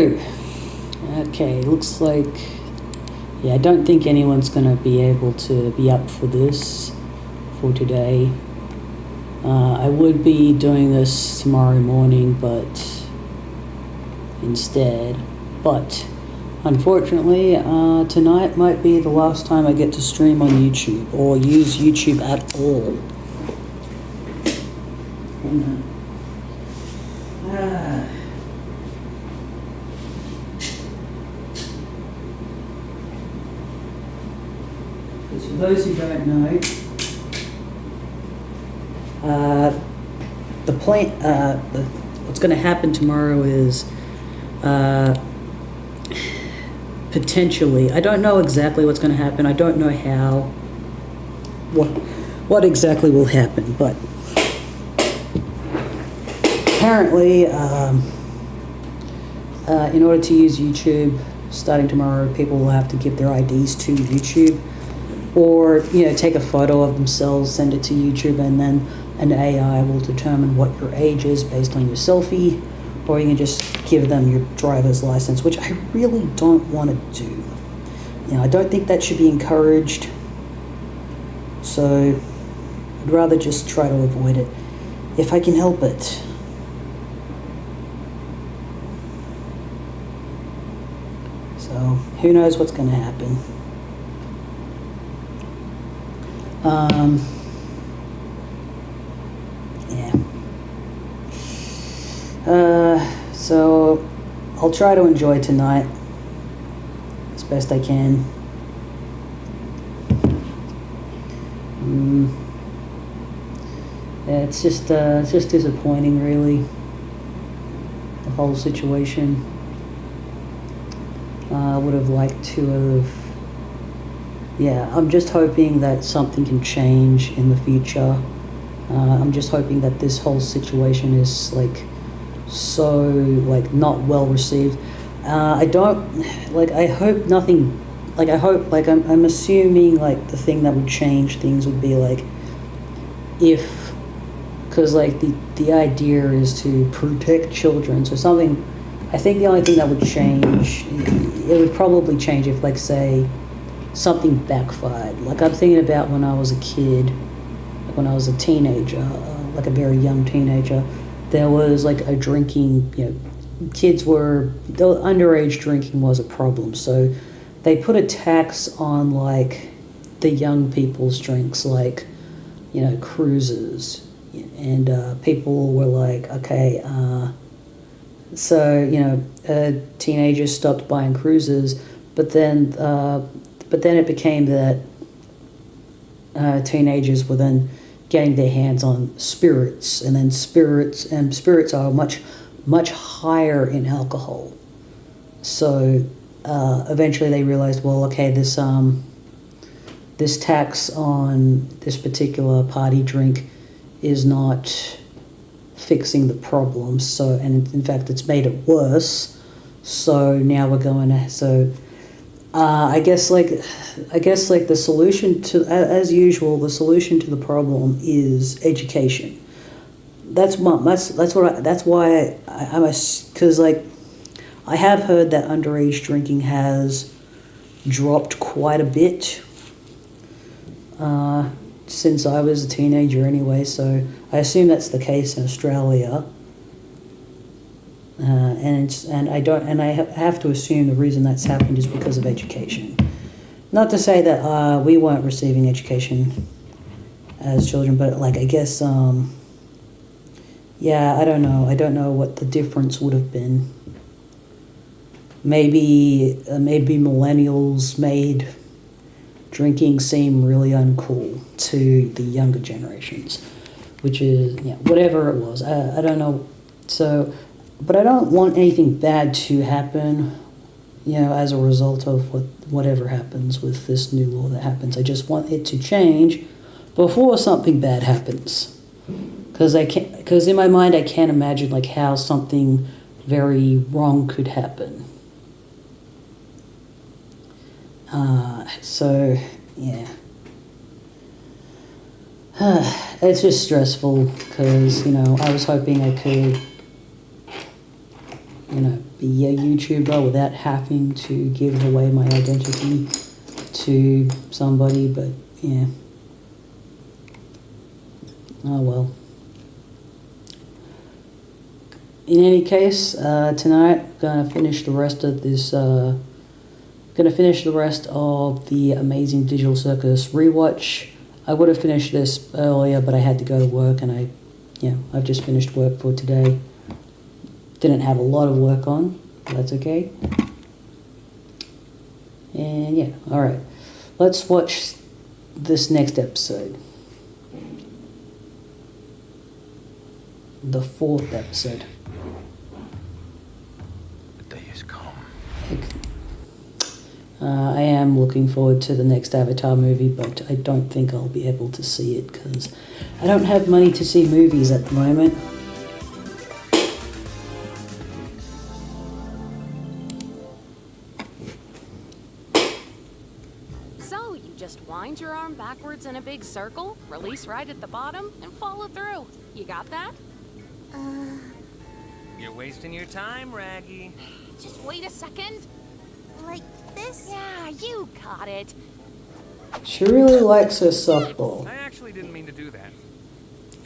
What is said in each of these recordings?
So, okay, looks like, yeah, I don't think anyone's going to be able to be up for this for today. I would be doing this tomorrow morning, but unfortunately, tonight might be the last time I get to stream on YouTube or use YouTube at all. For those who don't know, what's going to happen tomorrow is potentially, I don't know exactly what's going to happen. I don't know what exactly will happen, but apparently, in order to use YouTube starting tomorrow, people will have to give their IDs to YouTube, or take a photo of themselves, send it to YouTube, and then an AI will determine what your age is based on your selfie, or you can just give them your driver's license, which I really don't want to do. I don't think that should be encouraged, so I'd rather just try to avoid it if I can help it. So who knows what's going to happen. So I'll try to enjoy tonight as best I can. It's just disappointing, really, the whole situation. I would have liked to have. I'm just hoping that something can change in the future. I'm just hoping that this whole situation is so not well received. I hope nothing. I'm assuming the thing that would change things would be because the idea is to protect children, so something. I think the only thing that would change, it would probably change if say something backfired. I'm thinking about when I was a kid, when I was a teenager, a very young teenager, there was a drinking, underage drinking was a problem. So they put a tax on the young people's drinks, cruises. And people were okay, so teenagers stopped buying cruises, but then it became that teenagers were then getting their hands on spirits, and then spirits are much higher in alcohol. So eventually they realized, this tax on this particular party drink is not fixing the problem. So, and in fact, it's made it worse. So now we're going to. So I guess the solution to, as usual, the solution to the problem is education. That's why because I have heard that underage drinking has dropped quite a bit since I was a teenager anyway, so I assume that's the case in Australia. And I have to assume the reason that's happened is because of education. Not to say that we weren't receiving education as children, but I guess I don't know what the difference would have been. Maybe millennials made drinking seem really uncool to the younger generations, which is whatever it was. I don't know. So. But I don't want anything bad to happen, as a result of whatever happens with this new law that happens. I just want it to change before something bad happens. Because in my mind I can't imagine how something very wrong could happen. So yeah. It's just stressful because, I was hoping I could, be a YouTuber without having to give away my identity to somebody, but yeah. Oh well. In any case, tonight gonna finish the rest of this. Gonna finish the rest of the Amazing Digital Circus rewatch. I would have finished this earlier, but I had to go to work, and I've just finished work for today. Didn't have a lot of work on, but that's okay. And yeah, all right. Let's watch this next episode. The 4th episode. The day has come. I am looking forward to the next Avatar movie, but I don't think I'll be able to see it because I don't have money to see movies at the moment. So, you just wind your arm backwards in a big circle, release right at the bottom, and follow through. You got that? You're wasting your time, Raggy. Just wait a second. Like this? Yeah, you got it. She really likes her softball, I actually didn't mean to do that.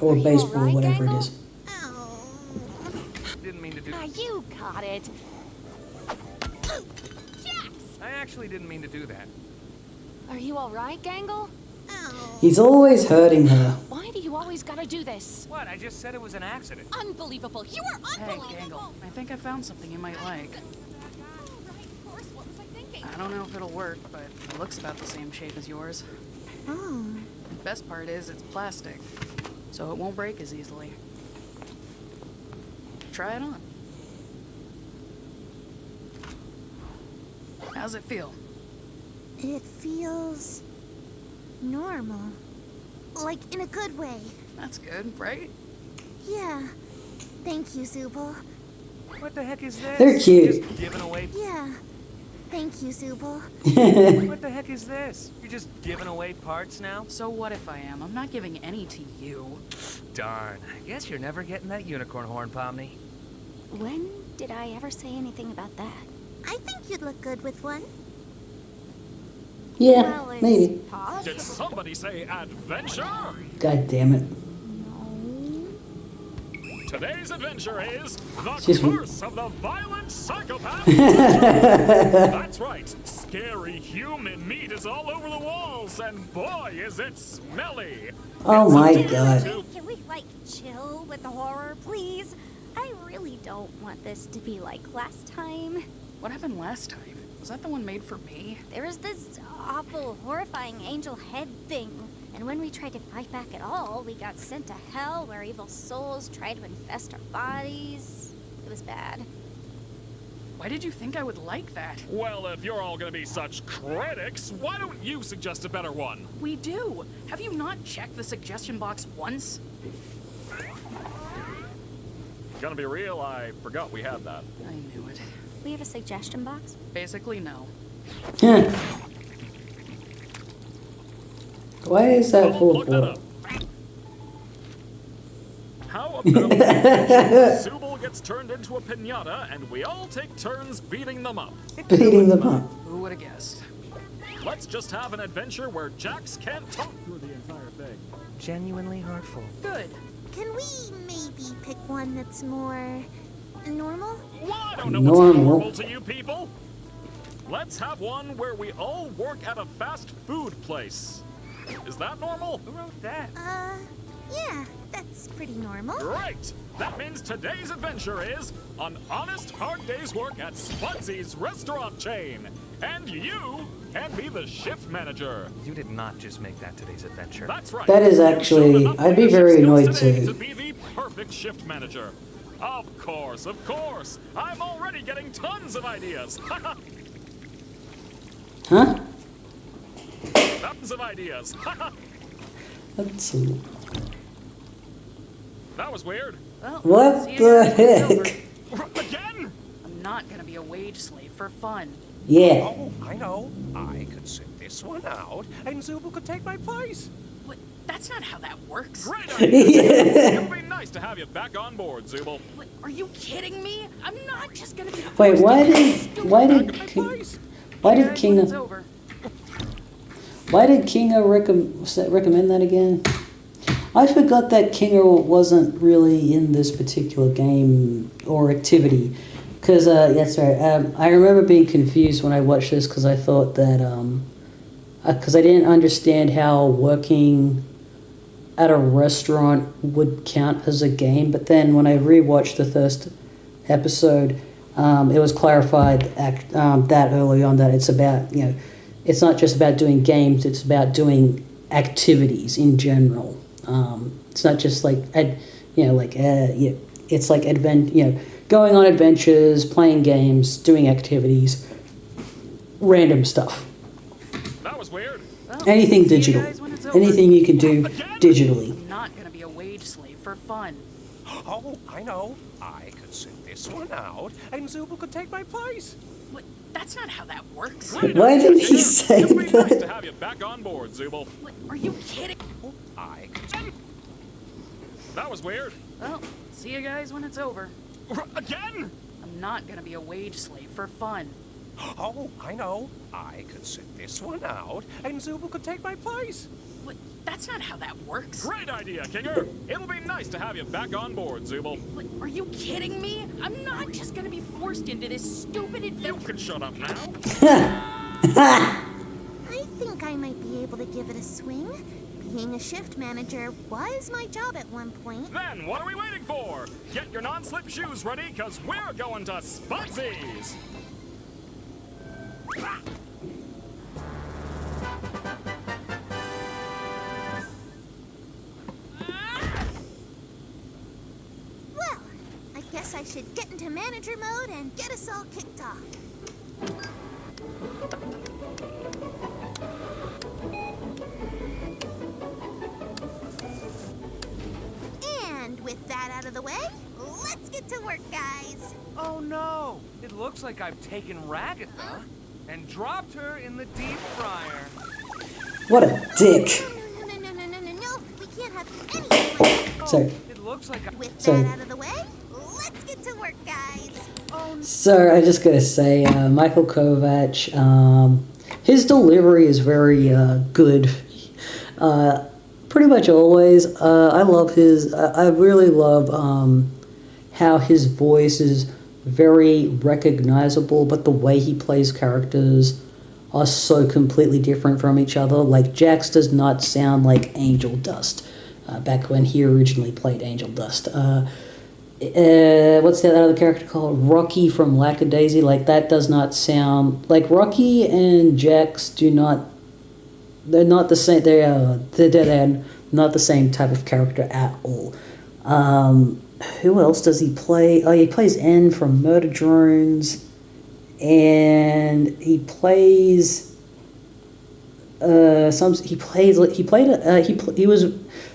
or Are you baseball, alright, whatever it Gangle? is. Oh. Didn't mean to do. Yeah, you got it. I actually didn't mean to do that. Are you alright, Gangle? Oh. He's always hurting her. Why do you always gotta do this? What? I just said it was an accident. Unbelievable. You are Hey, unbelievable. Gangle, I think I found something you might like. Right, of course. What was I thinking? I don't know if it'll work, but it looks about the same shape as yours. Oh. The best part is it's plastic, so it won't break as easily. Try it on. How's it feel? It feels normal. Like in a good way. That's good, right? Yeah. Thank you, Zubul. What the heck is this? They're cute. Just giving away. Yeah. Thank you, Zubul. What the heck is this? You're just giving away parts now? So what if I am? I'm not giving any to you. Darn. I guess you're never getting that unicorn horn, Pomni. When did I ever say anything about that? I think you'd look good with one. Yeah, Well, it's maybe. possible. Did somebody say adventure? God damn it. Today's adventure is the Excuse me. curse of the violent psychopath. That's right. Scary human meat is all over the walls, and boy, is it smelly. Oh It's my a god. to- Can we, like, chill with the horror, please? I really don't want this to be like last time. What happened last time? Was that the one made for me? There was this awful, horrifying angel head thing. And when we tried to fight back at all, we got sent to hell where evil souls tried to infest our bodies. It was bad. Why did you think I would like that? Well, if you're all gonna be such critics, why don't you suggest a better one? We do. Have you not checked the suggestion box once? Gonna be real, I forgot we had that. I knew it. We have a suggestion box? Basically, no. Why is that Oh, full look that for? up. How about Zubul gets turned into a piñata and we all take turns beating them up? Beating them up. Who would have guessed? Let's just have an adventure where Jax can't talk through the entire thing. Genuinely hurtful. Good. Can we maybe pick one that's more normal? Well, I don't know Normal. what's normal to you people. Let's have one where we all work at a fast food place. Is that normal? Who wrote that? Yeah, that's pretty normal. Great! That means today's adventure is an honest, hard day's work at Spudsy's restaurant chain. And you can be the shift manager. You did not just make that today's adventure. That's right. That is You've actually- shown enough I'd be leadership very skills annoyed today too. to be the perfect shift manager. Of course, of course. I'm already getting tons of ideas. Huh? Tons of ideas. That's That was weird. Well, what see you the guys when it's heck? over. Again? I'm not gonna be a wage slave for fun. Yeah. Oh, I know. I could sit this one out, and Zubul could take my place. What? That's not how that works. Great idea. It would be nice to have have you back on board, Zubul. What, are you kidding me? I'm not just gonna be. Wait, forced why into did this stupid why did back of Ki- my place. why See did you guys when it's Kinga over. why did Kinga recommend that again? I forgot that Kinga wasn't really in this particular game or activity. Because, that's right. I remember being confused when I watched this because I thought that, because I didn't understand how working at a restaurant would count as a game. But then when I rewatched the first episode, it was clarified that early on that it's about, it's not just about doing games, it's about doing activities in general. It's not just like, it's like going on adventures, playing games, doing activities, random stuff. That was weird. Well, Anything see you digital. guys when it's over. Anything you can do digitally. I'm not gonna be a wage slave for fun. Oh, I know. I could sit this one out, and Zubul could take my place. What? That's not how that works. Great Why idea, did he Kinger. say It'll be nice that? to have you back on board, Zubul. What? Are you kidding? I could. That was weird. Well, see you guys when it's over. Again? I'm not gonna be a wage slave for fun. Oh, I know. I could sit this one out, and Zubul could take my place. What? That's not how that works. Great idea, Kinger. It'll be nice to have you back on board, Zubul. What? Are you kidding me? I'm not just gonna be forced into this stupid You adventure. can shut up now. I think I might be able to give it a swing. Being a shift manager was my job at one point. Then what are we waiting for? Get your non-slip shoes ready, because we're going to Spudsies. Well, I guess I should get into manager mode and get us all kicked off. And with that out of the way, let's get to work, guys. Oh no! It looks like I've taken Ragatha and dropped her in the deep fryer. What a dick. No. We can't have anything like Sorry. It looks like I... With Sorry. that out of the way, let's get to work, guys. So I just gotta say, Michael Kovac, his delivery is very good. Pretty much always. I love his. I really love how his voice is very recognizable, but the way he plays characters are so completely different from each other. Like Jax does not sound like Angel Dust. Back when he originally played Angel Dust. What's that other character called? Rocky from Lackadaisy. Like that does not sound like Rocky and Jax do not. They're not the same. They're not the same type of character at all. Who else does he play? Oh, he plays N from Murder Drones, and he plays. He was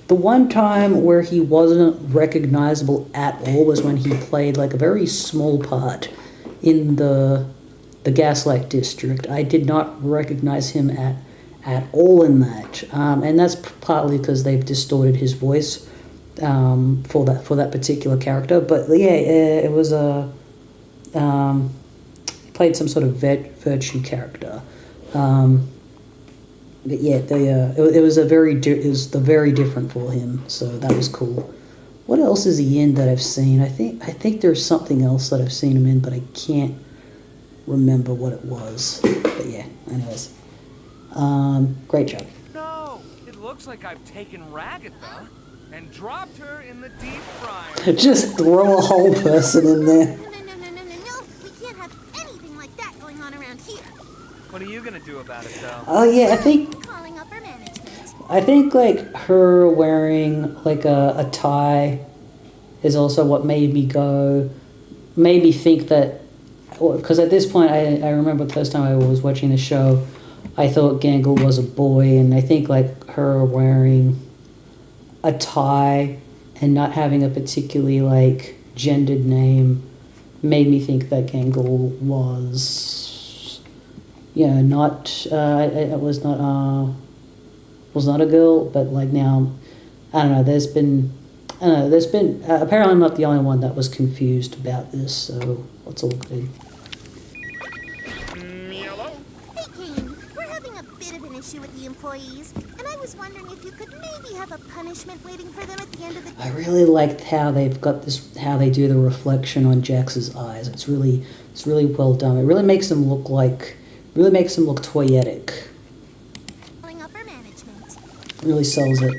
the one time where he wasn't recognizable at all was when he played like a very small part in the Gaslight District. I did not recognize him at all in that, and that's partly because they've distorted his voice for that particular character. But yeah, it was a he played some sort of virtue character. But yeah, it was very different for him, so that was cool. What else is he in that I've seen? I think there's something else that I've seen him in, but I can't remember what it was. But yeah, anyways, great job. No! It looks like I've taken Ragatha and dropped her in the deep fryer. Just throw a whole person in there. No. We can't have anything like that going on around here. What are you gonna do about it, though? Oh yeah, Calling up our management. I think like her wearing like a tie is also what made me think that, because at this point I remember the first time I was watching the show, I thought Gangle was a boy, and I think like her wearing a tie and not having a particularly like gendered name made me think that Gangle was not it was not a girl. But like now, I don't know, there's been I don't know, there's been, apparently I'm not the only one that was confused about this, so it's all good. Yellow. Hey, Kane, we're having a bit of an issue with the employees, and I was wondering if you could maybe have a punishment waiting for them at the end of the I really liked how they've got this, how they do the reflection on Jax's eyes. It's really well done. It really makes him look toyetic. calling upper management. Really sells it.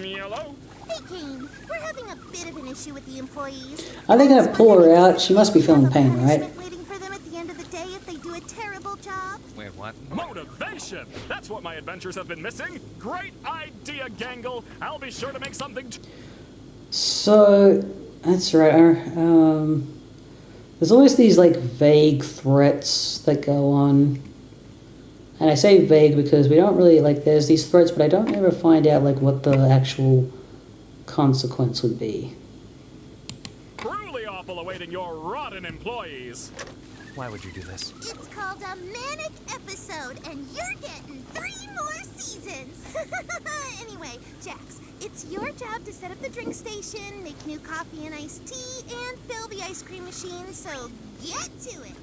Yellow. Hey, Kane, we're having a bit of an issue with the employees. Are they gonna pull her out? She must be feeling pain, right? Punishment waiting for them at the end of the day if they do a terrible job. Wait, what? Motivation! That's what my adventures have been missing. Great idea, Gangle. I'll be sure to make something. So that's right. There's always these like vague threats that go on, and I say vague because we don't really like. There's these threats, but I don't ever find out like what the actual consequence would be. Truly awful awaiting your rotten employees. Why would you do this? It's called a manic episode, and you're getting 3 more seasons. Anyway, Jax, it's your job to set up the drink station, make new coffee and iced tea, and fill the ice cream machine, so get to it.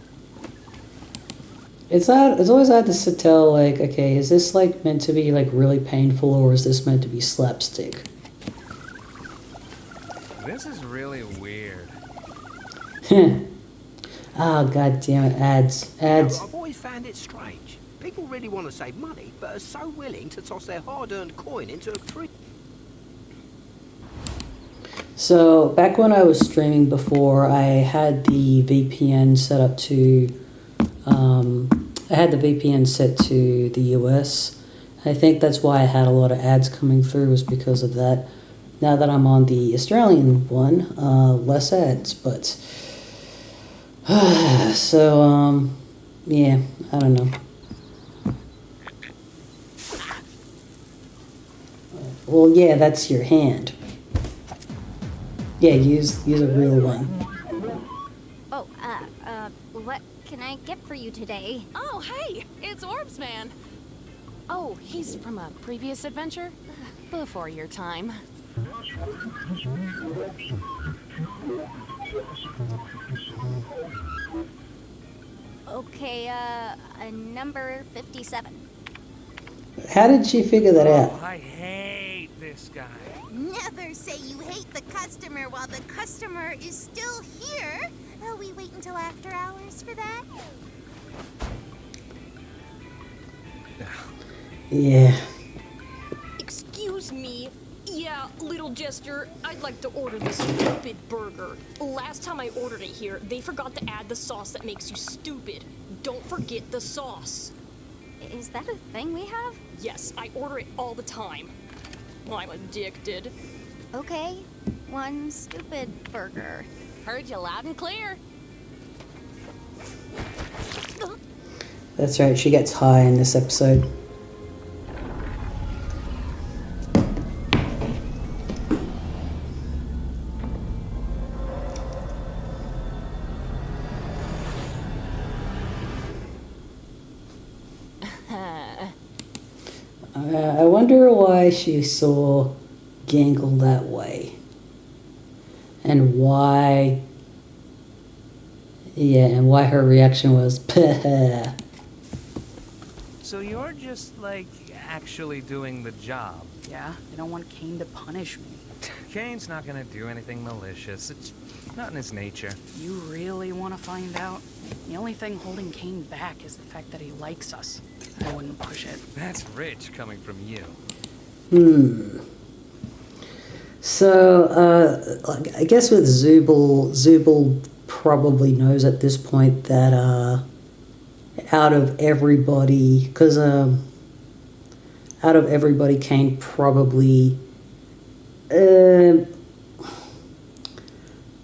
It's always hard to tell, like, okay, is this like meant to be like really painful, or is this meant to be slapstick? This is really weird. Oh, god damn it, ads. I've always found it strange. People really want to save money, but are so willing to toss their hard-earned coin into a free... So, back when I was streaming before, I had the VPN set up to, I had the VPN set to the US. I think that's why I had a lot of ads coming through, was because of that. Now that I'm on the Australian one, less ads, but... So, yeah, I don't know. Well, yeah, that's your hand. Yeah, use a real one. Oh, what can I get for you today? Oh, hey, it's Orbs Man. Oh, he's from a previous adventure? Before your time. Okay, number 57. How did she figure that Oh, out? I hate this guy. Never say you hate the customer while the customer is still here. Oh, we wait until after hours for that? Yeah. Excuse me. Yeah, little jester, I'd like to order this stupid burger. Last time I ordered it here, they forgot to add the sauce that makes you stupid. Don't forget the sauce. Is that a thing we have? Yes, I order it all the time. I'm addicted. Okay, one stupid burger. Heard you loud and clear. That's right, she gets high in this episode. I wonder why she saw Gangle that way. And why... Yeah, and why her reaction was, "Pah." So you're just, like, actually doing the job. Yeah, I don't want Kane to punish me. Kane's not gonna do anything malicious. It's not in his nature. You really want to find out? The only thing holding Kane back is the fact that he likes us. I wouldn't push it. That's rich coming from you. So, I guess with Zubul probably knows at this point that out of everybody, because out of everybody, Kane probably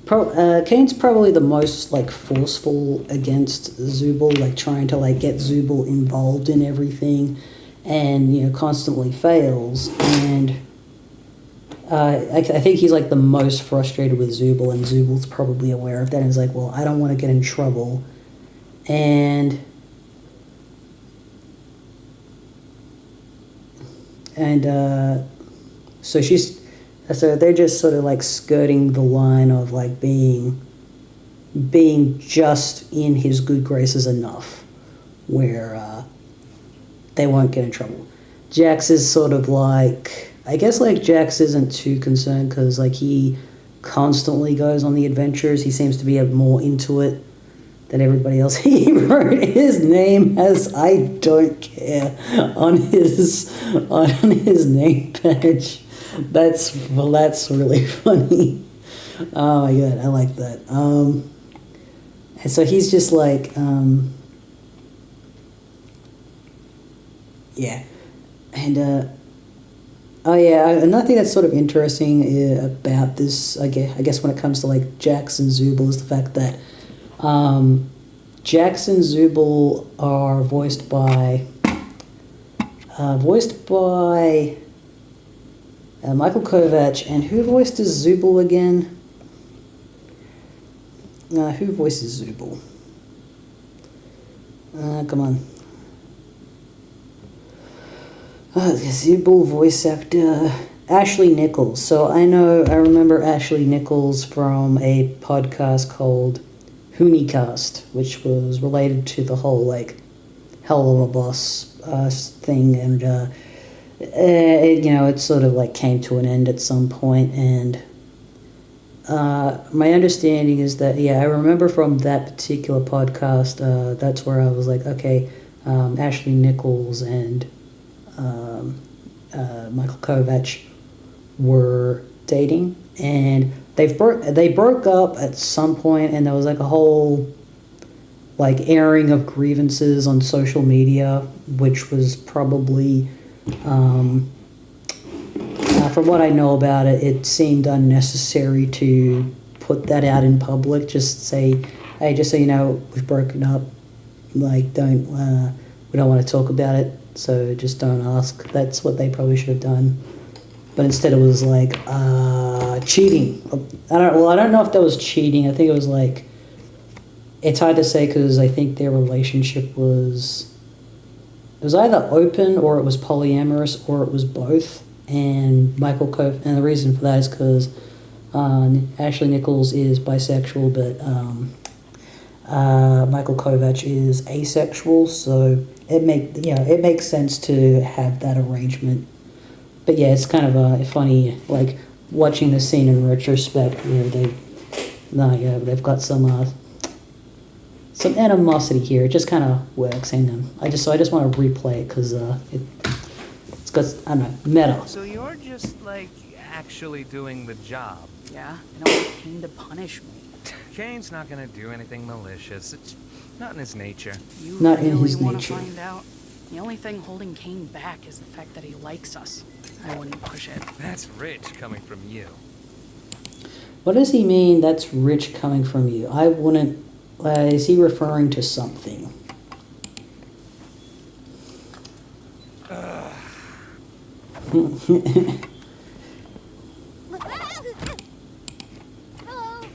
Kane's probably the most like forceful against Zubul, like trying to like get Zubul involved in everything, and you know constantly fails. And I think he's like the most frustrated with Zubul, and Zubul's probably aware of that. And he's like, well, I don't want to get in trouble, and so she's So they're just sort of like skirting the line of like being just in his good graces enough where they won't get in trouble. Jax is sort of like, I guess like Jax isn't too concerned because like he constantly goes on the adventures. He seems to be more into it than everybody else. He wrote his name as "I don't care" on his name badge. That's really funny. Oh my god, I like that. And so he's just like, yeah, and oh yeah, another thing that's sort of interesting about this, I guess when it comes to like Jax and Zooble, is the fact that Jax and Zooble are voiced by Michael Kovac, and who voices Zooble again? Who voices Zooble? Come on. Zooble voice actor Ashley Nichols. So I remember Ashley Nichols from a podcast called Hoonicast, which was related to the whole like Hell of a Boss thing, and it sort of like came to an end at some point, and my understanding is that, I remember from that particular podcast, that's where I was like, okay, Ashley Nichols and Michael Kovac were dating, and they broke up at some point, and there was like a whole like airing of grievances on social media, which was probably from what I know about it, it seemed unnecessary to put that out in public. Just say, hey, just so you know, we've broken up. Like, we don't want to talk about it, so just don't ask. That's what they probably should have done. But instead, it was like cheating. I don't know if that was cheating. I think it was like, it's hard to say because I think their relationship was either open or it was polyamorous or it was both. And and the reason for that is because Ashley Nichols is bisexual, but Michael Kovac is asexual, so it makes sense to have that arrangement. But yeah, it's kind of funny, like watching the scene in retrospect. They've got some animosity here. It just kind of works, and I just want to replay it because it's got, I don't know, meta. So you're just like actually doing the job. Yeah, I don't want Kane to punish me. Kane's not gonna do anything malicious. It's not in his nature. You Not in really his want nature. to find out? The only thing holding Kane back is the fact that he likes us. I wouldn't push it. That's rich coming from you. What does he mean, that's rich coming from you? I wouldn't... is he referring to something?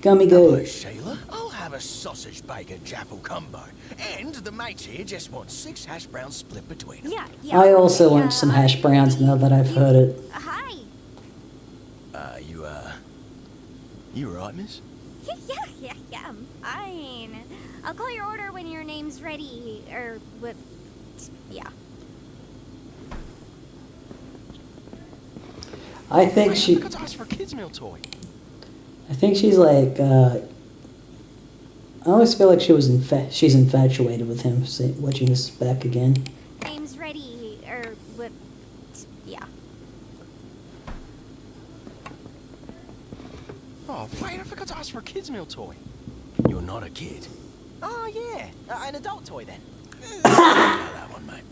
Gummy Hello, go. Sheila. I'll have a sausage, bacon, jaffle combo. And the mates here just want 6 hash browns split between them. Yeah. I also want some hash browns now that I've heard it. Hi. You alright, miss? Yeah, I'm fine. I'll call your order when your name's ready, yeah. I think I she... forgot to ask for a kids' meal toy. I think she's like, I always feel like she's infatuated with him, watching this back again. Name's ready, yeah. Oh, wait, I forgot to ask for a kids' meal toy. You're not a kid. Oh, yeah. An adult toy, then. that one, mate.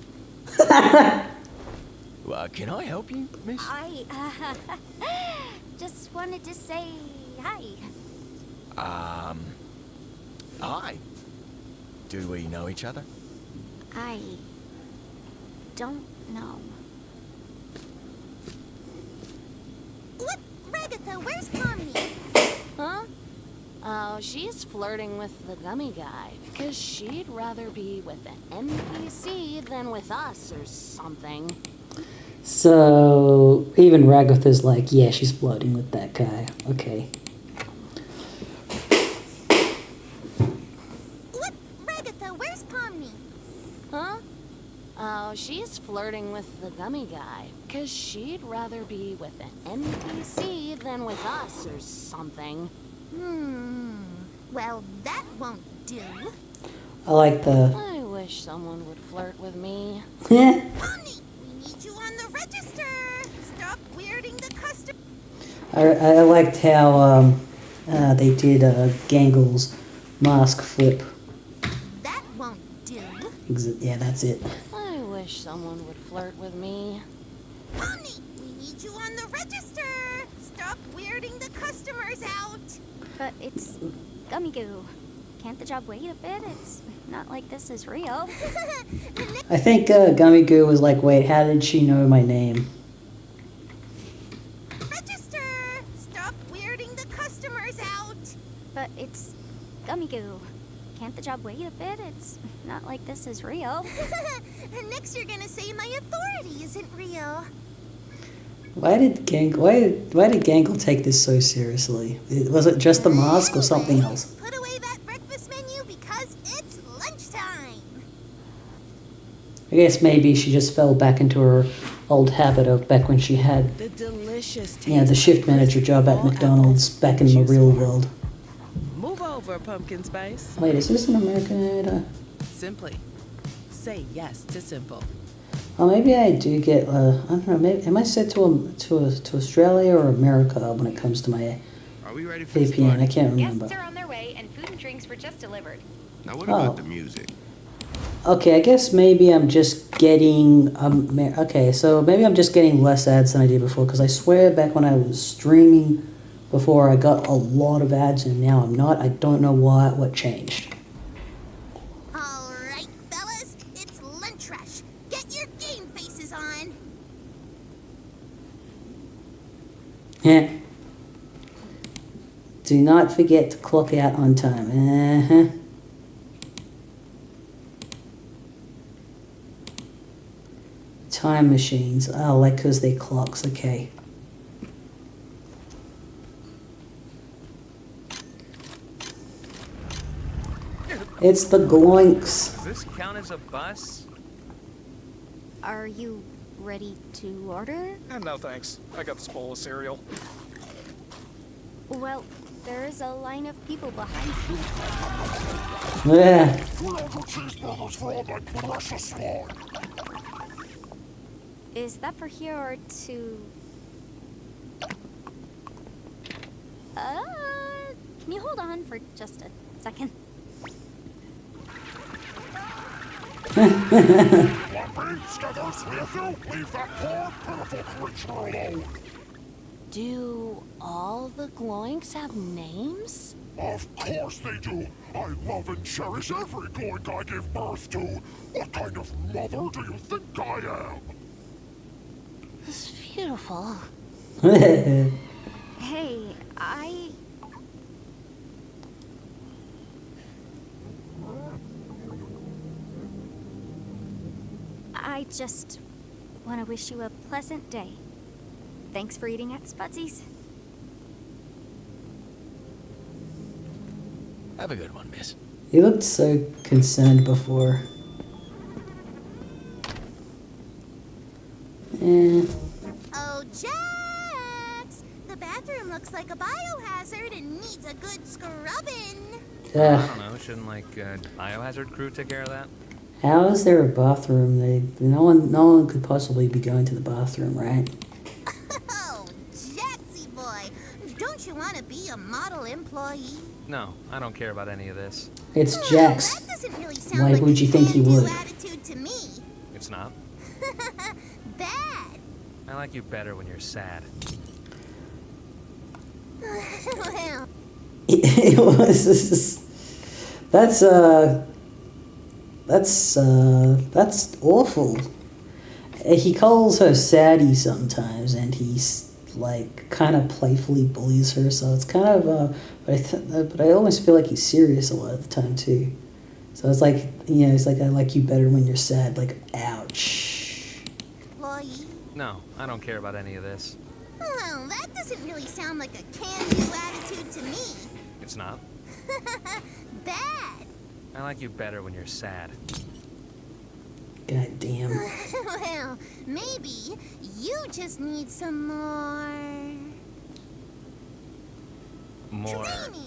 Well, can I help you, miss? I just wanted to say hi. Hi. Do we know each other? I don't know. Look, Ragatha, where's Pomni? Huh? Oh, she's flirting with the gummy guy because she'd rather be with an NPC than with us or something. So even Ragatha's like, yeah, she's flirting with that guy. Okay. What? Ragatha, where's Pomni? Huh? Oh, she's flirting with the gummy guy. 'Cause she'd rather be with an NPC than with us or something. Well, that won't do. I like the... I wish someone would flirt with me. Pomni, we need you on the register. Stop weirding the customer. I liked how they did Gangle's mask flip. That won't do. Yeah, that's it. I wish someone would flirt with me. Pomni, we need you on the register. Stop weirding the customers out. But it's gummy goo. Can't the job wait a bit? It's not like this is real. I think Gummy Goo was like, wait, how did she know my name? Register. Stop weirding the customers out. But it's gummy goo. Can't the job wait a bit? It's not like this is real. And next you're gonna say my authority isn't real. Why did Gangle take this so seriously? Was it just the mask or something else? Put away that breakfast menu because it's lunchtime. I guess maybe she just fell back into her old habit of back when she had The delicious the shift manager job at McDonald's back in the real world. Move over, pumpkin spice. Wait, is this an American? Simply say yes to simple. Oh, maybe I do get. I don't know. Maybe am I set to Australia or America when it comes to my Are we ready for this VPN? party? I can't remember. Guests are on their way, and food and drinks were just delivered. Now what about the music? Okay, I guess maybe I'm just getting. Okay, so maybe I'm just getting less ads than I did before because I swear back when I was streaming before I got a lot of ads and now I'm not. I don't know what changed. All right, fellas, it's lunch rush. Get your game faces on. Yeah. Do not forget to clock out on time. Uh-huh. Time machines. Oh, like because they clocks. Okay. It's the gloinks. Does this count as a bus? Are you ready to order? No thanks. I got this bowl of cereal. Well, there's a line of people behind you. Yeah. 300 cheeseburgers for all my precious squad. Is that for here or to... Can you hold on for just a second? Skithers, with you, leave that poor, pitiful creature alone. Do all the gloinks have names? Of course they do. I love and cherish every gloink I give birth to. What kind of mother do you think I am? It's beautiful. Hey, I just want to wish you a pleasant day. Thanks for eating at Spudsy's. Have a good one, miss. You looked so concerned before. Oh, Jax! The bathroom looks like a biohazard and needs a good scrubbing. I don't know. Shouldn't biohazard crew take care of that? How is there a bathroom? No one could possibly be going to the bathroom, right? Oh, Jaxie boy, don't you want to be a model employee? No, I don't care about any of this. It's Jax. That doesn't really sound Why like would you think he would? attitude to me. It's not. Bad. I like you better when you're sad. Well. It was. That's awful. He calls her Sadie sometimes, and he's like kind of playfully bullies her. So it's kind of. But I almost feel like he's serious a lot of the time too. So it's like it's like I like you better when you're sad. Like ouch. Employee. No, I don't care about any of this. Well, that doesn't really sound like a can-do attitude to me. It's not. Bad. I like you better when you're sad. God damn. Well, maybe you just need some more... More. training.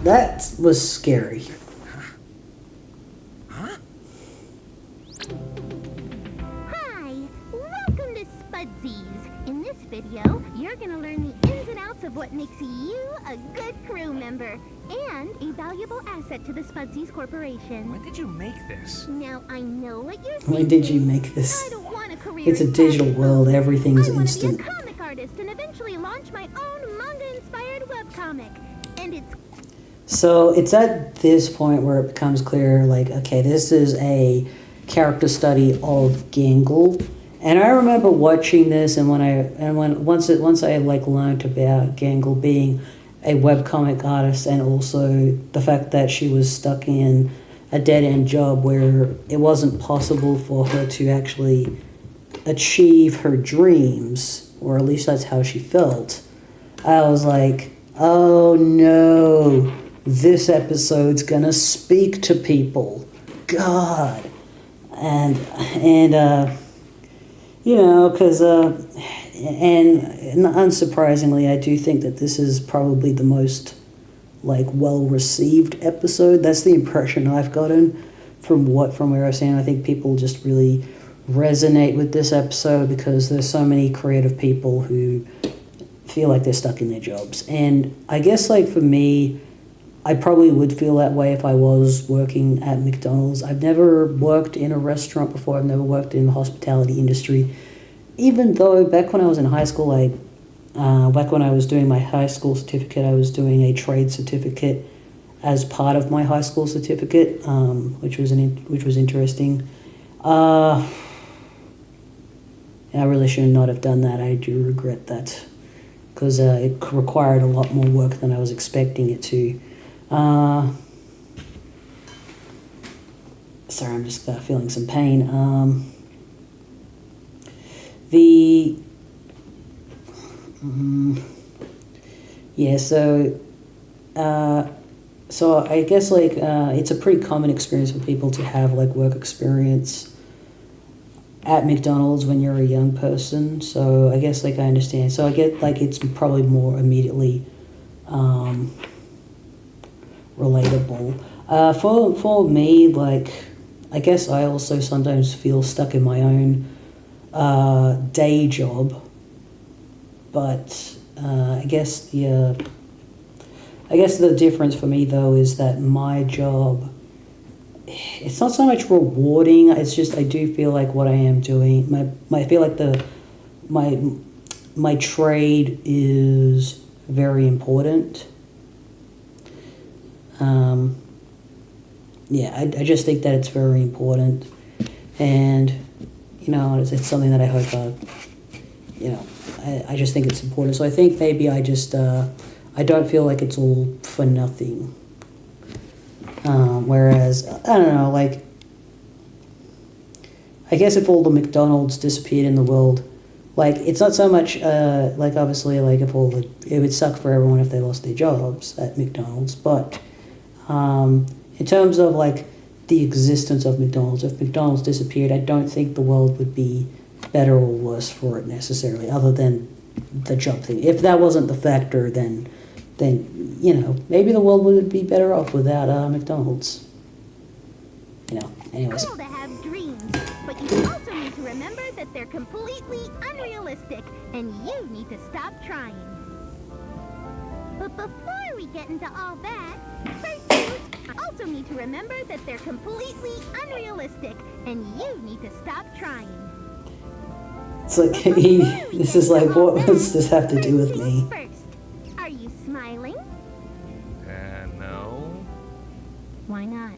That was scary. Huh? Hi, welcome to Spudsies. In this video, you're gonna learn the ins and outs of what makes you a good crew member and a valuable asset to the Spudsies Corporation. When did you make this? Now, I know what you're thinking. When did you make this? I don't want a career It's a in digital fashion. world, everything's I want to instant. be a comic artist and eventually launch my own manga-inspired webcomic. And it's So it's at this point where it becomes clear, like, okay, this is a character study of Gangle. And I remember watching this, and once I like learned about Gangle being a webcomic artist, and also the fact that she was stuck in a dead-end job where it wasn't possible for her to actually achieve her dreams, or at least that's how she felt, I was like, oh no, this episode's gonna speak to people. God. And you know, because, and unsurprisingly, I do think that this is probably the most, like, well-received episode. That's the impression I've gotten from where I've seen. I think people just really resonate with this episode because there's so many creative people who feel like they're stuck in their jobs. And I guess, like, for me, I probably would feel that way if I was working at McDonald's. I've never worked in a restaurant before. I've never worked in the hospitality industry. Even though back when I was in high school, back when I was doing my high school certificate, I was doing a trade certificate as part of my high school certificate, which was interesting. I really should not have done that. I do regret that because it required a lot more work than I was expecting it to. Sorry, I'm just feeling some pain. So I guess, like, it's a pretty common experience for people to have, like, work experience at McDonald's when you're a young person. So I guess, like, I understand. So I get, like, it's probably more immediately relatable. For me, like, I guess I also sometimes feel stuck in my own day job, but I guess the difference for me, though, is that my job, it's not so much rewarding. It's just I do feel like what I am doing. I feel like my trade is very important. I just think that it's very important, and you know, it's something that I hope, I just think it's important. So I think maybe I don't feel like it's all for nothing. Whereas, I don't know, like, I guess if all the McDonald's disappeared in the world, like, it's not so much, like, obviously, like, it would suck for everyone if they lost their jobs at McDonald's, but in terms of, like, the existence of McDonald's, if McDonald's disappeared, I don't think the world would be better or worse for it necessarily, other than the job thing. If that wasn't the factor, then you know, maybe the world would be better off without McDonald's. You know, anyways. Cool to have dreams, but you also need to remember that they're completely unrealistic, and you need to stop trying. But before we get into all that, first you also need to remember that they're completely unrealistic, and you need to stop trying. It's like, this is like, what does this have to do with me? First, are you smiling? No. Why not?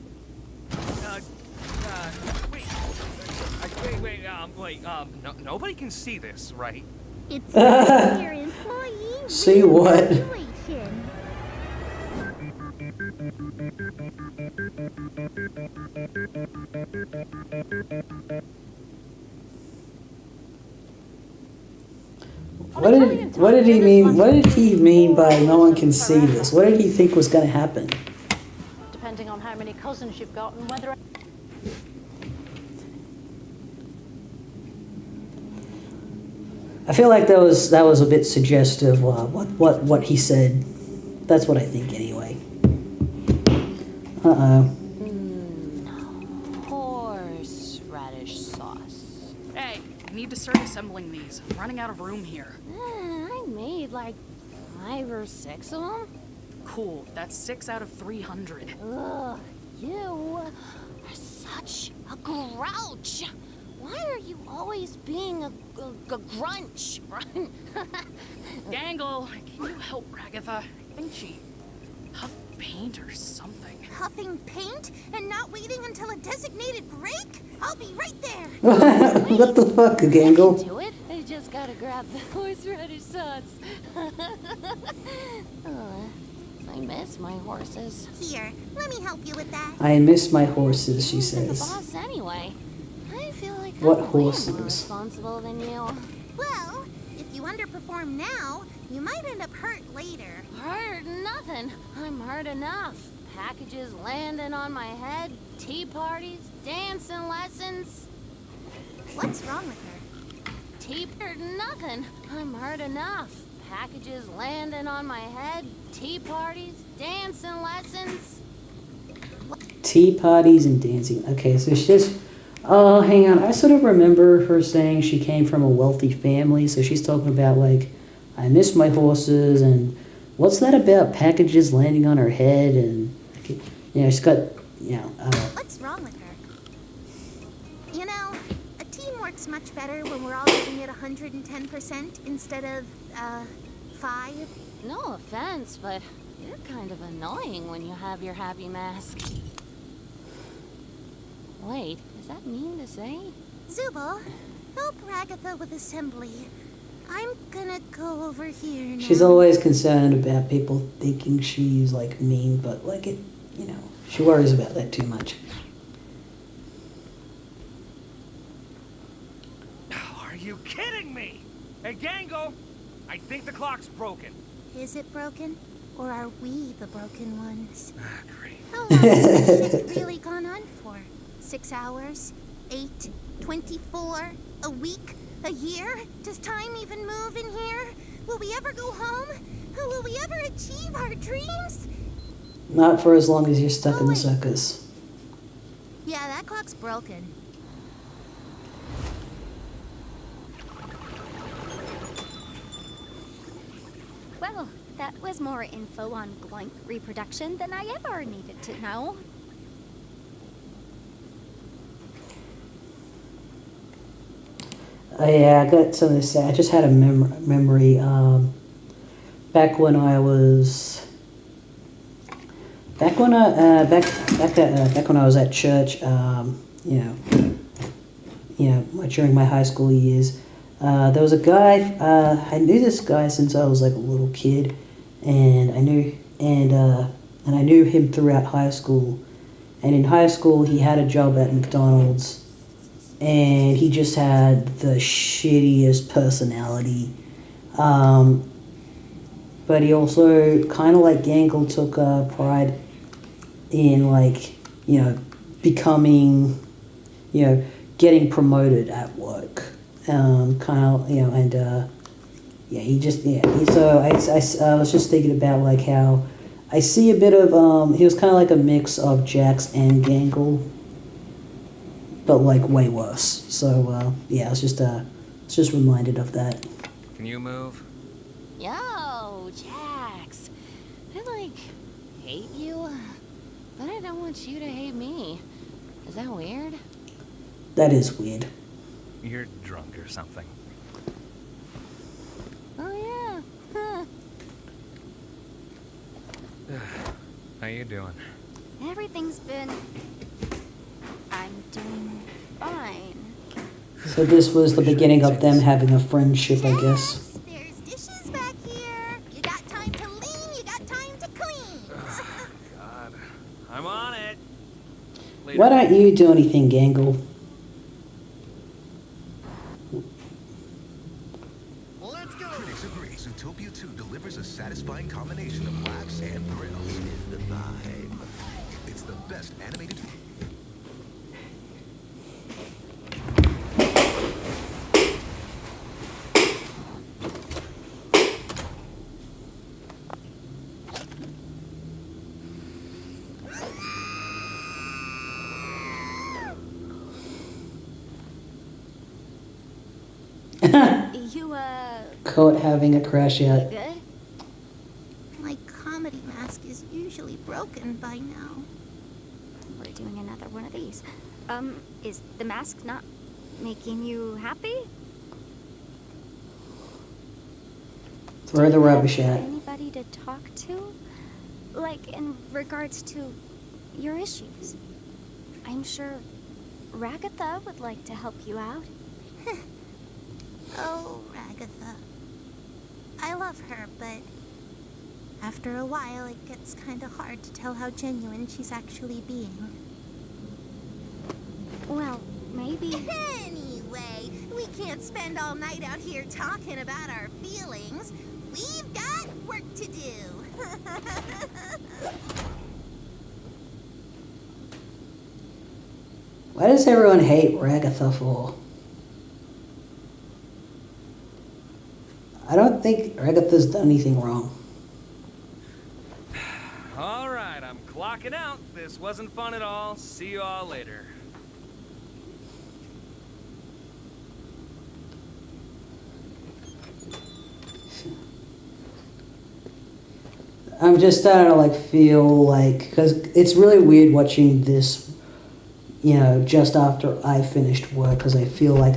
Wait, nobody can see this, right? It's your employee. See what? Situation. What did he mean? What did he mean by no one can see this? What did he think was going to happen? Depending on how many cousins you've got and whether. I feel like that was a bit suggestive. What he said. That's what I think anyway. Horseradish sauce. Hey, I need to start assembling these. I'm running out of room here. I made like 5 or 6 of them. Cool, that's 6 out of 300. Ugh, you are such a grouch. Why are you always being a grunch? Gangle, can you help Ragatha? I think she huffed paint or something. Huffing paint and not waiting until a designated break? I'll be right there. What the fuck, Gangle? Do it. I just gotta grab the horseradish sauce. I miss my horses. Here, let me help you with that. I miss my horses, she Who's the says. boss anyway? I feel like What I'm way more horses? responsible than you. Well, if you underperform now, you might end up hurt later. Hurt nothing. I'm hurt enough. Packages landing on my head, tea parties, dancing lessons. What's wrong with her? Tea hurt nothing. I'm hurt enough. Packages landing on my head, tea parties, dancing lessons. Tea parties and dancing. Okay, so she just... Oh, hang on. I sort of remember her saying she came from a wealthy family, so she's talking about, like, I miss my horses, and what's that about packages landing on her head, and, you know, she's got, you know... What's wrong with her? You know, a team works much better when we're all giving it 110% instead of, 5. No offense, but you're kind of annoying when you have your happy mask. Wait, is that mean to say? Zubal, help Ragatha with assembly. I'm gonna go over here now. She's always concerned about people thinking she's, like, mean, but, like, it, you know, she worries about that too much. Oh, are you kidding me? Hey, Gango, I think the clock's broken. Is it broken? Or are we the broken ones? Ah, great. How long has this shift really gone on for? 6 hours? 8? 24? A week? A year? Does time even move in here? Will we ever go home? Will we ever achieve our dreams? Not for as long as you're stuck in the circus. Yeah, that clock's broken. Well, that was more info on Gloink reproduction than I ever needed to know. Yeah, I got something to say. I just had a memory. Back when I was, back when I was at church, during my high school years, there was a guy. I knew this guy since I was like a little kid, and I knew him throughout high school. And in high school, he had a job at McDonald's. And he just had the shittiest personality. But he also, kind of like Gangle, took pride in, like, you know, becoming, you know, getting promoted at work. Kind of, you know, and, so I was just thinking about, like, how I see a bit of, he was kind of like a mix of Jax and Gangle. But, like, way worse. So, yeah, I was just reminded of that. Can you move? Yo, Jax. I, like, hate you, but I don't want you to hate me. Is that weird? That is weird. You're drunk or something. Oh, yeah. Huh. How you doing? Everything's been... I'm doing fine. So this was the beginning of them having a friendship, I guess. There's dishes back here. You got time to lean, you got time to clean. God, I'm on it. Later. Why don't you do anything, Gangle? Let's Critics agree Zootopia 2 delivers a satisfying combination of laughs and thrills. It is the vibe. It's the best animated. You, Caught having a crash out. good? My comedy mask is usually broken by now. We're doing another one of these. Is the mask not making you happy? Throw the rubbish out. Anybody to talk to? Like, in regards to your issues? I'm sure Ragatha would like to help you out. Oh, Ragatha. I love her, but after a while it gets kinda hard to tell how genuine she's actually being. Well, maybe... Anyway, we can't spend all night out here talking about our feelings. We've got work to do. Why does everyone hate Ragatha for? I don't think Ragatha's done anything wrong. All right, I'm clocking out. This wasn't fun at all. See you all later. I'm just starting to like feel like, because it's really weird watching this, you know, just after I finished work, because I feel like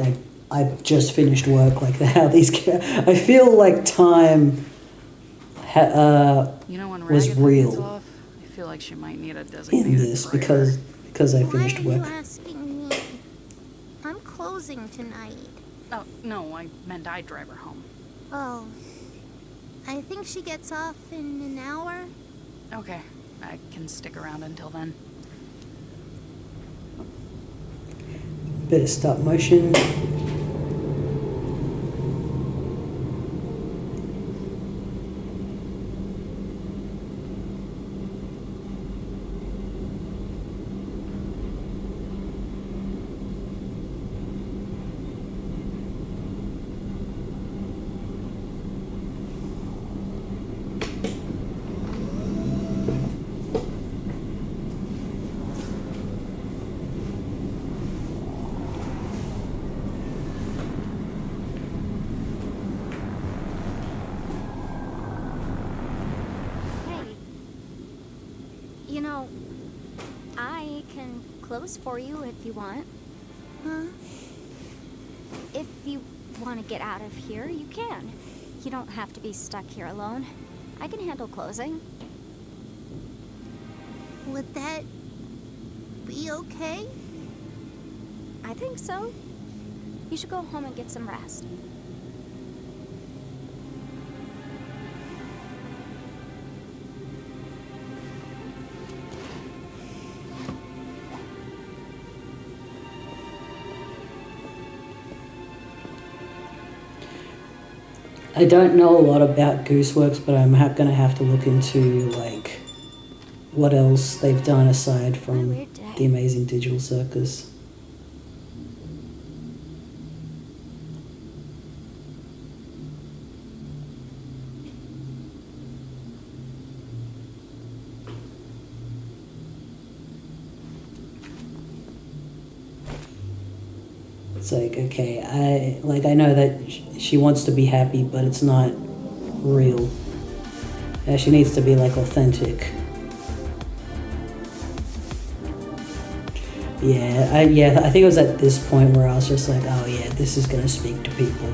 I've just finished work, like how these I feel like time You know, when was Ragatha gets real off, I feel like she might need a designated in this driver. because I finished Why are work. you asking me? I'm closing tonight. Oh, no, I meant I'd drive her home. Oh. I think she gets off in an hour. Okay, I can stick around until then. Bit of stop motion. Hey. You know, I can close for you if you want. Huh? If you want to get out of here, you can. You don't have to be stuck here alone. I can handle closing. Would that be okay? I think so. You should go home and get some rest. I don't know a lot about Gooseworks, but I'm going to have to look into like what else they've done aside from the Amazing Digital Circus. It's like, okay, I know that she wants to be happy, but it's not real. She needs to be like authentic. Yeah, I think it was at this point where I was just like, oh yeah, this is gonna speak to people.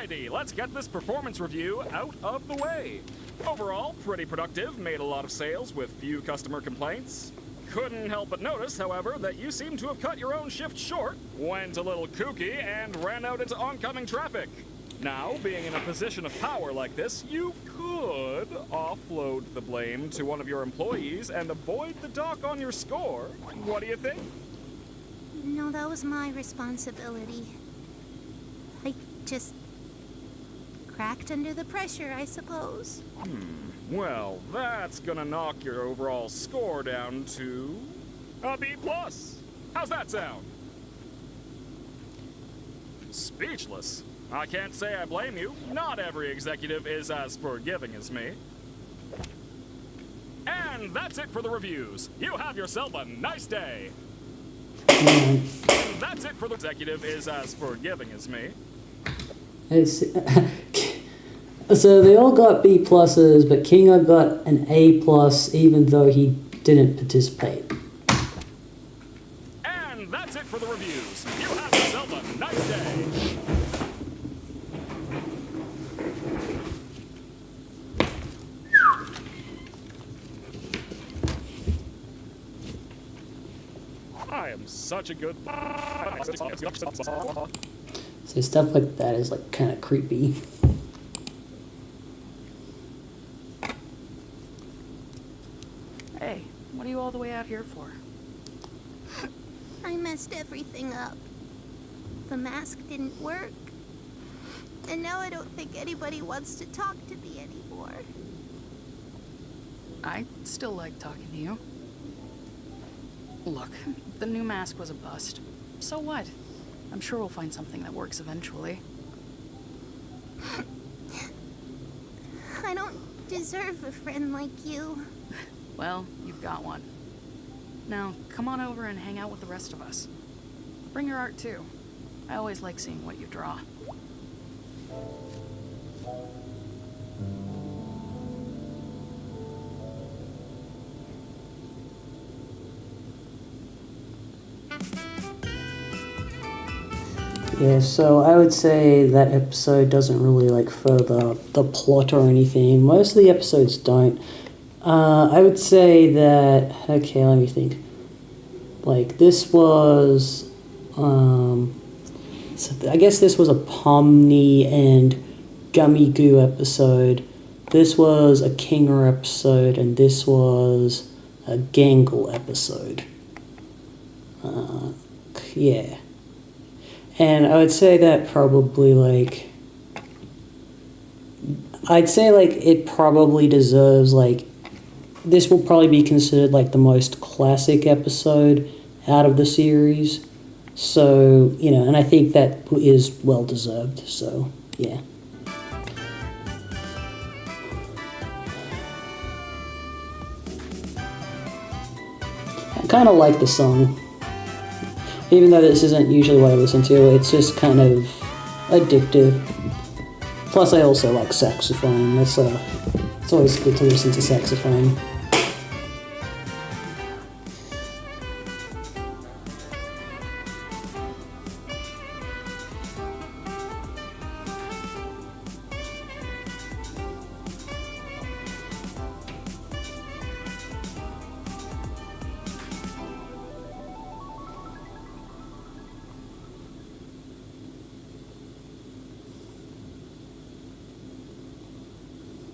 Alrighty, let's get this performance review out of the way. Overall, pretty productive, made a lot of sales with few customer complaints. Couldn't help but notice, however, that you seem to have cut your own shift short, went a little kooky, and ran out into oncoming traffic. Now, being in a position of power like this, you could offload the blame to one of your employees and avoid the dock on your score. What do you think? No, that was my responsibility. I just cracked under the pressure, I suppose. Well, that's gonna knock your overall score down to a B+. How's that sound? Speechless. I can't say I blame you. Not every executive is as forgiving as me. And that's it for the reviews. You have yourself a nice day. And that's it for the executive is as forgiving as me. So they all got B pluses, but Kingo got an A plus, even though he didn't participate. And that's it for the reviews. You have yourself a nice day. I am such a good. So stuff like that is like kind of creepy. Hey, what are you all the way out here for? I messed everything up. The mask didn't work. And now I don't think anybody wants to talk to me anymore. I still like talking to you. Look, the new mask was a bust. So what? I'm sure we'll find something that works eventually. I don't deserve a friend like you. Well, you've got one. Now, come on over and hang out with the rest of us. Bring your art too. I always like seeing what you draw. Yeah, so I would say that episode doesn't really like further the plot or anything. Most of the episodes don't. I would say that, okay, let me think. Like this was, so I guess this was a Pomni and Gummy Goo episode. This was a Kinger episode, and this was a Gangle episode. Yeah. And I would say that probably, like, I'd say, like, it probably deserves, like, this will probably be considered, like, the most classic episode out of the series. So, you know, and I think that is well-deserved, so, yeah. I kind of like the song. Even though this isn't usually what I listen to, it's just kind of addictive. Plus, I also like saxophone. It's always good to listen to saxophone.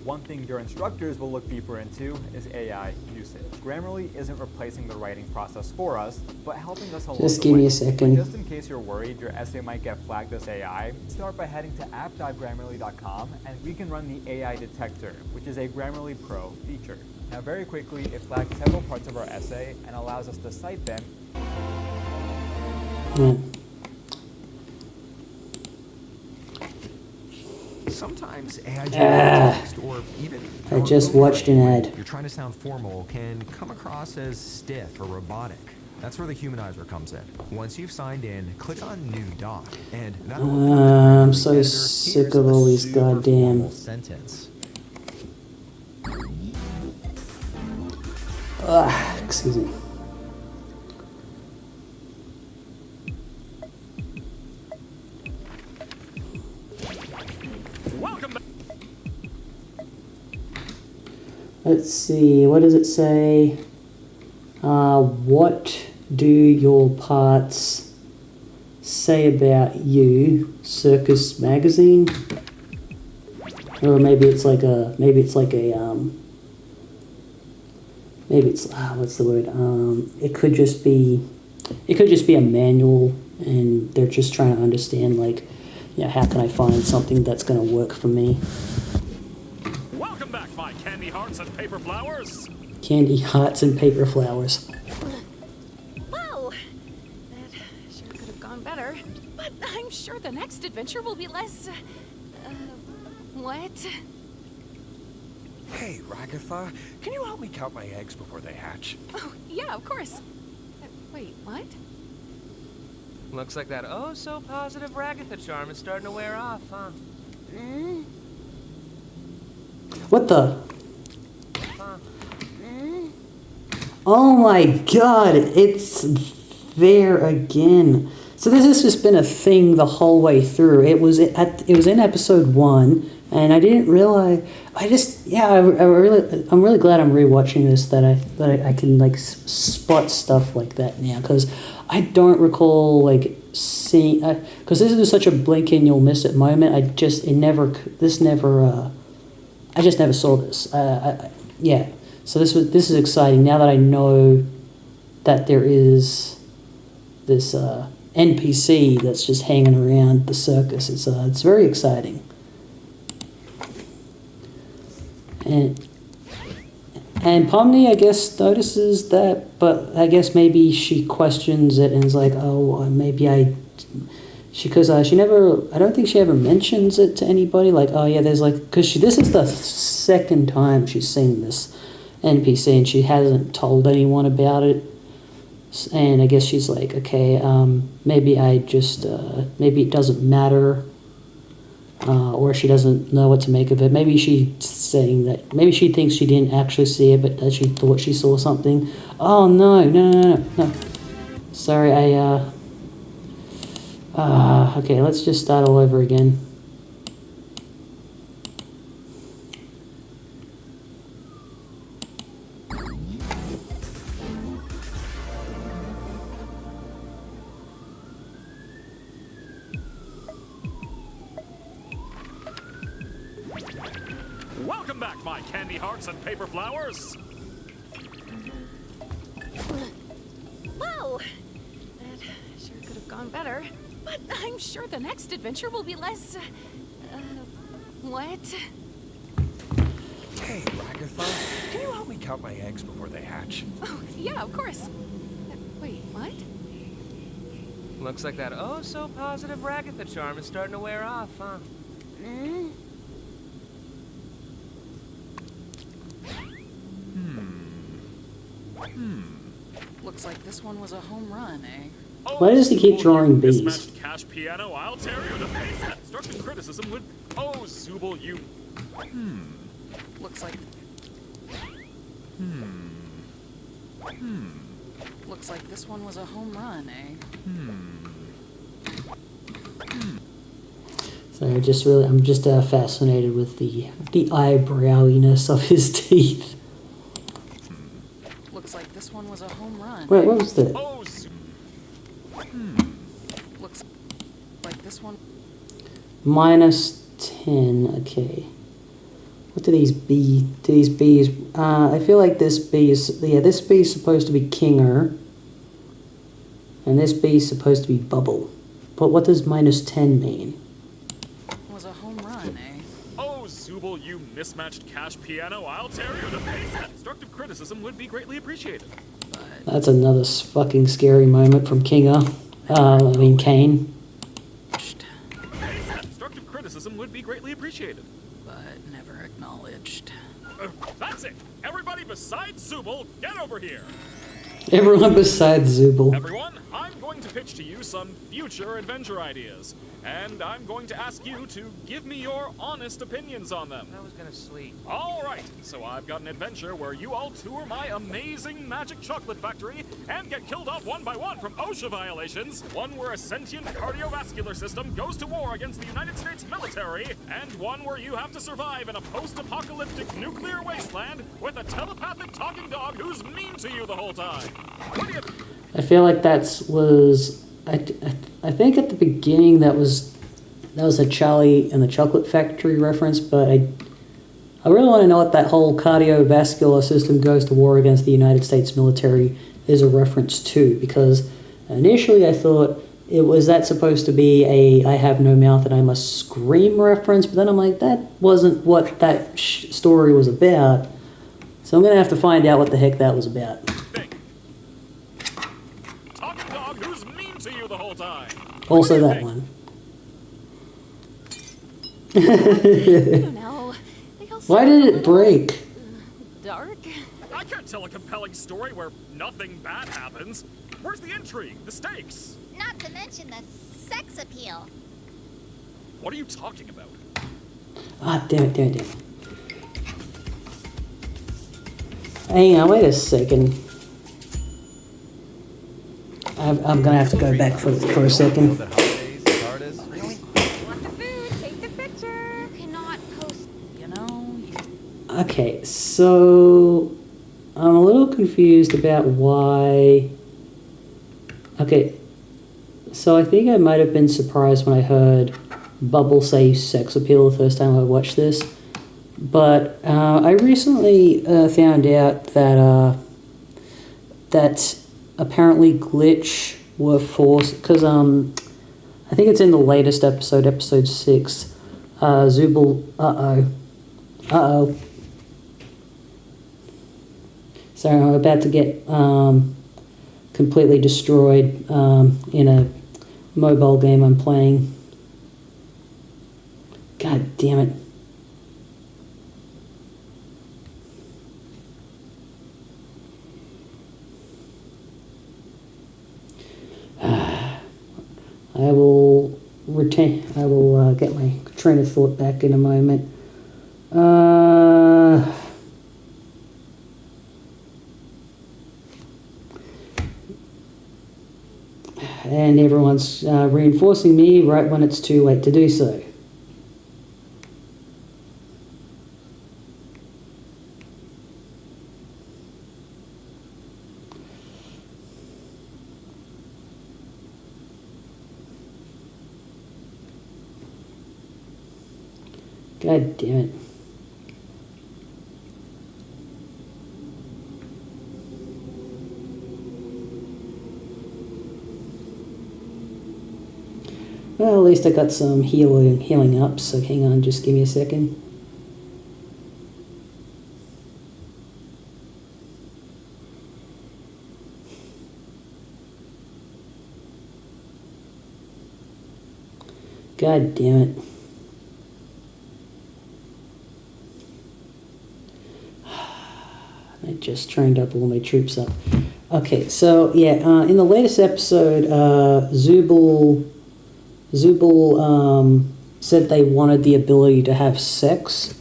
One thing your instructors will look deeper into is AI usage. Grammarly isn't replacing the writing process for us, but helping us along the way. Just give me a second. Just in case you're worried your essay might get flagged as AI, start by heading to app.grammarly.com and we can run the AI detector, which is a Grammarly Pro feature. Now very quickly, it flags several parts of our essay and allows us to cite them. Sometimes AI text or even I just watched an ad. You're trying to sound formal can come across as stiff or robotic. That's where the humanizer comes in. Once you've signed in, click on New Doc, and that I'm so sick of all these goddamn sentence. Excuse me. Let's see, what does it say? What do your parts say about you? Circus magazine? Or maybe it's like a, maybe it's, what's the word? It could just be a manual, and they're just trying to understand, like, you know, how can I find something that's going to work for me? Welcome back, my candy hearts and paper flowers. Candy hearts and paper flowers. Whoa! That sure could have gone better. But I'm sure the next adventure will be less... what? Hey, Ragatha, can you help me count my eggs before they hatch? Oh, yeah, of course. Wait, what? Looks like that oh-so-positive Ragatha charm is starting to wear off, huh? What the? Oh my god, it's there again. So this has just been a thing the whole way through. It was in episode 1, and I didn't realize. I'm really glad I'm rewatching this, that I can like spot stuff like that now, because I don't recall like seeing, because this is such a blink and you'll miss it moment. I just never saw this. Yeah. So this is exciting now that I know that there is this NPC that's just hanging around the circus. It's very exciting. And Pomni, I guess, notices that, but I guess maybe she questions it and is like, oh, maybe because she never, I don't think she ever mentions it to anybody, like, oh yeah, there's like, because this is the second time she's seen this NPC and she hasn't told anyone about it, and I guess she's like, okay, maybe maybe it doesn't matter, or she doesn't know what to make of it. Maybe she's saying that, maybe she thinks she didn't actually see it, but that she thought she saw something. Oh no. Sorry, okay, let's just start all over again. Welcome back, my candy hearts and paper flowers. Whoa! That sure could have gone better. But I'm sure the next adventure will be less... what? Hey, Ragatha, can you help me count my eggs before they hatch? Oh, yeah, of course. Wait, what? Looks like that oh-so-positive Ragatha charm is starting to wear off, huh? Looks like this one was a home run, eh? Why does he keep drawing bees? Mismatched cash piano, I'll tear you to pieces. Constructive criticism would... Oh, Zubul, you... Looks like... Looks like this one was a home run, eh? So I'm just fascinated with the eyebrowiness of his teeth. Looks like this one was a home run. Wait, what was that? Looks like this one... -10, okay. What do these bees... I feel like this bee is... Yeah, this bee is supposed to be Kinger. And this bee is supposed to be Bubble. But what does -10 mean? Was a home run, eh? Oh, Zubul, you mismatched cash piano, I'll tear you to pieces. Constructive criticism would be greatly appreciated. That's another fucking scary moment from Kane. Constructive criticism would be greatly appreciated. But never acknowledged. That's it! Everybody besides Zubul, get over here! Everyone besides Zubul. Everyone, I'm going to pitch to you some future adventure ideas. and I'm going to ask you to give me your honest opinions on them. I was gonna sleep. All right, so I've got an adventure where you all tour my amazing magic chocolate factory and get killed off one by one from OSHA violations. One where a sentient cardiovascular system goes to war against the United States military, and one where you have to survive in a post-apocalyptic nuclear wasteland with a telepathic talking dog who's mean to you the whole time. What do you... I feel like was... I think at the beginning that was a Charlie and the Chocolate Factory reference, but I really want to know what that whole cardiovascular system goes to war against the United States military is a reference to, because initially I thought was that supposed to be a I have no mouth and I must scream reference, but then I'm like, that wasn't what that story was about, so I'm going to have to find out what the heck that was about. Also that one. I don't know. Why did it break? Dark? I can't tell a compelling story where nothing bad happens. Where's the intrigue? The stakes? Not to mention the sex appeal. What are you talking about? Ah, damn it. Hang on, wait a second. I'm gonna have to go back for a second. Want the food? Take the picture. You cannot post, Okay, so I'm a little confused about why. Okay, so I think I might have been surprised when I heard Bubble say sex appeal the first time I watched this, but I recently found out that apparently Glitch were forced, because I think it's in the latest episode 6, Zubul, Sorry, I'm about to get completely destroyed in a mobile game I'm playing. God damn it. I will get my train of thought back in a moment. And everyone's reinforcing me right when it's too late to do so. God damn it. Well, at least I got some healing up, so hang on, just give me a second. God damn it. I just trained up all my troops up. Okay, so yeah, in the latest episode, Zubul said they wanted the ability to have sex,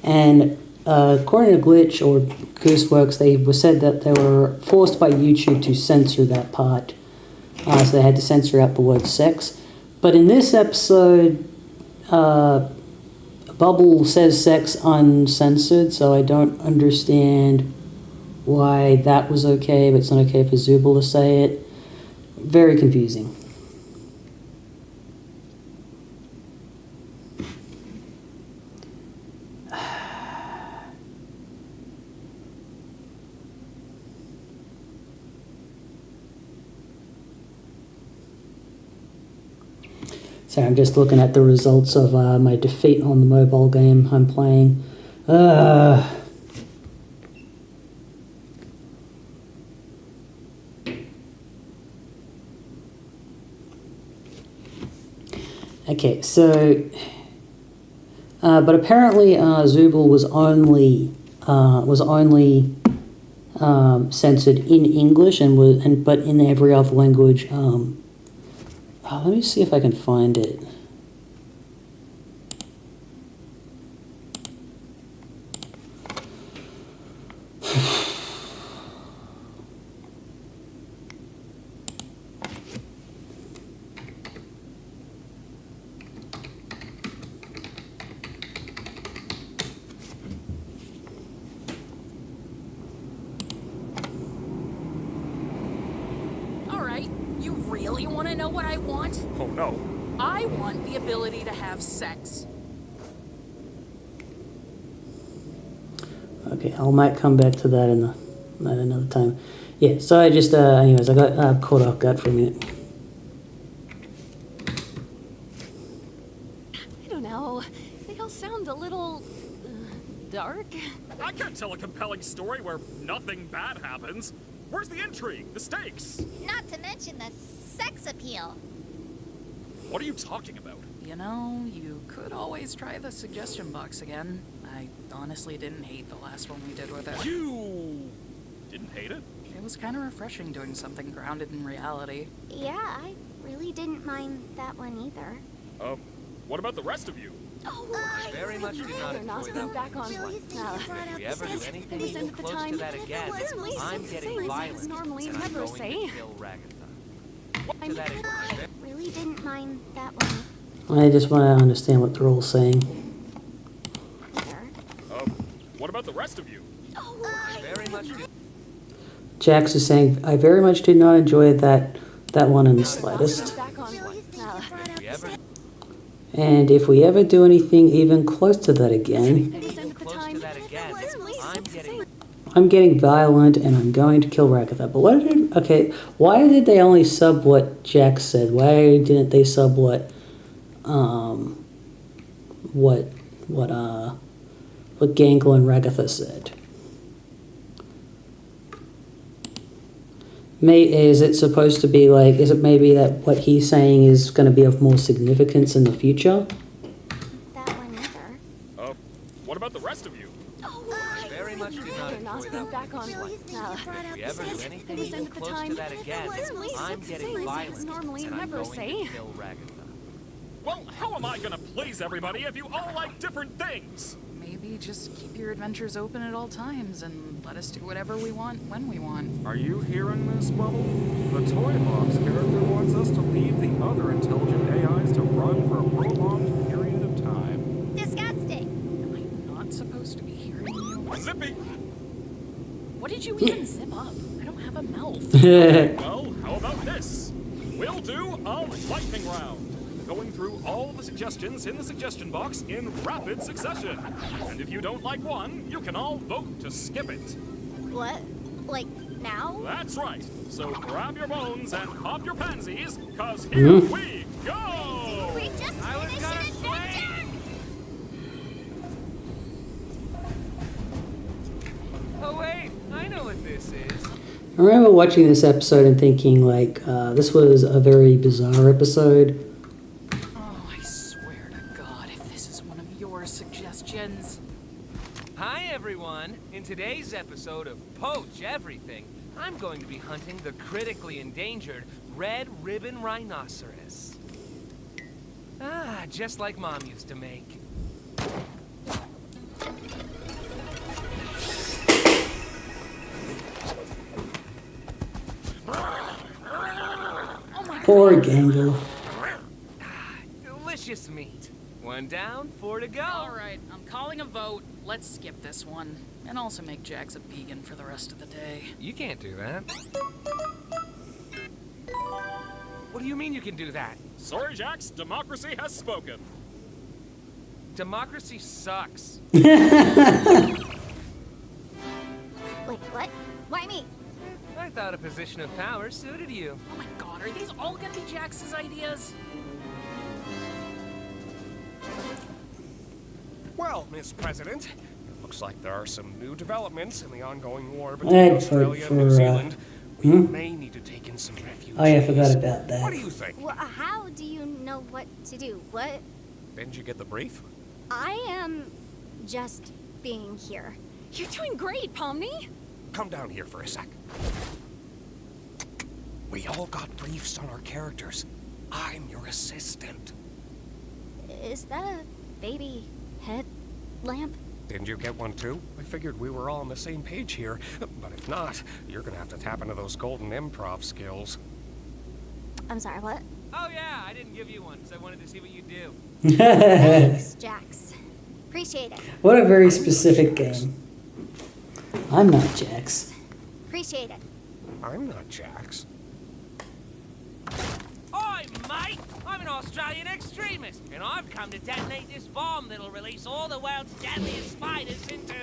and according to Glitch or Gooseworks, they said that they were forced by YouTube to censor that part, so they had to censor out the word sex. But in this episode, Bubble says sex uncensored, so I don't understand why that was okay, but it's not okay for Zubul to say it. Very confusing. So I'm just looking at the results of my defeat on the mobile game I'm playing. Okay, so but apparently Zubul was only censored in English but in every other language. Let me see if I can find it. know what I want? Oh no. I want the ability to have sex. Okay, I might come back to that in another time. Yeah, so I just, anyways, I got caught off guard for a minute. I don't know. They all sound a little dark. I can't tell a compelling story where nothing bad happens. Where's the intrigue? The stakes? Not to mention the sex appeal. What are you talking about? You know, you could always try the suggestion box again. I honestly didn't hate the last one we did with it. You didn't hate it? It was kind of refreshing doing something grounded in reality. Yeah, I really didn't mind that one either. What about the rest of you? I very much do not enjoy that back on. If we ever do anything even close to that again, I'm getting violent, normally and I'm never going say. to kill Ragatha. To that I really didn't mind that one I just want to understand what they're all saying. either. What about the rest of you? I very much do. Jax is saying, I very much did not enjoy that one in the slightest. Back on. If we ever And if we ever do anything even close to that again, close to that again, I'm getting I'm getting violent and I'm going to kill Ragatha. But why did they only sub what Jax said? Why didn't they sub what Gangle and Ragatha said? Is it supposed to be like, is it maybe that what he's saying is going to be of more significance in the future? That one either. What about the rest of you? I very much do not enjoy that Back on. If we ever do anything even close to that again, I'm getting violent, normally and I'm never going say. to kill Ragatha. Well, how am I gonna please everybody if you all like different things? Maybe just keep your adventures open at all times and let us do whatever we want when we want. Are you hearing this, Bubble? The Toy Box character wants us to leave the other intelligent AIs to run for a prolonged period of time. Disgusting. Am I not supposed to be hearing you? Zippy! What did you even zip up? I don't have a mouth. Well, how about this? We'll do a lightning round. Going through all the suggestions in the suggestion box in rapid succession. And if you don't like one, you can all vote to skip it. What? Like now? That's right. So grab your bones and pop your pansies, cause here we go! We just finished an adventure! Oh wait, I know what this is. I remember watching this episode and thinking, like, this was a very bizarre episode. Oh, I swear to God, if this is one of your suggestions. Hi everyone! In today's episode of Poach Everything, I'm going to be hunting the critically endangered red ribbon rhinoceros. Ah, just like Mom used to make. Poor Gangle. Delicious meat. One down, 4 to go. All right, I'm calling a vote. Let's skip this one. And also make Jax a vegan for the rest of the day. You can't do that. What do you mean you can do that? Sorry, Jax, democracy has spoken. Democracy sucks. Wait, what? Why me? I thought a position of power suited you. Oh my God, are these all gonna be Jax's ideas? Well, Miss President, it looks like there are some new developments in the ongoing war between Australia and New Zealand. We may need to take in some refugees. Oh yeah, I forgot about that. What do you think? Well, how do you know what to do? What? Didn't you get the brief? I am just being here. You're doing great, Pomni. Come down here for a sec. We all got briefs on our characters. I'm your assistant. Is that a baby head lamp? Didn't you get one too? I figured we were all on the same page here. But if not, you're gonna have to tap into those golden improv skills. I'm sorry, what? Oh yeah, I didn't give you one because I wanted to see what you do. Thanks, Jax. Appreciate it. What a very specific game. I'm not Jax. Appreciate it. I'm not Jax. Oi, Australian extremist, and I've come to detonate this bomb that'll release all the world's deadliest spiders into...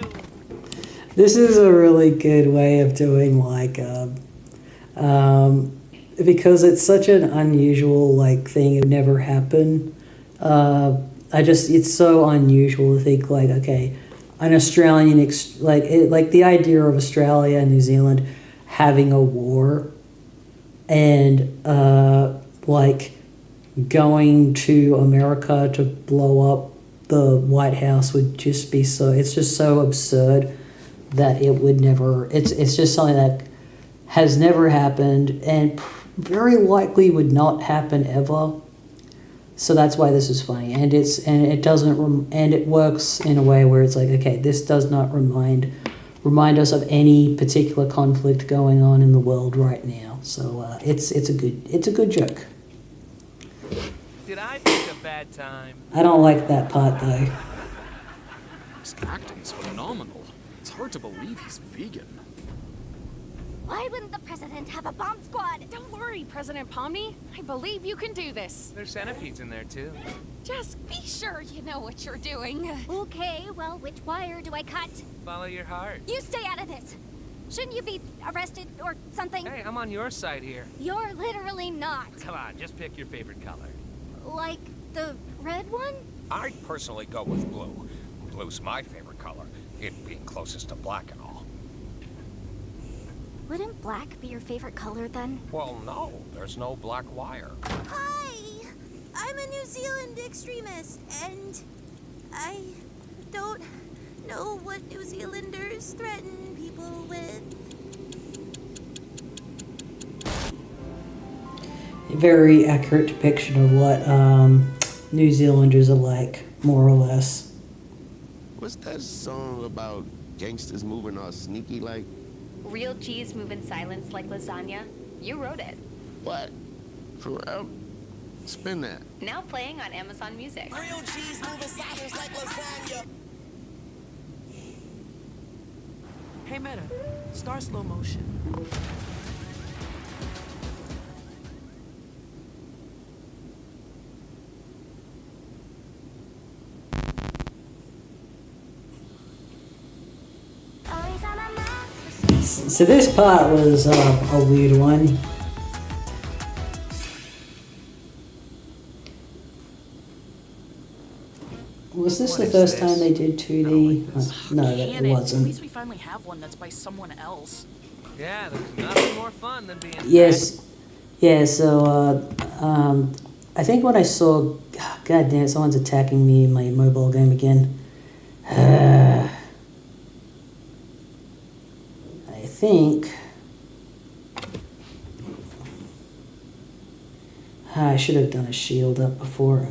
This is a really good way of doing, like, because it's such an unusual, like, thing, it would never happen. It's so unusual to think, like, okay, an Australian, like the idea of Australia and New Zealand having a war and, like, going to America to blow up the White House would just be so, it's just so absurd that it would never, it's just something that has never happened and very likely would not happen ever. So that's why this is funny, and it works in a way where it's like, okay, this does not remind us of any particular conflict going on in the world right now. So it's a good joke. Did I pick a bad time? I don't like that part though. His acting's phenomenal. It's hard to believe he's vegan. Why wouldn't the president have a bomb squad? Don't worry, President Pomni. I believe you can do this. There's centipedes in there, too. Just be sure you know what you're doing. Okay, well, which wire do I cut? Follow your heart. You stay out of this. Shouldn't you be arrested or something? Hey, I'm on your side here. You're literally not. Come on, just pick your favorite color. Like the red one? I'd personally go with blue. Blue's my favorite color, it being closest to black and all. Wouldn't black be your favorite color then? Well, no, there's no black wire. Hi! I'm a New Zealand extremist, and I don't know what New Zealanders threaten people with. A very accurate depiction of what New Zealanders are like, more or less. What's that song about gangsters moving all sneaky like? Real cheese move in silence like lasagna. You wrote it. What? For real? Spin that. Now playing on Amazon Music. Real cheese move in silence like lasagna. Hey, Meta, start slow motion. So this part was a weird one. Was this the first time they did 2D? No, it At wasn't. least we finally have one that's by someone else. Yeah, there's nothing more fun than being Yes. Yeah, so I think when I saw... God damn, someone's attacking me in my mobile game again. I think... I should have done a shield up before.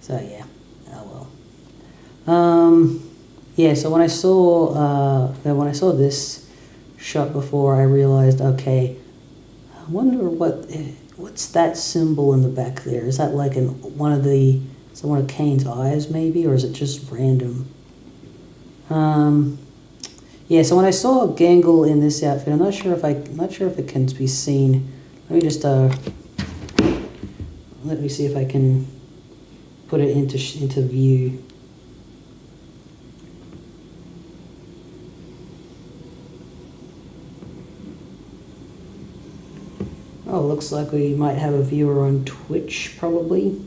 So yeah, oh well. Yeah. So when I saw this shot before, I realized, okay, I wonder what's that symbol in the back there? Is that like one of Kane's eyes maybe, or is it just random? Yeah. So when I saw Gangle in this outfit, I'm not sure if it can be seen. Let me just let me see if I can put it into view. Oh, looks like we might have a viewer on Twitch, probably.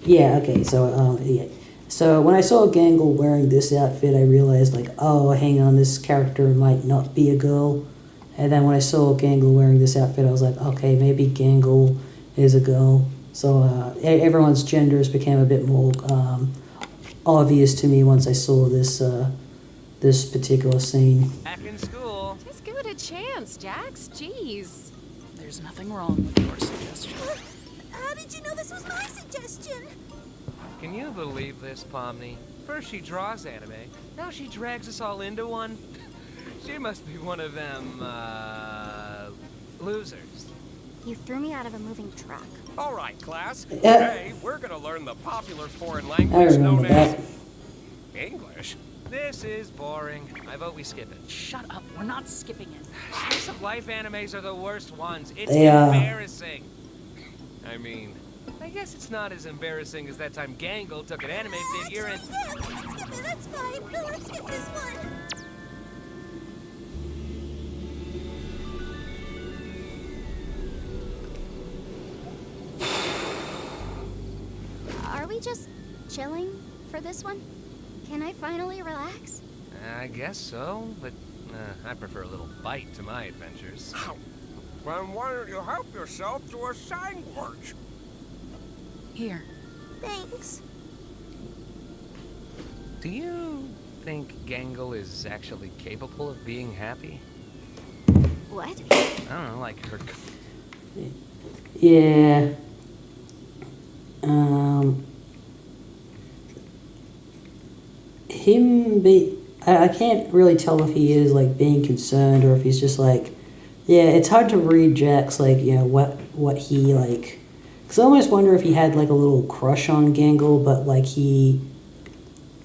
Yeah, okay, so, yeah. So when I saw Gangle wearing this outfit, I realized, like, oh, hang on, this character might not be a girl. And then when I saw Gangle wearing this outfit, I was like, okay, maybe Gangle is a girl. So everyone's genders became a bit more obvious to me once I saw this particular scene. Back in school. Just give it a chance, Jax. Jeez. There's nothing wrong with your suggestion. How did you know this was my suggestion? Can you believe this, Pomni? First she draws anime, now she drags us all into one. She must be one of them, losers. You threw me out of a moving truck. All right, class. Today, we're going to learn the popular foreign language known that. as English. This is boring. I vote we skip it. Shut up. We're not skipping it. Slice of life animes are the worst ones. It's Yeah. embarrassing. I mean, I guess it's not as embarrassing as that time Gangle took an anime figure and... That's fine, but let's skip this one. Are we just chilling for this one? Can I finally relax? I guess so, but I prefer a little bite to my adventures. Then why don't you help yourself to a sandwich? Here. Thanks. Do you think Gangle is actually capable of being happy? What? I don't know, like her... Yeah. I can't really tell if he is like being concerned or if he's just like, yeah, it's hard to read Jack's like, you know, what he like, because I almost wonder if he had like a little crush on Gangle, but like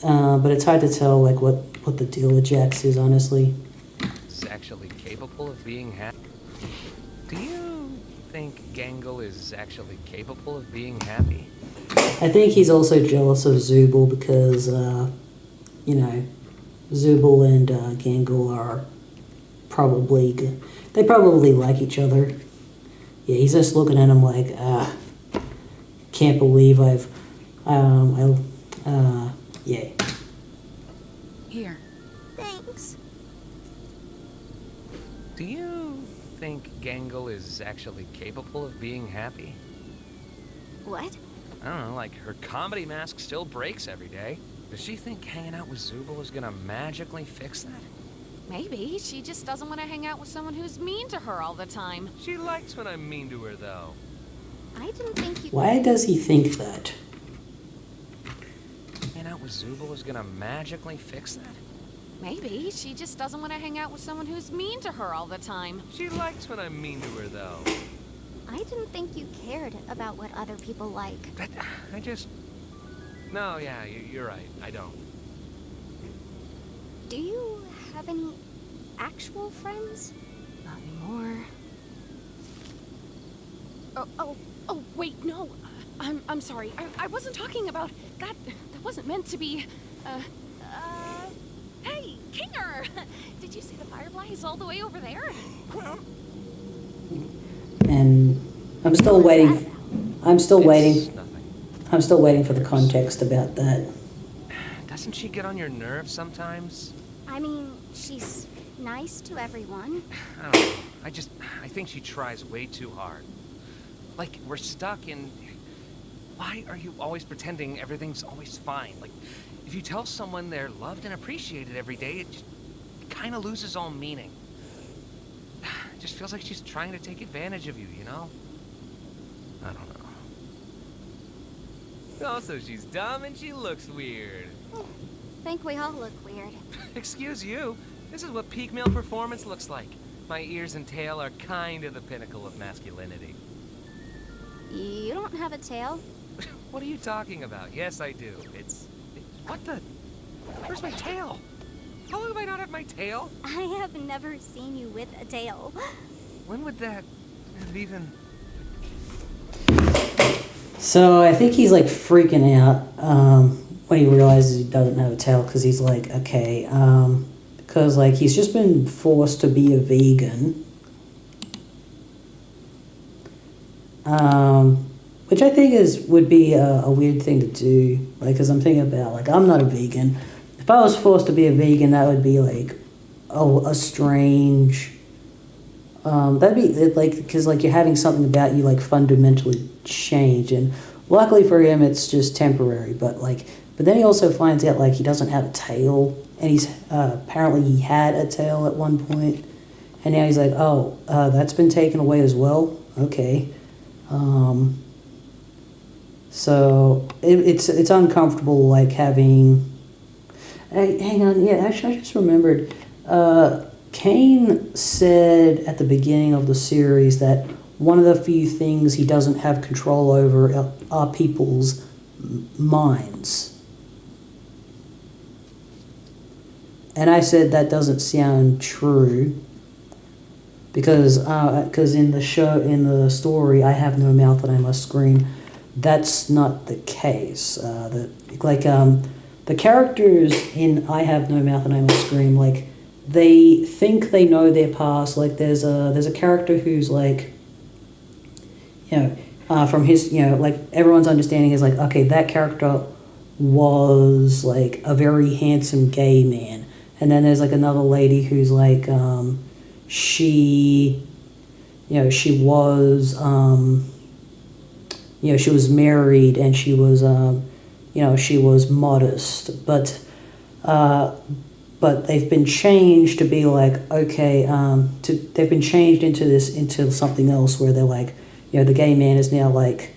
but it's hard to tell like what the deal with Jax is, honestly. Is actually capable of being happy? Do you think Gangle is actually capable of being happy? I think he's also jealous of Zubul because, you know, Zubul and Gangle are probably good. They probably like each other. Yeah, he's just looking at him like, can't believe yeah. Here. Thanks. Do you think Gangle is actually capable of being happy? What? I don't know, like her comedy mask still breaks every day. Does she think hanging out with Zubul is gonna magically fix that? Maybe. She just doesn't want to hang out with someone who's mean to her all the time. She likes when I'm mean to her, though. I didn't think you... Why does he think that? Hanging out with Zubul is gonna magically fix that? Maybe. She just doesn't want to hang out with someone who's mean to her all the time. She likes when I'm mean to her, though. I didn't think you cared about what other people like. But I just... No, yeah, you're right. I don't. Do you have any actual friends? Not anymore. Oh, wait, no. I'm sorry. I wasn't talking about that. That wasn't meant to be. Hey, Kinger! Did you see the fireflies all the way over there? And I'm still waiting. I'm still waiting for the context about that. Doesn't she get on your nerves sometimes? I mean, she's nice to everyone. I don't know. I think she tries way too hard. Like, we're stuck in... Why are you always pretending everything's always fine? Like, if you tell someone they're loved and appreciated every day, it kind of loses all meaning. It just feels like she's trying to take advantage of you, you know? I don't know. Also, she's dumb and she looks weird. Think we all look weird. Excuse you. This is what peak male performance looks like. My ears and tail are kind of the pinnacle of masculinity. You don't have a tail? What are you talking about? Yes, I do. What the? Where's my tail? How long have I not had my tail? I have never seen you with a tail. When would that have even... So I think he's like freaking out when he realizes he doesn't have a tail because he's like, okay, because like he's just been forced to be a vegan. Which I think would be a weird thing to do, like, because I'm thinking about, like, I'm not a vegan. If I was forced to be a vegan, that would be, like, a strange, that'd be, like, because, like, you're having something about you, like, fundamentally change, and luckily for him, it's just temporary, but then he also finds out, like, he doesn't have a tail, and he's, apparently he had a tail at one point, and now he's like, oh, that's been taken away as well? Okay. So it's uncomfortable, like having. Hang on, yeah. Actually, I just remembered. Kane said at the beginning of the series that one of the few things he doesn't have control over are people's minds. and I said that doesn't sound true because in the story, I have no mouth and I must scream. That's not the case. The characters in I Have No Mouth and I Must Scream, like, they think they know their past. Like, there's a character who's like, from his, like, everyone's understanding is like, okay, that character was like a very handsome gay man. And then there's like another lady who's like, she was, she was married and she was, she was modest, but they've been changed to be like, okay, they've been changed into something else where they're like, the gay man is now like,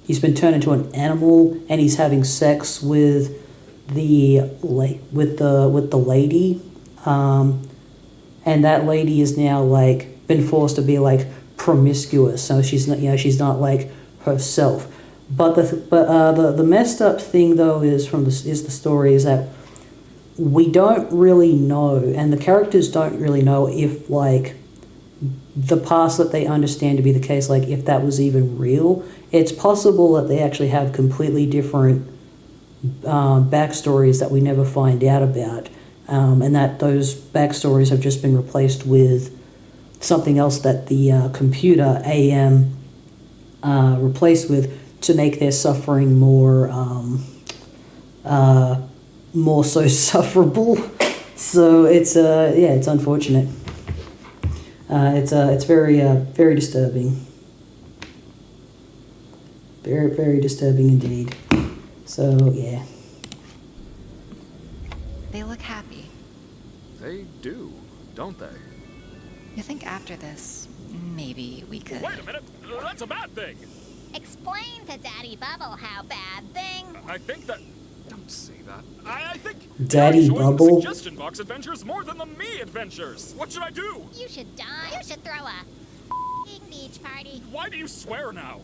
he's been turned into an animal and he's having sex with the lady, and that lady is now like been forced to be like promiscuous, so she's not like herself. But the messed up thing though is the story is that we don't really know, and the characters don't really know if like the past that they understand to be the case, like if that was even real. It's possible that they actually have completely different backstories that we never find out about, and that those backstories have just been replaced with something else that the computer AM replaced with to make their suffering more so sufferable. So it's it's unfortunate. It's very disturbing. Very, very disturbing indeed. So yeah. They look happy. They do, don't they? You think after this, maybe we could... Wait a minute! That's a bad thing! Explain to Daddy Bubble how bad thing. I think that... Don't say that. I think... Daddy Bubble? Suggestion box adventures more than the me adventures! What should I do? You should die. You should throw a beach party. Why do you swear now?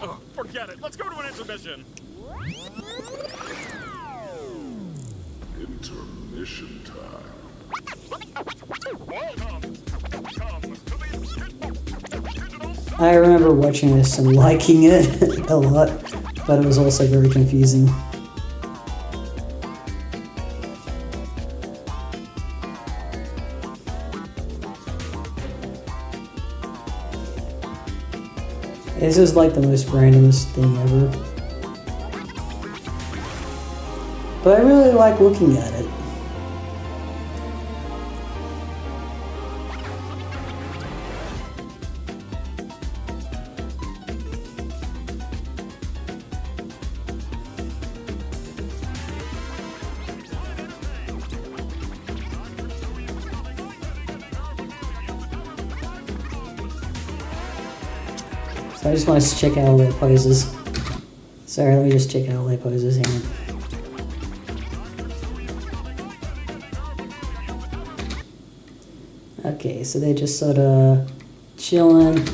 Ugh, forget it. Let's go to an intermission. Intermission time. I remember watching this and liking it a lot, but it was also very confusing. This is like the most randomest thing ever. But I really like looking at it. So I just want to check out all their poses. Sorry, let me just check out all their poses. Hang on. Okay, so they're just sort of chilling.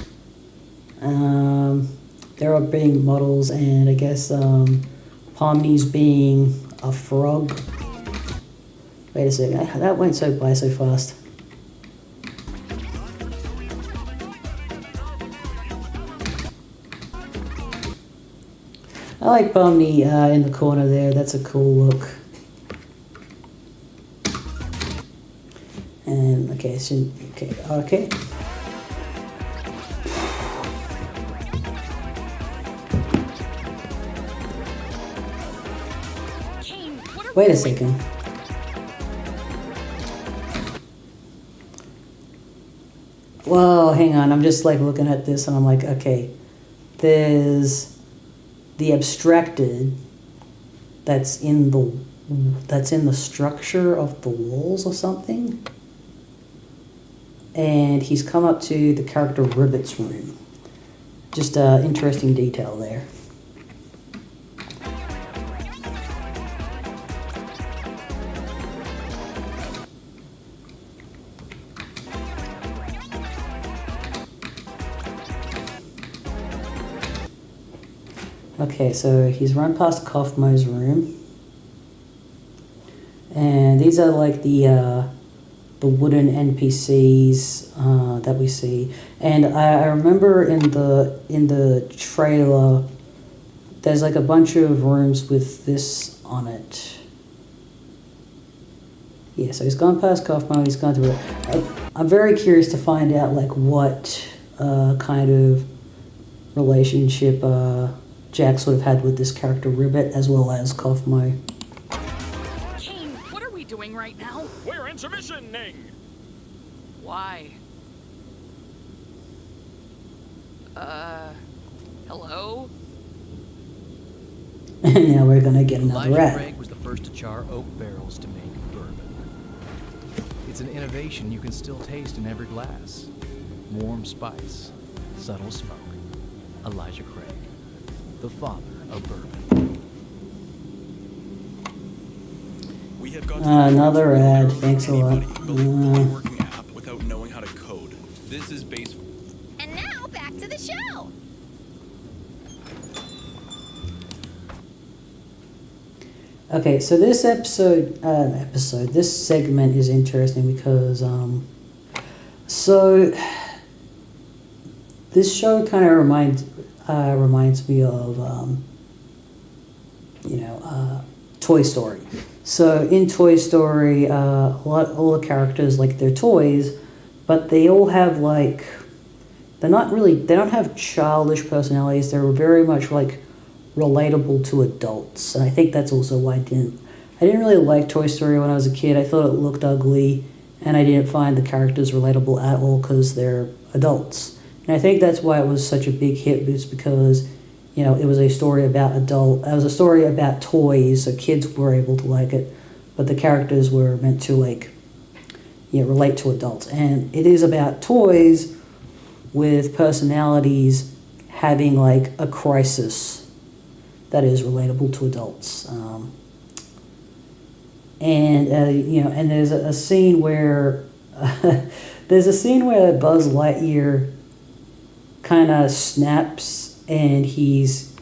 They're all being models, and I guess Pomni's being a frog. Wait a second, that went by so fast. I like Pomni in the corner there. That's a cool look. And okay, so okay. Wait a second. Whoa, hang on. I'm just like looking at this and I'm like, okay, there's the abstracted that's in the structure of the walls or something. And he's come up to the character Ribbit's room. Just an interesting detail there. Okay, so he's run past Kaufmo's room. and these are like the wooden NPCs that we see. And I remember in the trailer, there's like a bunch of rooms with this on it. Yeah, so he's gone past Kaufman, he's gone to it. I'm very curious to find out like what kind of relationship Jax would have had with this character Ribbit as well as Kaufman. Kane, what are we doing right now? We're intermissioning! Why? Hello? And now we're gonna get another Elijah ad. Craig was the first to char oak barrels to make bourbon. It's an innovation you can still taste in every glass. Warm spice, subtle smoke. Elijah Craig, the father of bourbon. We have got Another ad, thanks a lot. working app without knowing how to code. This is base. And now back to the show. Okay, so this this segment is interesting because, so this show kind of reminds me of, Toy Story. So in Toy Story, all the characters, like, they're toys, but they all have, like, they don't have childish personalities. They're very much, like, relatable to adults. And I think that's also why I didn't really like Toy Story when I was a kid. I thought it looked ugly, and I didn't find the characters relatable at all because they're adults. And I think that's why it was such a big hit, was because, it was a story about toys, so kids were able to like it, but the characters were meant to, like, relate to adults. And it is about toys with personalities having, like, a crisis that is relatable to adults. And there's a scene where Buzz Lightyear kind of snaps, and he's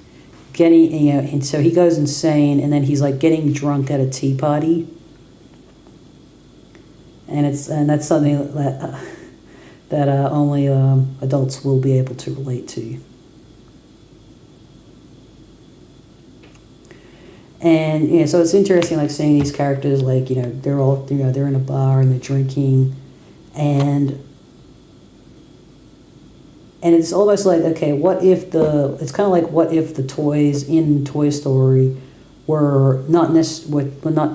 getting, and so he goes insane, and then he's like getting drunk at a tea party, and that's something that only adults will be able to relate to. And so it's interesting, like, seeing these characters, like, they're all, they're in a bar and they're drinking, and it's almost like, okay, it's kind of like, what if the toys in Toy Story were not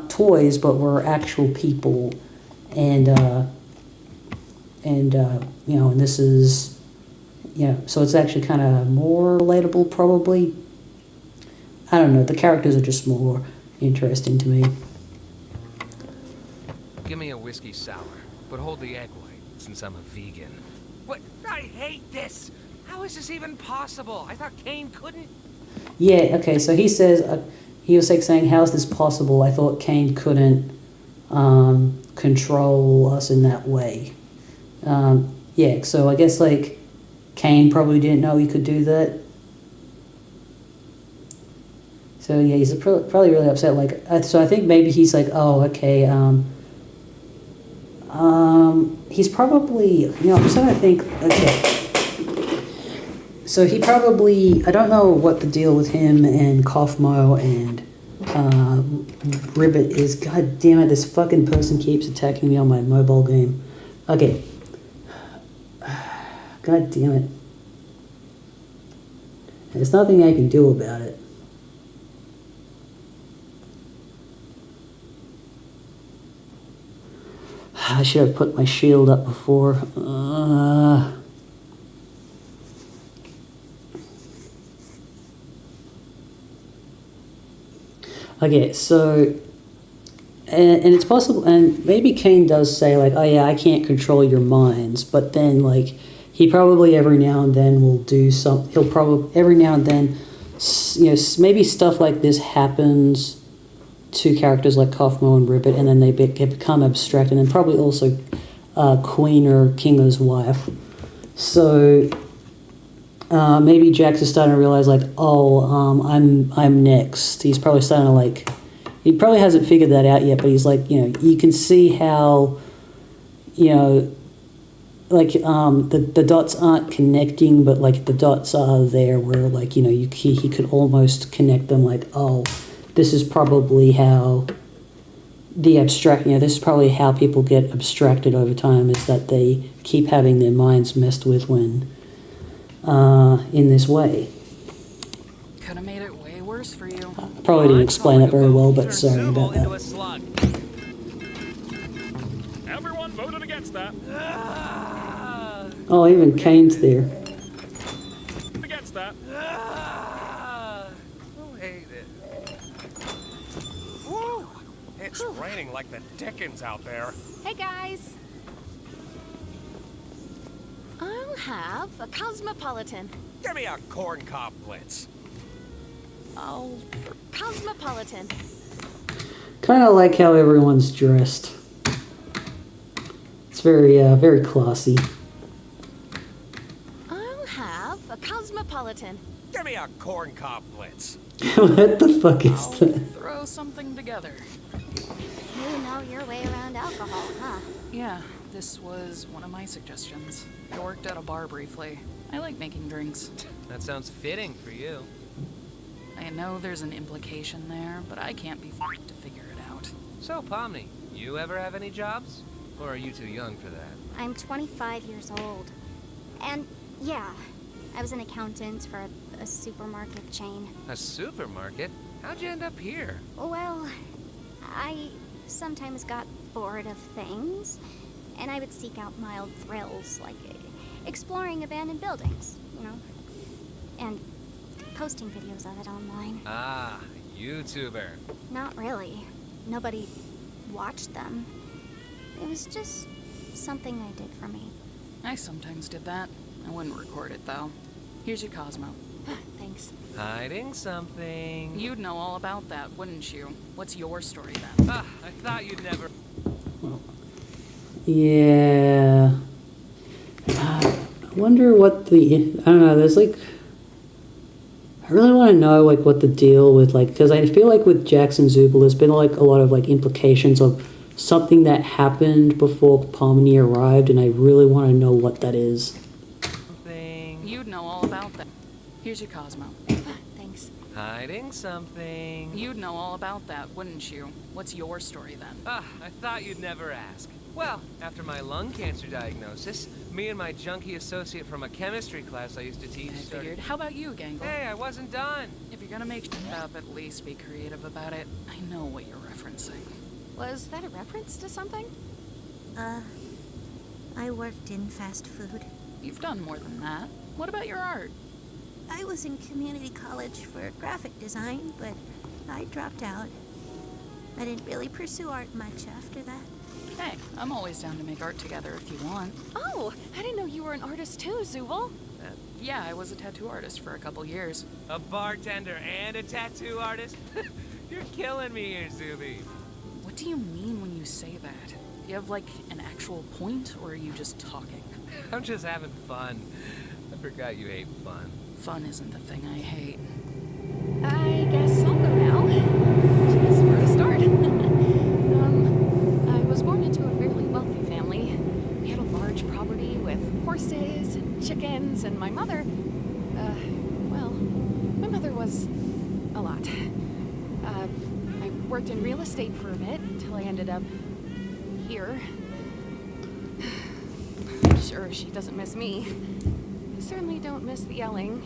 toys, but were actual people, and this is, so it's actually kind of more relatable, probably. I don't know, the characters are just more interesting to me. Give me a whiskey sour, but hold the egg white, since I'm a vegan. What? I hate this! How is this even possible? I thought Kane couldn't... Yeah, okay, so he says, he was like saying, how's this possible? I thought Kane couldn't control us in that way. Yeah, so I guess, like, Kane probably didn't know he could do that. So yeah, he's probably really upset. Like, so I think maybe he's like, oh, okay. He's probably, I'm starting to think. Okay, so he probably, I don't know what the deal with him and Kaufmo and Ribbit is. God damn it! This fucking person keeps attacking me on my mobile game. Okay. God damn it! There's nothing I can do about it. I should have put my shield up before. Okay, so, and it's possible, and maybe Kane does say, like, oh yeah, I can't control your minds, but then, like, he probably every now and then will do something, he'll probably, every now and then, maybe stuff like this happens to characters like Kaufmo and Ribbit, and then they become abstract, and then probably also Queen or Kinga's wife. So maybe Jax is starting to realize, like, oh, I'm next. He's probably starting to, like, he probably hasn't figured that out yet, but he's like, you know, you can see how, you know, like the dots aren't connecting, but like the dots are there where like, you know, he could almost connect them like, oh, this is probably how this is probably how people get abstracted over time, is that they keep having their minds messed with when in this way. Could have made it way worse for you. Probably didn't explain that very well, but sorry about that. Everyone voted against that. Oh, even Kane's there. Against that. Who ate it? Woo! It's raining like the Dickens out there. Hey guys. I'll have a cosmopolitan. Give me a corn cob blitz. Oh, cosmopolitan. Kind of like how everyone's dressed. It's very classy. I'll have a cosmopolitan. Give me a corn cob blitz. What the fuck is that? Throw something together. You know your way around alcohol, huh? Yeah, this was one of my suggestions. I worked at a bar briefly. I like making drinks. That sounds fitting for you. I know there's an implication there, but I can't be f***ed to figure it out. So, Pomni, you ever have any jobs? Or are you too young for that? I'm 25 years old. And yeah, I was an accountant for a supermarket chain. A supermarket? How'd you end up here? Well, I sometimes got bored of things, and I would seek out mild thrills, like exploring abandoned buildings, you know, and posting videos of it online. Ah, YouTuber. Not really. Nobody watched them. It was just something I did for me. I sometimes did that. I wouldn't record it, though. Here's your Cosmo. Thanks. Hiding something. You'd know all about that, wouldn't you? What's your story, then? Ah, I thought you'd never... Yeah. I wonder what I don't know, there's like... I really want to know like what the deal with like, because I feel like with Jackson Zubel there's been like a lot of like implications of something that happened before Pomni arrived, and I really want to know what that is. You'd know all about that. Here's your Cosmo. Thanks. Hiding something. You'd know all about that, wouldn't you? What's your story, then? Ah, I thought you'd never ask. Well, after my lung cancer diagnosis, me and my junkie associate from a chemistry class I used to teach figured, how about you, Gangle? Hey, I wasn't done. If you're gonna make shit up, at least be creative about it. I know what you're referencing. Was that a reference to something? I worked in fast food. You've done more than that. What about your art? I was in community college for graphic design, but I dropped out. I didn't really pursue art much after that. Hey, I'm always down to make art together if you want. Oh, I didn't know you were an artist too, Zubel. Yeah, I was a tattoo artist for a couple years. A bartender and a tattoo artist? You're killing me here, Zuby. What do you mean when you say that? You have, like, an actual point, or are you just talking? I'm just having fun. I forgot you hate fun. Fun isn't the thing I hate. I guess I'll go now. Jeez, where to start? I was born into a fairly wealthy family. We had a large property with horses and chickens, and my mother, well, my mother was a lot. I worked in real estate for a bit until I ended up here. I'm sure she doesn't miss me. I certainly don't miss the yelling,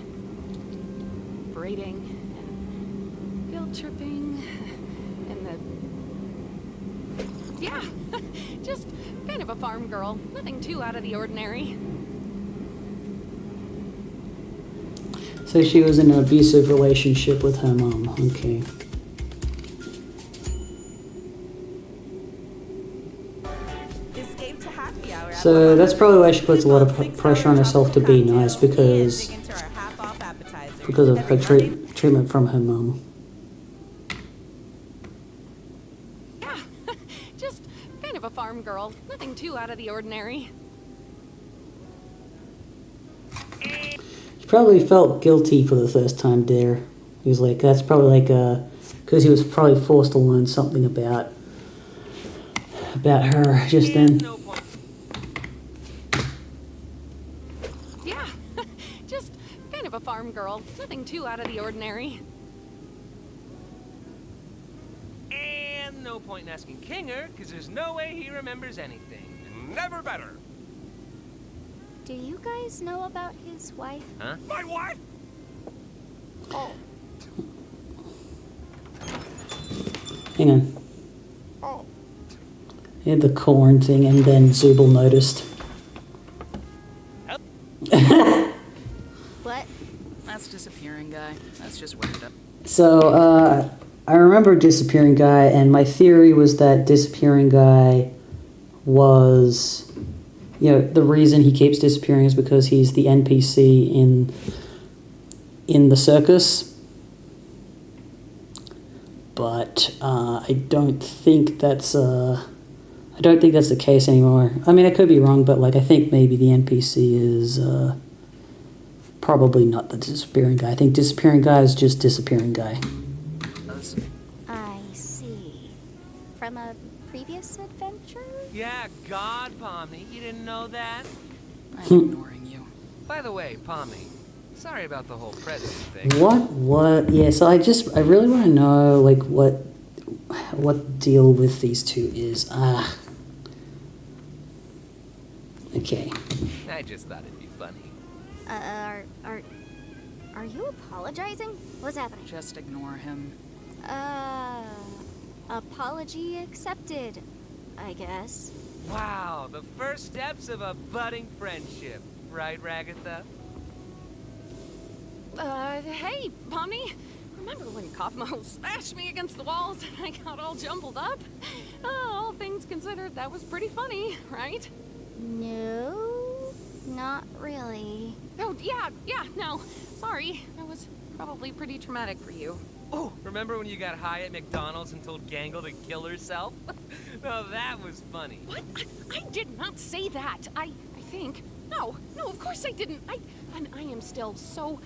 braiding, and field tripping, and the... Yeah, just kind of a farm girl. Nothing too out of the ordinary. So she was in an abusive relationship with her mom. Okay. So that's probably why she puts a lot of pressure on herself to be nice, because of her treatment from her mom. Yeah, just kind of a farm girl. Nothing too out of the ordinary. She probably felt guilty for the first time there. He was like, that's probably like because because he was probably forced to learn something about her just then. Yeah, just kind of a farm girl. Nothing too out of the ordinary. And no point in asking Kinger, because there's no way he remembers anything. Never better. Do you guys know about his wife? Huh? My what? Oh. Hang on. Oh. He had the corn thing, and then Zubel noticed. What? That's disappearing guy. That's just random. So, I remember Disappearing Guy, and my theory was that Disappearing Guy was, the reason he keeps disappearing is because he's the NPC in the circus. But I don't think that's the case anymore. I mean, I could be wrong, but I think maybe the NPC is probably not the Disappearing Guy. I think Disappearing Guy is just Disappearing Guy. I see. From a previous adventure? Yeah, God, Pomni, you didn't know that? I'm ignoring you. By the way, Pomni, sorry about the whole president thing. What? Yeah, so I really want to know, what the deal with these two is. Okay. I just thought it'd be funny. Are you apologizing? What's happening? Just ignore him. Apology accepted, I guess. Wow, the first steps of a budding friendship. Right, Ragatha? Hey, Pomni. Remember when Kaufmo smashed me against the walls and I got all jumbled up? All things considered, that was pretty funny, right? No, not really. Oh, yeah, no. Sorry, that was probably pretty traumatic for you. Oh, remember when you got high at McDonald's and told Gangle to kill herself? No, that was funny. What? I did not say that. I think. No, of course I didn't. And I am still so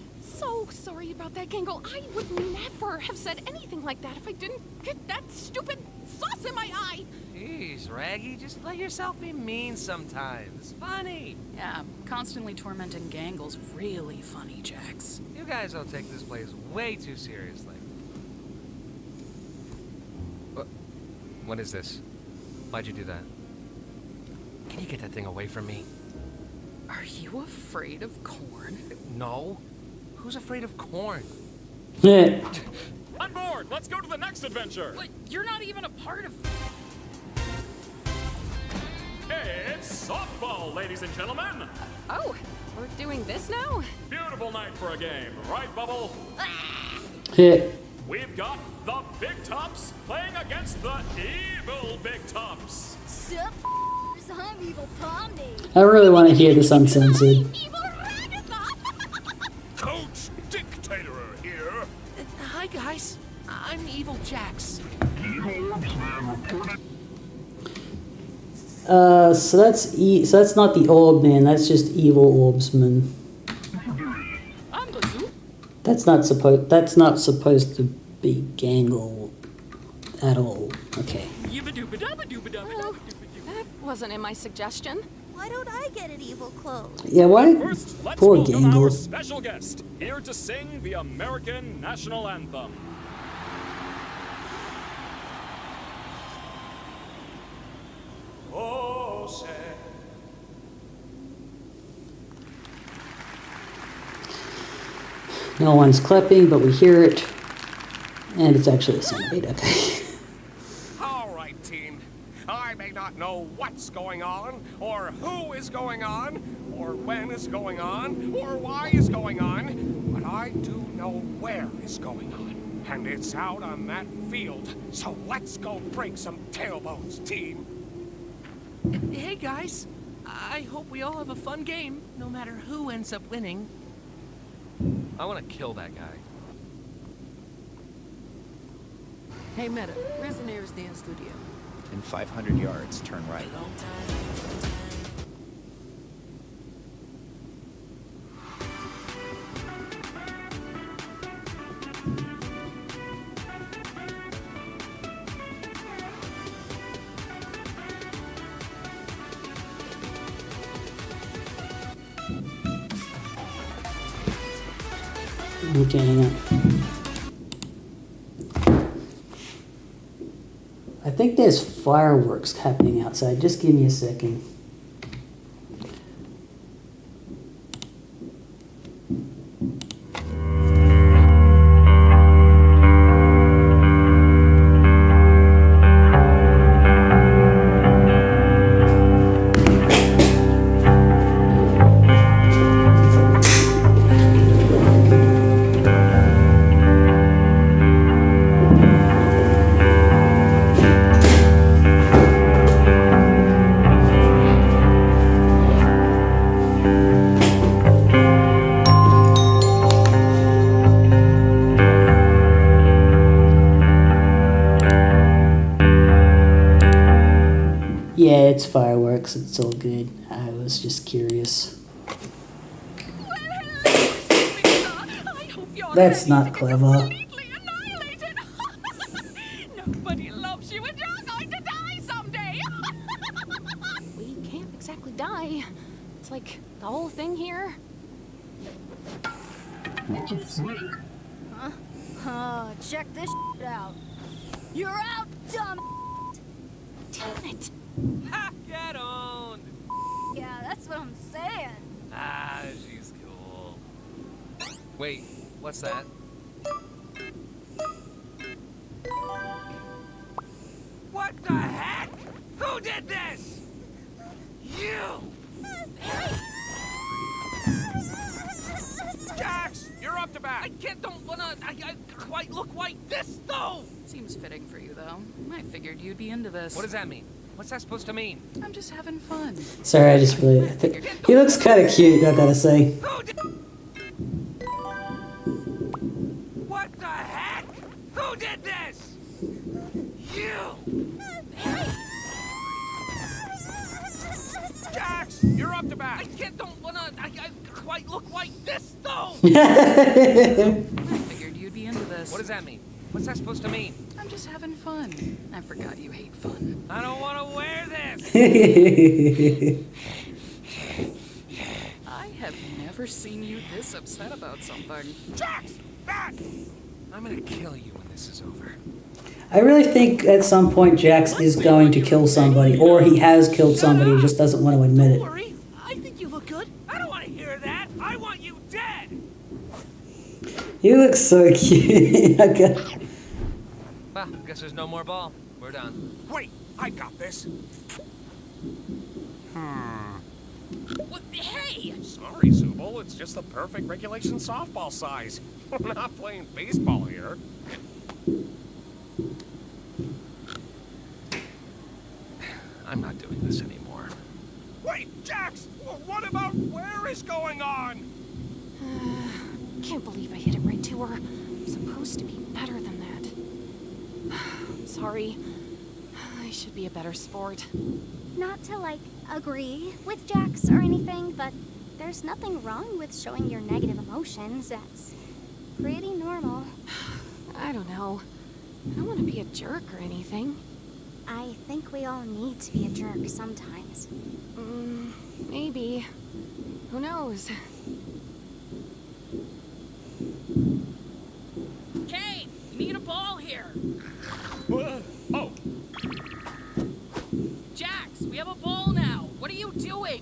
sorry about that, Gangle. I would never have said anything like that if I didn't get that stupid sauce in my eye. Jeez, Raggy, just let yourself be mean sometimes. Funny. Yeah, constantly tormenting Gangle's really funny, Jax. You guys don't take this place way too seriously. What is this? Why'd you do that? Can you get that thing away from me? Are you afraid of corn? No. Who's afraid of corn? Yeah. On board! Let's go to the next adventure! What? You're not even a part of... It's softball, ladies and gentlemen! Oh, we're doing this now? Beautiful night for a game, right, Bubble? Yeah. We've got the Big Tops playing against the evil Big Tops. Sup, I'm Evil Pomni. I really want to hear this uncensored. Coach Dictator here. Hi, guys. I'm Evil Jax. So that's not the orb man. That's just evil orbsman. That's not supposed to be Gangle at all. Okay. That wasn't in my suggestion. Why don't I get an evil clothes? Yeah, why? First, let's Poor welcome Gangle. our special guest, here to sing the American National Anthem. Oh, say. No one's clapping, but we hear it. And it's actually a soundbite, okay. All right, team. I may not know what's going on, or who is going on, or when is going on, or why is going on, but I do know where is going on. And it's out on that field. So let's go break some tailbones, team. Hey, guys. I hope we all have a fun game, no matter who ends up winning. I want to kill that guy. Hey, Meta, where's the nearest dance studio? In 500 yards, turn right. Okay, hang on. I think there's fireworks happening outside. Just give me a second. Yeah, it's fireworks. It's all good. I was just curious. That's not clever. Nobody loves you and you're going to die someday! We can't exactly die. It's like the whole thing here. What the freak? Huh? Check this out. You're out, dumb. Damn it. Ha! Get owned! Yeah, that's what I'm saying. Ah, she's cool. Wait, what's that? What the heck? Who did this? You! Jax, you're up to bat. Don't wanna quite look like this though. Seems fitting for you, though. I figured you'd be into this. What does that mean? What's that supposed to mean? I'm just having fun. Sorry, I just really... He looks kind of cute, I gotta say. What the heck? Who did this? You! Jax, you're up to bat. Don't wanna quite look like this though. I figured you'd be into this. What does that mean? What's that supposed to mean? I'm just having fun. I forgot you hate fun. I don't want to wear this. I have never seen you this upset about something. Jax, bat! I'm gonna kill you when this is over. I really think at some point Jax is going to kill somebody, or he has killed somebody, he just doesn't want to admit it. I think you look good. I don't want to hear that. I want you dead. He looks so cute. Okay. Well, guess there's no more ball. We're done. Wait, I got this. What? Hey! Sorry, Zubul. It's just the perfect regulation softball size. We're not playing baseball here. I'm not doing this anymore. Wait, Jax! What about where is going on? Can't believe I hit it right to her. I'm supposed to be better than that. Sorry. I should be a better sport. Not to, like, agree with Jax or anything, but there's nothing wrong with showing your negative emotions. That's pretty normal. I don't know. I don't want to be a jerk or anything. I think we all need to be a jerk sometimes. Maybe. Who knows? Kane, you need a ball here. Oh. Jax, we have a ball now. What are you doing?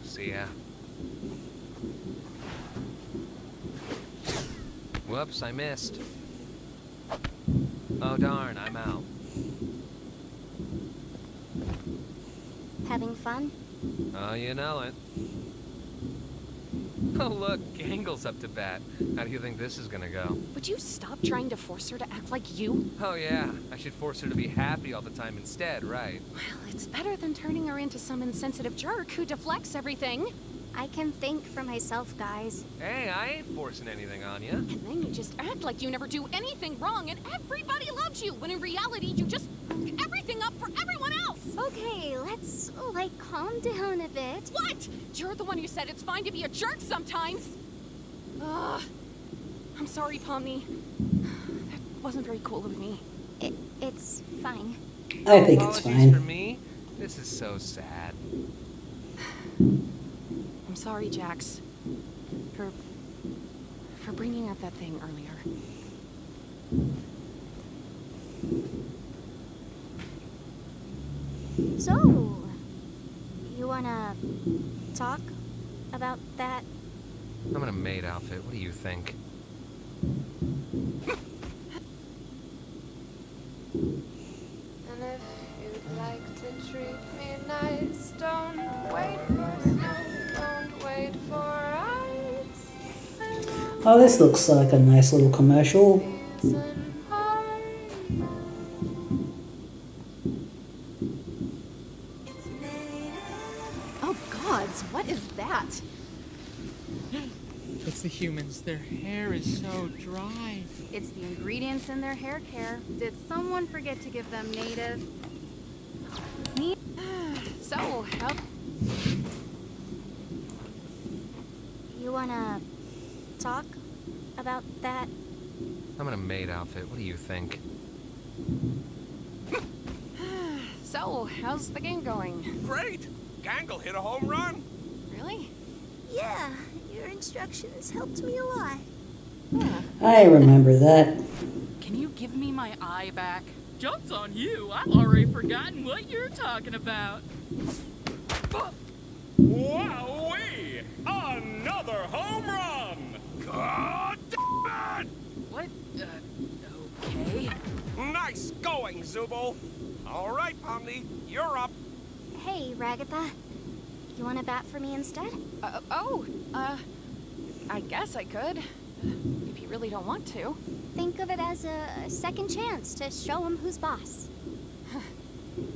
See ya. Whoops, I missed. Oh darn, I'm out. Having fun? Oh, you know it. Oh look, Gangle's up to bat. How do you think this is gonna go? Would you stop trying to force her to act like you? Oh yeah, I should force her to be happy all the time instead, right? Well, it's better than turning her into some insensitive jerk who deflects everything. I can think for myself, guys. Hey, I ain't forcing anything on you. And then you just act like you never do anything wrong and everybody loves you, when in reality you just fuck everything up for everyone else. Okay, let's, like, calm down a bit. What? You're the one who said it's fine to be a jerk sometimes. Ugh. I'm sorry, Pomni. That wasn't very cool of me. It's fine. I think it's Apologies fine. for me. This is so sad. I'm sorry, Jax. for bringing up that thing earlier. So, you wanna talk about that? I'm in a maid outfit. What do you think? And if you'd like to treat me nice, don't wait for snow, don't wait for ice. Oh, this looks like a nice little commercial. Oh gods, what is that? It's the humans. Their hair is so dry. It's the ingredients in their hair care. Did someone forget to give them native? So, how... You wanna talk about that? I'm in a maid outfit. What do you think? So, how's the game going? Great! Gangle hit a home run. Really? Yeah, your instructions helped me a lot. I remember that. Can you give me my eye back? Joke's on you. I've already forgotten what you're talking about. Wowee! Another home run! God damn it! What? Okay. Nice going, Zubul. All right, Pomni, you're up. Hey, Ragatha. You wanna bat for me instead? I guess I could. If you really don't want to. Think of it as a second chance to show him who's boss.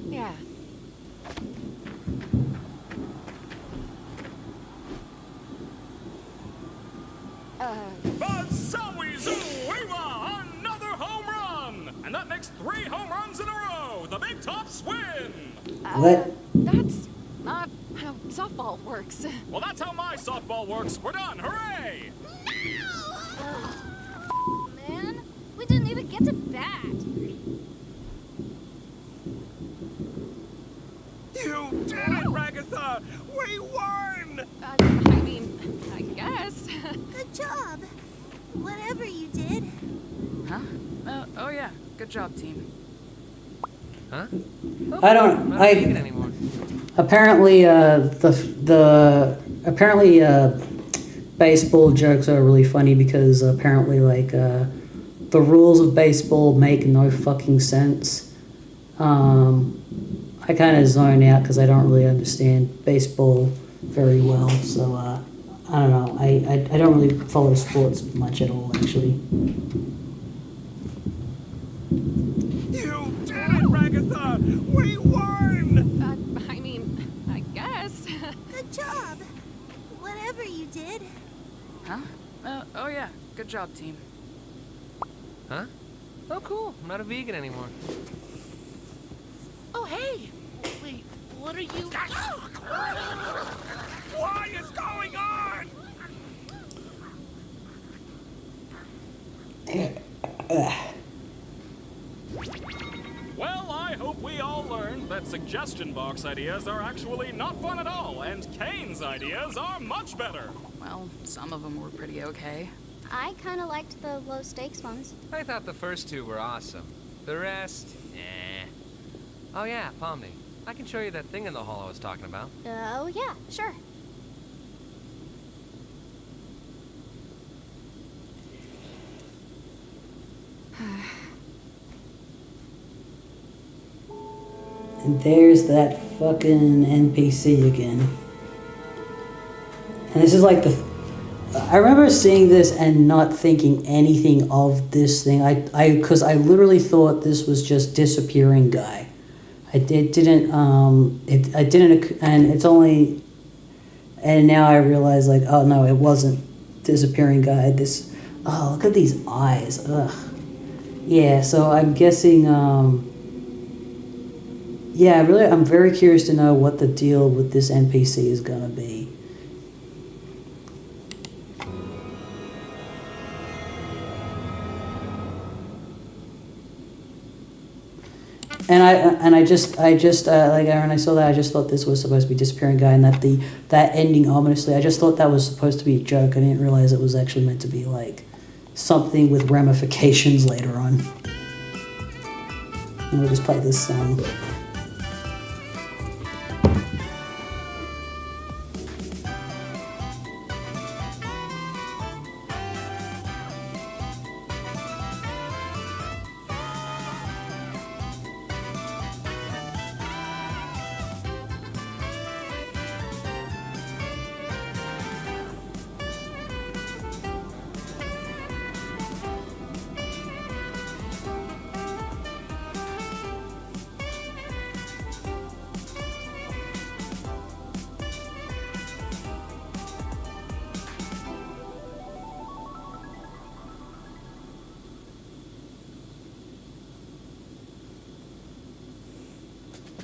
Yeah. Bazawizuiwa! Another home run! And that makes 3 home runs in a row! The Big Tops win! What? That's not how softball works. Well, that's how my softball works. We're done. Hooray! Man, we didn't even get to bat. You did it, Ragatha! We won! I mean, I guess. Good job. Whatever you did. Huh? Oh yeah. Good job, team. Huh? I don't. not vegan anymore. Apparently, baseball jokes are really funny because apparently, like, the rules of baseball make no fucking sense. I kind of zone out because I don't really understand baseball very well. So I don't know. I don't really follow sports much at all, actually. You did it, Ragatha! We won! I mean, I guess. Good job. Whatever you did. Huh? Oh yeah. Good job, team. Huh? Oh, cool. I'm not a vegan anymore. Oh, hey! Wait, what are you... What is going on? Well, I hope we all learned that suggestion box ideas are actually not fun at all, and Kane's ideas are much better. Well, some of them were pretty okay. I kind of liked the low stakes ones. I thought the first 2 were awesome. The rest, eh. Oh yeah, Pomni. I can show you that thing in the hall I was talking about. Oh yeah, sure. And there's that fucking NPC again. And this is like I remember seeing this and not thinking anything of this thing. Because I literally thought this was just disappearing guy. I didn't, and it's only, and now I realize, like, oh no, it wasn't disappearing guy. Oh, look at these eyes. Ugh. Yeah, so I'm guessing, yeah, really, I'm very curious to know what the deal with this NPC is gonna be. And I just like when I saw that, I just thought this was supposed to be Disappearing Guy, and that ending ominously, I just thought that was supposed to be a joke. I didn't realize it was actually meant to be like something with ramifications later on. And we'll just play this song.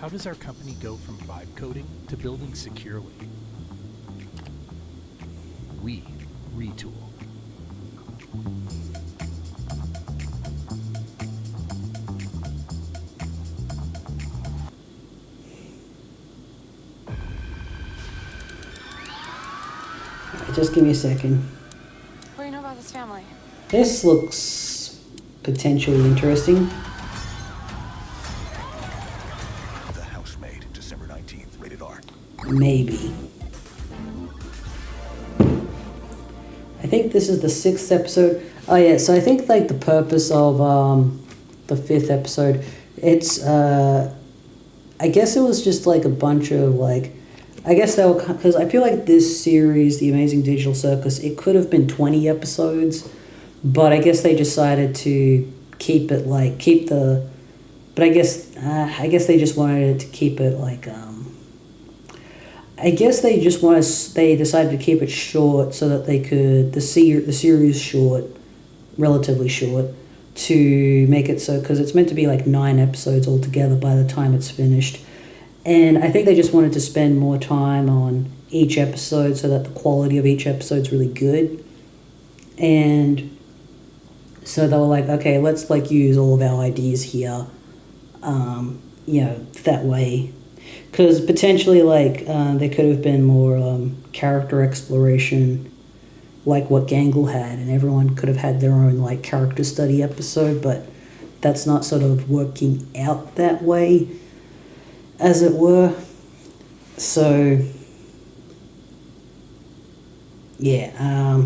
How does our company go from vibe coding to building securely? We retool. Just give me a second. What do you know about this family? This looks potentially interesting. The Housemaid, December 19th, rated R. Maybe. I think this is the 6th episode. Oh yeah, so I think like the purpose of the 5th episode, it's I guess it was just like a bunch of like, I guess they were, because I feel like this series, The Amazing Digital Circus, it could have been 20 episodes, but I guess they decided to keep it like, but I guess they just wanted to keep it like, I guess they decided to keep it short so that they could, the series short, relatively short, to make it so, because it's meant to be like 9 episodes altogether by the time it's finished. And I think they just wanted to spend more time on each episode so that the quality of each episode's really good. And so they were like, okay, let's like use all of our ideas here, that way. Because potentially like there could have been more character exploration like what Gangle had, and everyone could have had their own like character study episode, but that's not sort of working out that way, as it were. So yeah,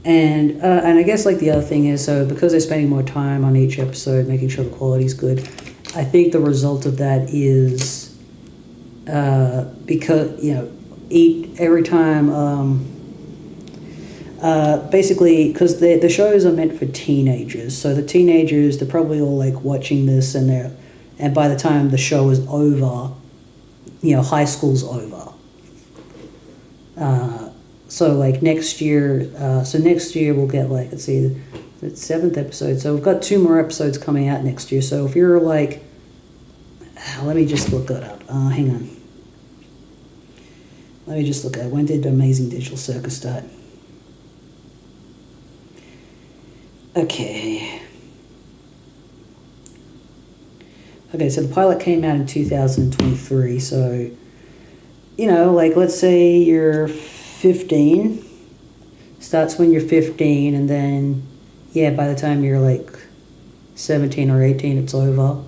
and I guess like the other thing is, so because they're spending more time on each episode making sure the quality's good, I think the result of that is because every time basically, because the shows are meant for teenagers, so the teenagers, they're probably all like watching this, and by the time the show is over, high school's over. So like next year we'll get like, let's see, the 7th episode. So we've got 2 more episodes coming out next year. So if you're like, let me just look it up. Hang on. Let me just look at it. When did Amazing Digital Circus start? Okay. Okay, so the pilot came out in 2023. So, like let's say you're 15. Starts when you're 15, and then, by the time you're like 17 or 18, it's over.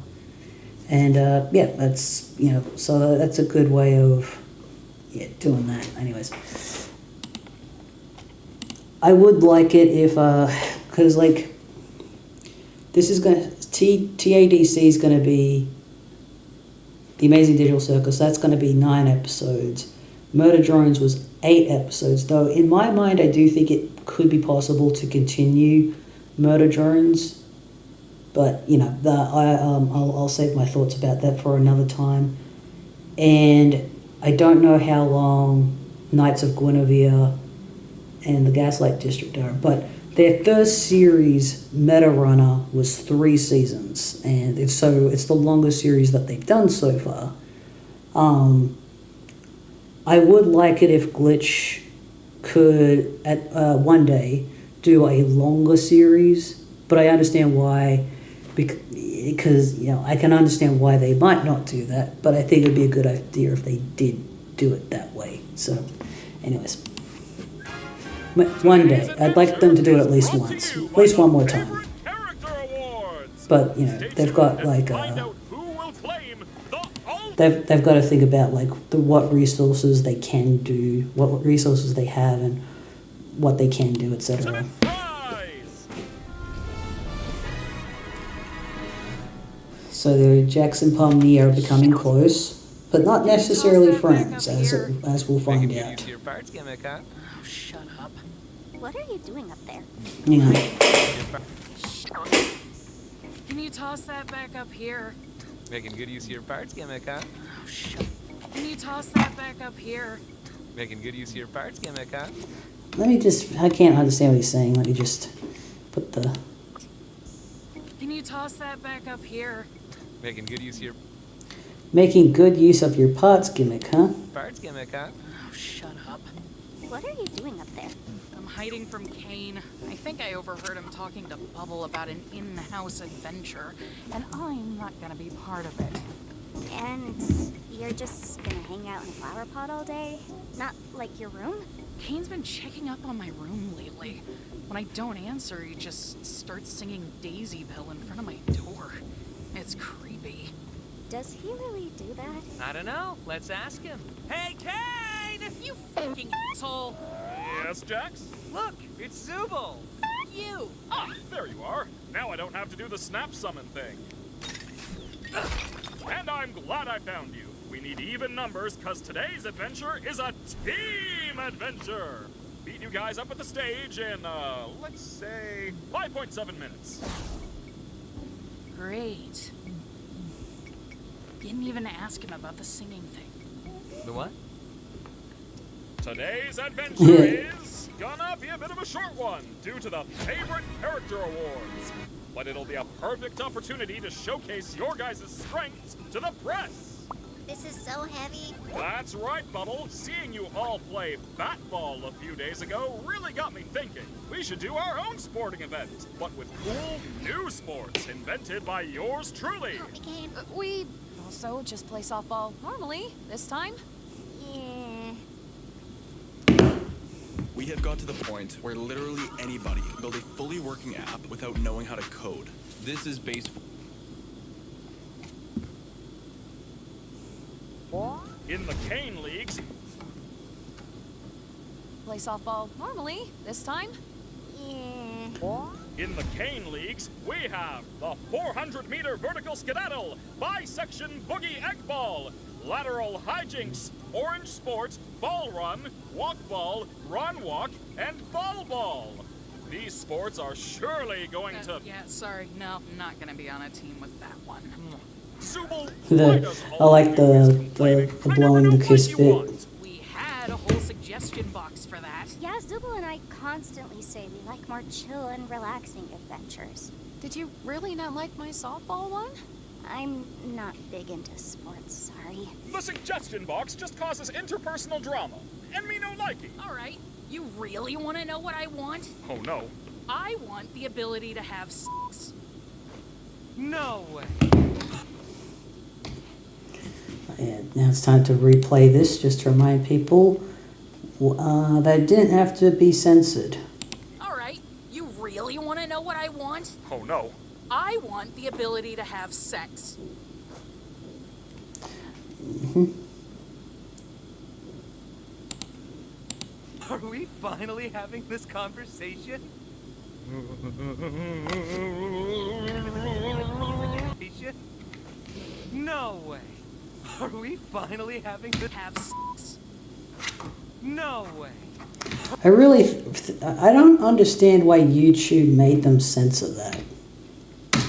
And that's, so that's a good way of doing that. Anyways, I would like it if, because like, this is going to, TADC is going to be The Amazing Digital Circus. That's going to be 9 episodes. Murder Drones was 8 episodes, though in my mind I do think it could be possible to continue Murder Drones, but I'll save my thoughts about that for another time. And I don't know how long Knights of Guinevere and the Gaslight District are, but their first series, Meta Runner, was 3 seasons, and it's the longest series that they've done so far. I would like it if Glitch could, at one day, do a longer series But I understand why, because, you know, I can understand why they might not do that, but I think it would be a good idea if they did do it that way. So, anyways. One day, I'd like them to do it at least once. At least one more time. But, you know, they've got, like, they've got to think about, like, what resources they can do, what resources they have, and what they can do, etc. So Jax and Pomni are becoming close, but not necessarily friends, as we'll find out. Oh, shut up. What are you doing up there? Yeah. Can you toss that back up here? Making good use of your parts gimmick, huh? Oh, shut up. Can you toss that back up here? Making good use of your parts gimmick, huh? I can't understand what he's saying. Let me just put the... Can you toss that back up here? Making good use of your... Making good use of your parts gimmick, huh? Parts gimmick, huh? Oh, shut up. What are you doing up there? I'm hiding from Kane. I think I overheard him talking to Bubble about an in-house adventure, and I'm not gonna be part of it. And you're just gonna hang out in a flower pot all day? Not like your room? Kane's been checking up on my room lately. When I don't answer, he just starts singing Daisy Bell in front of my door. It's creepy. Does he really do that? I don't know. Let's ask him. Hey, Kane! You fucking asshole! Yes, Jax? Look, it's Zubul. You! Ah, there you are. Now I don't have to do the snap summon thing. And I'm glad I found you. We need even numbers, because today's adventure is a team adventure. Beat you guys up at the stage in, let's say, 5.7 minutes. Great. Didn't even ask him about the singing thing. The what? Today's adventure is gonna be a bit of a short one due to the Favorite Character Awards. But it'll be a perfect opportunity to showcase your guys' strengths to the press. This is so heavy. That's right, Bubble. Seeing you all play bat-ball a few days ago really got me thinking. We should do our own sporting event, but with cool, new sports invented by yours truly. We also just play softball normally this time. Yeah. We have got to the point where literally anybody can build a fully working app without knowing how to code. This is based in the Kane Leagues. Play softball normally this time. Yeah. In the Kane Leagues, we have the 400-meter vertical skedaddle, bisection boogie egg ball, lateral hijinks, orange sport, ball run, walk ball, run walk, and ball ball. These sports are surely going to... Yeah, sorry. No, I'm not gonna be on a team with that one. I like the blowing the kiss bit. We had a whole suggestion box for that. Yeah, Zubul and I constantly say we like more chill and relaxing adventures. Did you really not like my softball one? I'm not big into sports, sorry. The suggestion box just causes interpersonal drama, and me no liking. All right, you really want to know what I want? Oh no. I want the ability to have sex. No way. And now it's time to replay this, just to remind people that didn't have to be censored. All right, you really want to know what I want? Oh no. I want the ability to have sex. Are we finally having this conversation? No way. Are we finally having this? Have sex. No way. I don't understand why YouTube made them censor that.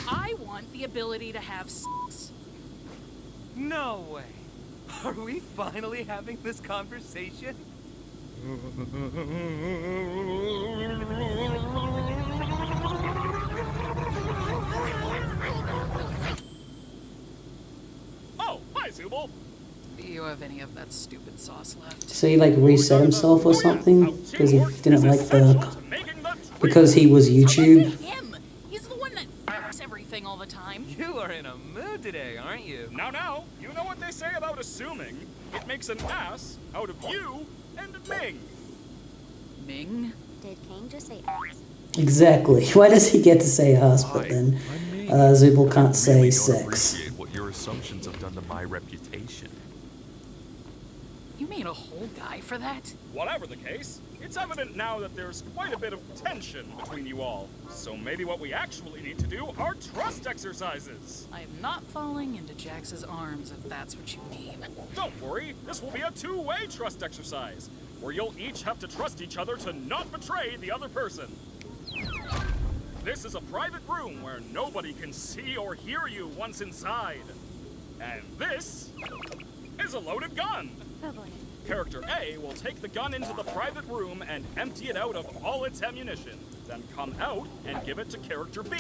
I want the ability to have sex. No way. Are we finally having this conversation? Oh, hi, Zubul. Do you have any of that stupid sauce left? So he like reset himself or something because he didn't like the because he was YouTube. Him. He's the time. You are in a mood today, aren't you? Now, you know what they say about assuming. It makes an ass out of you and Ming. Ming? Did Kane just say ass? Exactly. Why does he get to say us, but then Zubul can't say really sex? Don't appreciate what your assumptions have done to my reputation. You made a whole guy for that? Whatever the case, it's evident now that there's quite a bit of tension between you all. So maybe what we actually need to do are trust exercises. I am not falling into Jax's arms, if that's what you mean. Don't worry, this will be a two-way trust exercise, where you'll each have to trust each other to not betray the other person. This is a private room where nobody can see or hear you once inside. And this is a loaded gun. Oh boy. Character A will take the gun into the private room and empty it out of all its ammunition, then come out and give it to Character B.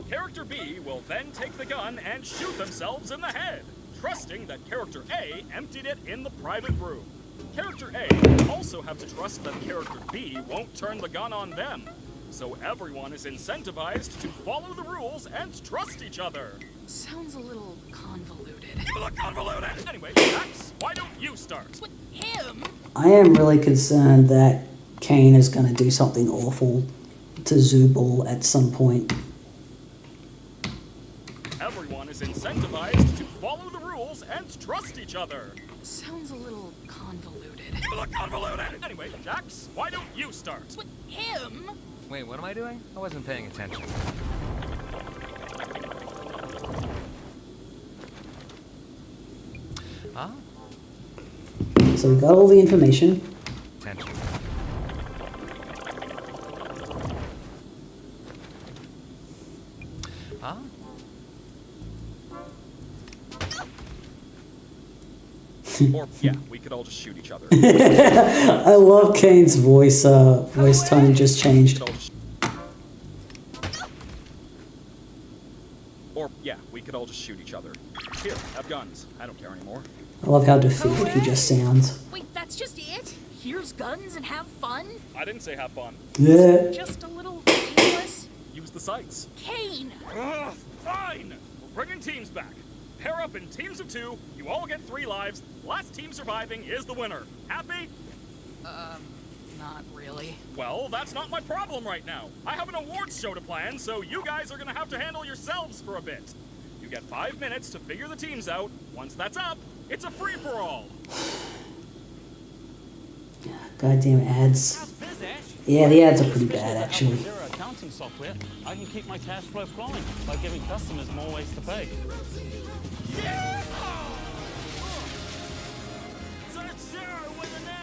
Character B will then take the gun and shoot themselves in the head, trusting that Character A emptied it in the private room. Character A will also have to trust that Character B won't turn the gun on them, so everyone is incentivized to follow the rules and trust each other. Sounds a little convoluted. Look convoluted! Anyway, Max, why don't you start? With him? I am really concerned that Kane is going to do something awful to Zubul at some point. Everyone is incentivized to follow the rules and trust each other. Sounds a little convoluted. Look convoluted! Anyway, Jax, why don't you start? With him? Wait, what am I doing? I wasn't paying attention. Huh? So we got all the information. Attention. Huh? Or, yeah, we could all just shoot each other. I love Kane's voice tone just changed. Or, yeah, we could all just shoot each other. Here, have guns. I don't care anymore. I love how defeated he just sounds. Wait, that's just it? Here's guns and have fun? I didn't say have fun. Yeah. Just a little aimless? Use the sights. Kane! Ugh, fine! We're bringing teams back. Pair up in teams of 2, you all get 3 lives. Last team surviving is the winner. Happy? Not really. Well, that's not my problem right now. I have an awards show to plan, so you guys are gonna have to handle yourselves for a bit. You get 5 minutes to figure the teams out. Once that's up, it's a free-for-all. Goddamn ads. Yeah, the ads are pretty bad, actually. Accounting software, I can keep my cash flow flowing by giving customers more ways to pay.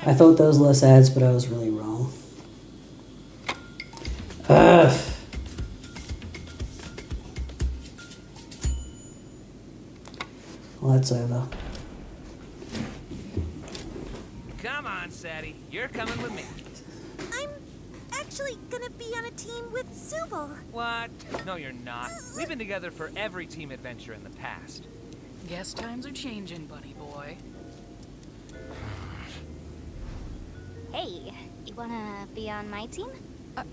I thought there was less ads, but I was really wrong. Ugh. Well, that's over. Come on, Sadie. You're coming with me. I'm actually gonna be on a team with Zubul. What? No, you're not. We've been together for every team adventure in the past. Guess times are changing, bunny boy. Hey, you wanna be on my team?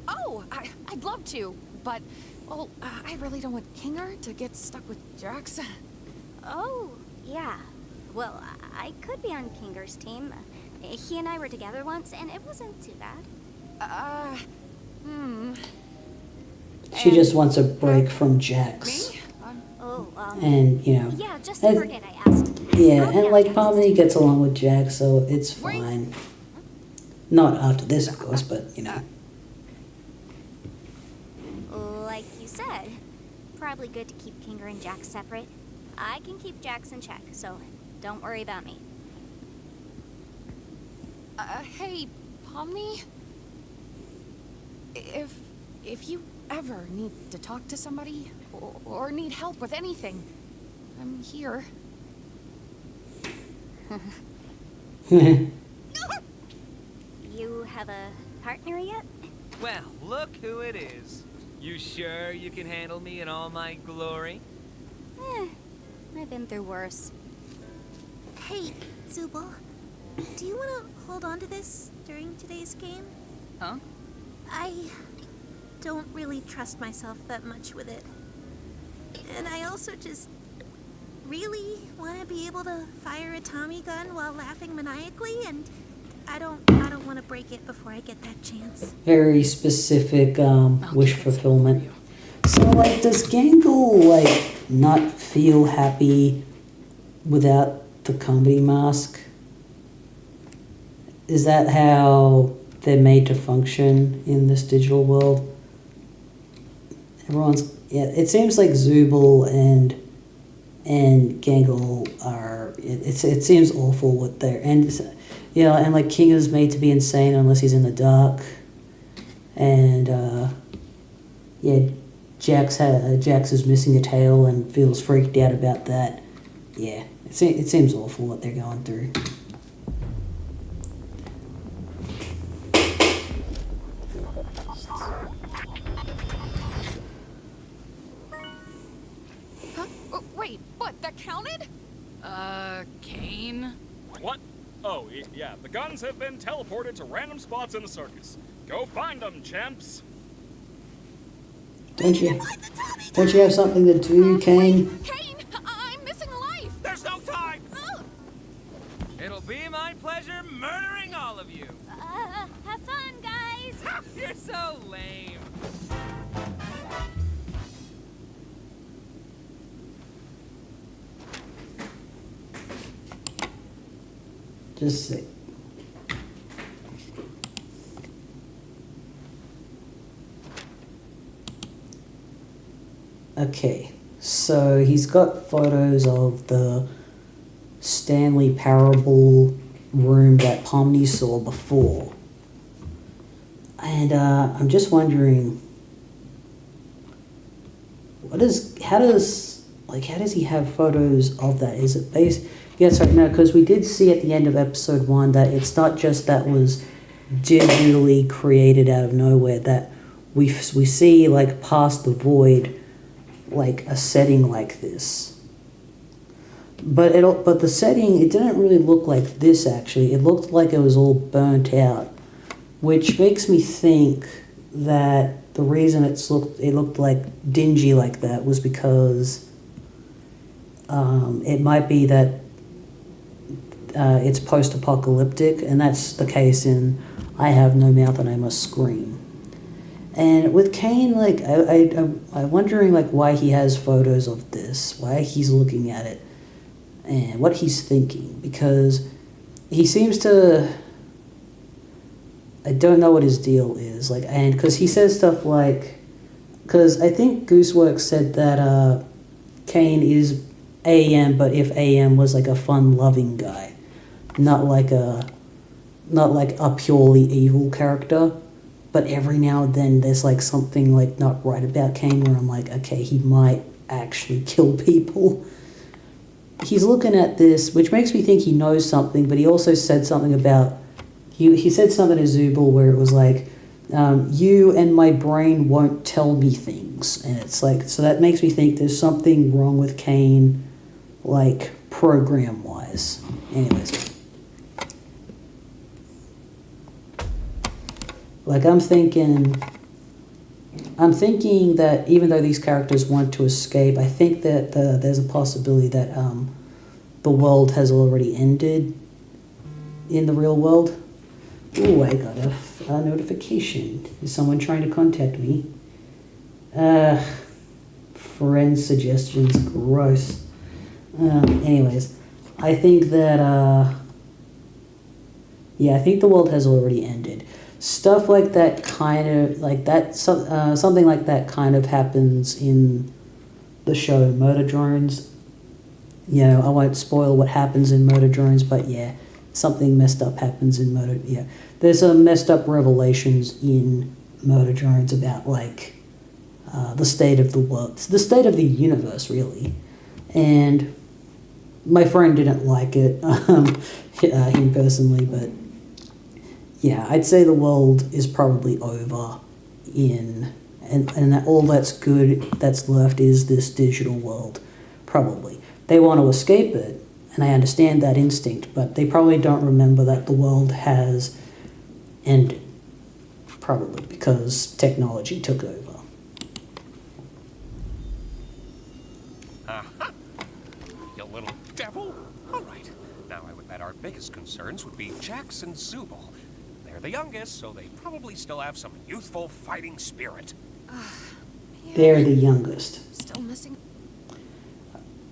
I'd love to, but, well, I really don't want Kinger to get stuck with Jax. Oh, yeah. Well, I could be on Kinger's team. He and I were together once, and it wasn't too bad. She just wants a break from Jax. And, you know. Yeah, just to forget I asked. Yeah, and like Harmony gets along with Jax, so it's fine. Not after this, of course, but, you know. Like you said, probably good to keep Kinger and Jax separate. I can keep Jax in check, so don't worry about me. Hey, Pomni? If you ever need to talk to somebody, or need help with anything, I'm here. You have a partner yet? Well, look who it is. You sure you can handle me in all my glory? I've been through worse. Hey, Zubul, do you want to hold on to this during today's game? Huh? I don't really trust myself that much with it. And I also just really want to be able to fire a Tommy gun while laughing maniacally, and I don't want to break it before I get that chance. Very specific wish fulfillment. So, like, does Gangle, like, not feel happy without the comedy mask? Is that how they're made to function in this digital world? It seems like Zooble and Gangle are, it seems awful what they're, and like King is made to be insane unless he's in the dark. And, Jax is missing a tail and feels freaked out about that. Yeah, it seems awful what they're going through. Huh? Oh, wait, what? That counted? Kane? What? Oh, yeah, the guns have been teleported to random spots in the circus. Go find them, champs. Don't you have something to do, Kane? Kane, I'm missing a life. There's no time. It'll be my pleasure murdering all of you. Have fun, guys. You're so lame. Just say. Okay, so he's got photos of the Stanley Parable room that Pomni saw before. And I'm just wondering, how does he have photos of that? Is it based? Yes, right, no, because we did see at the end of episode 1 that it's not just that was digitally created out of nowhere, that we see, like, past the void, like a setting like this. But the setting, it didn't really look like this actually. It looked like it was all burnt out, which makes me think that the reason it looked like dingy like that was because it might be that it's post-apocalyptic, and that's the case in I Have No Mouth and I Must Scream. And with Kane, like, I'm wondering, like, why he has photos of this, why he's looking at it, and what he's thinking, because he seems to, I don't know what his deal is, like, and because he says stuff like, because I think Gooseworks said that Kane is AM, but if AM was like a fun-loving guy, not like a purely evil character. But every now and then there's like something like not right about Kane where I'm like, okay, he might actually kill people. He's looking at this, which makes me think he knows something, but he also said something about, he said something to Zooble where it was like, you and my brain won't tell me things. And it's like, so that makes me think there's something wrong with Kane, like program-wise. Anyways. Like, I'm thinking that even though these characters want to escape, I think that there's a possibility that the world has already ended in the real world. Ooh, I got a notification. Is someone trying to contact me? Friend suggestions, gross. Anyways, I think that, I think the world has already ended. Stuff like that something like that kind of happens in the show Murder Drones. I won't spoil what happens in Murder Drones, but yeah, something messed up happens in Murder. Yeah, there's some messed up revelations in Murder Drones about like the state of the world, the state of the universe, really. And my friend didn't like it, him personally, but. Yeah, I'd say the world is probably over and that all that's good that's left is this digital world, probably. They want to escape it, and I understand that instinct, but they probably don't remember that the world has ended, probably because technology took over. biggest concerns would be Jax and Zubul. They're the youngest, so they probably still have some youthful fighting spirit. They're the youngest. Still missing.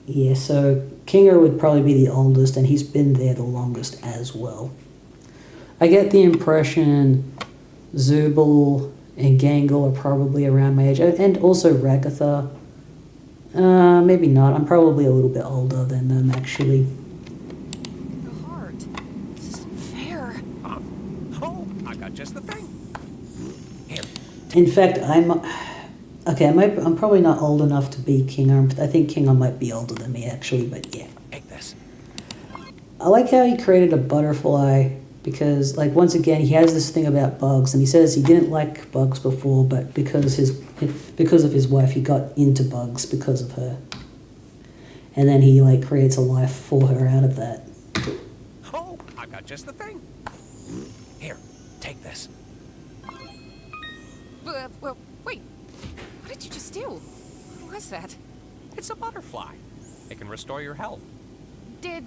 Yeah, so Kinger would probably be the oldest, and he's been there the longest as well. I get the impression Zubul and Gangle are probably around my age, and also Ragatha. Maybe not. I'm probably a little bit older than them, actually. Heart. This isn't fair. Oh, I got just the thing. Here. In fact, I'm probably not old enough to be Kinger. I think Kinger might be older than me, actually, but yeah. Take this. I like how he created a butterfly because, like, once again, he has this thing about bugs, and he says he didn't like bugs before, but because of his wife, he got into bugs because of her. And then he, like, creates a life for her out of that. Oh, I got just the thing. Here, take this. Well, wait. What did you just do? What was that? It's a butterfly. It can restore your health. Did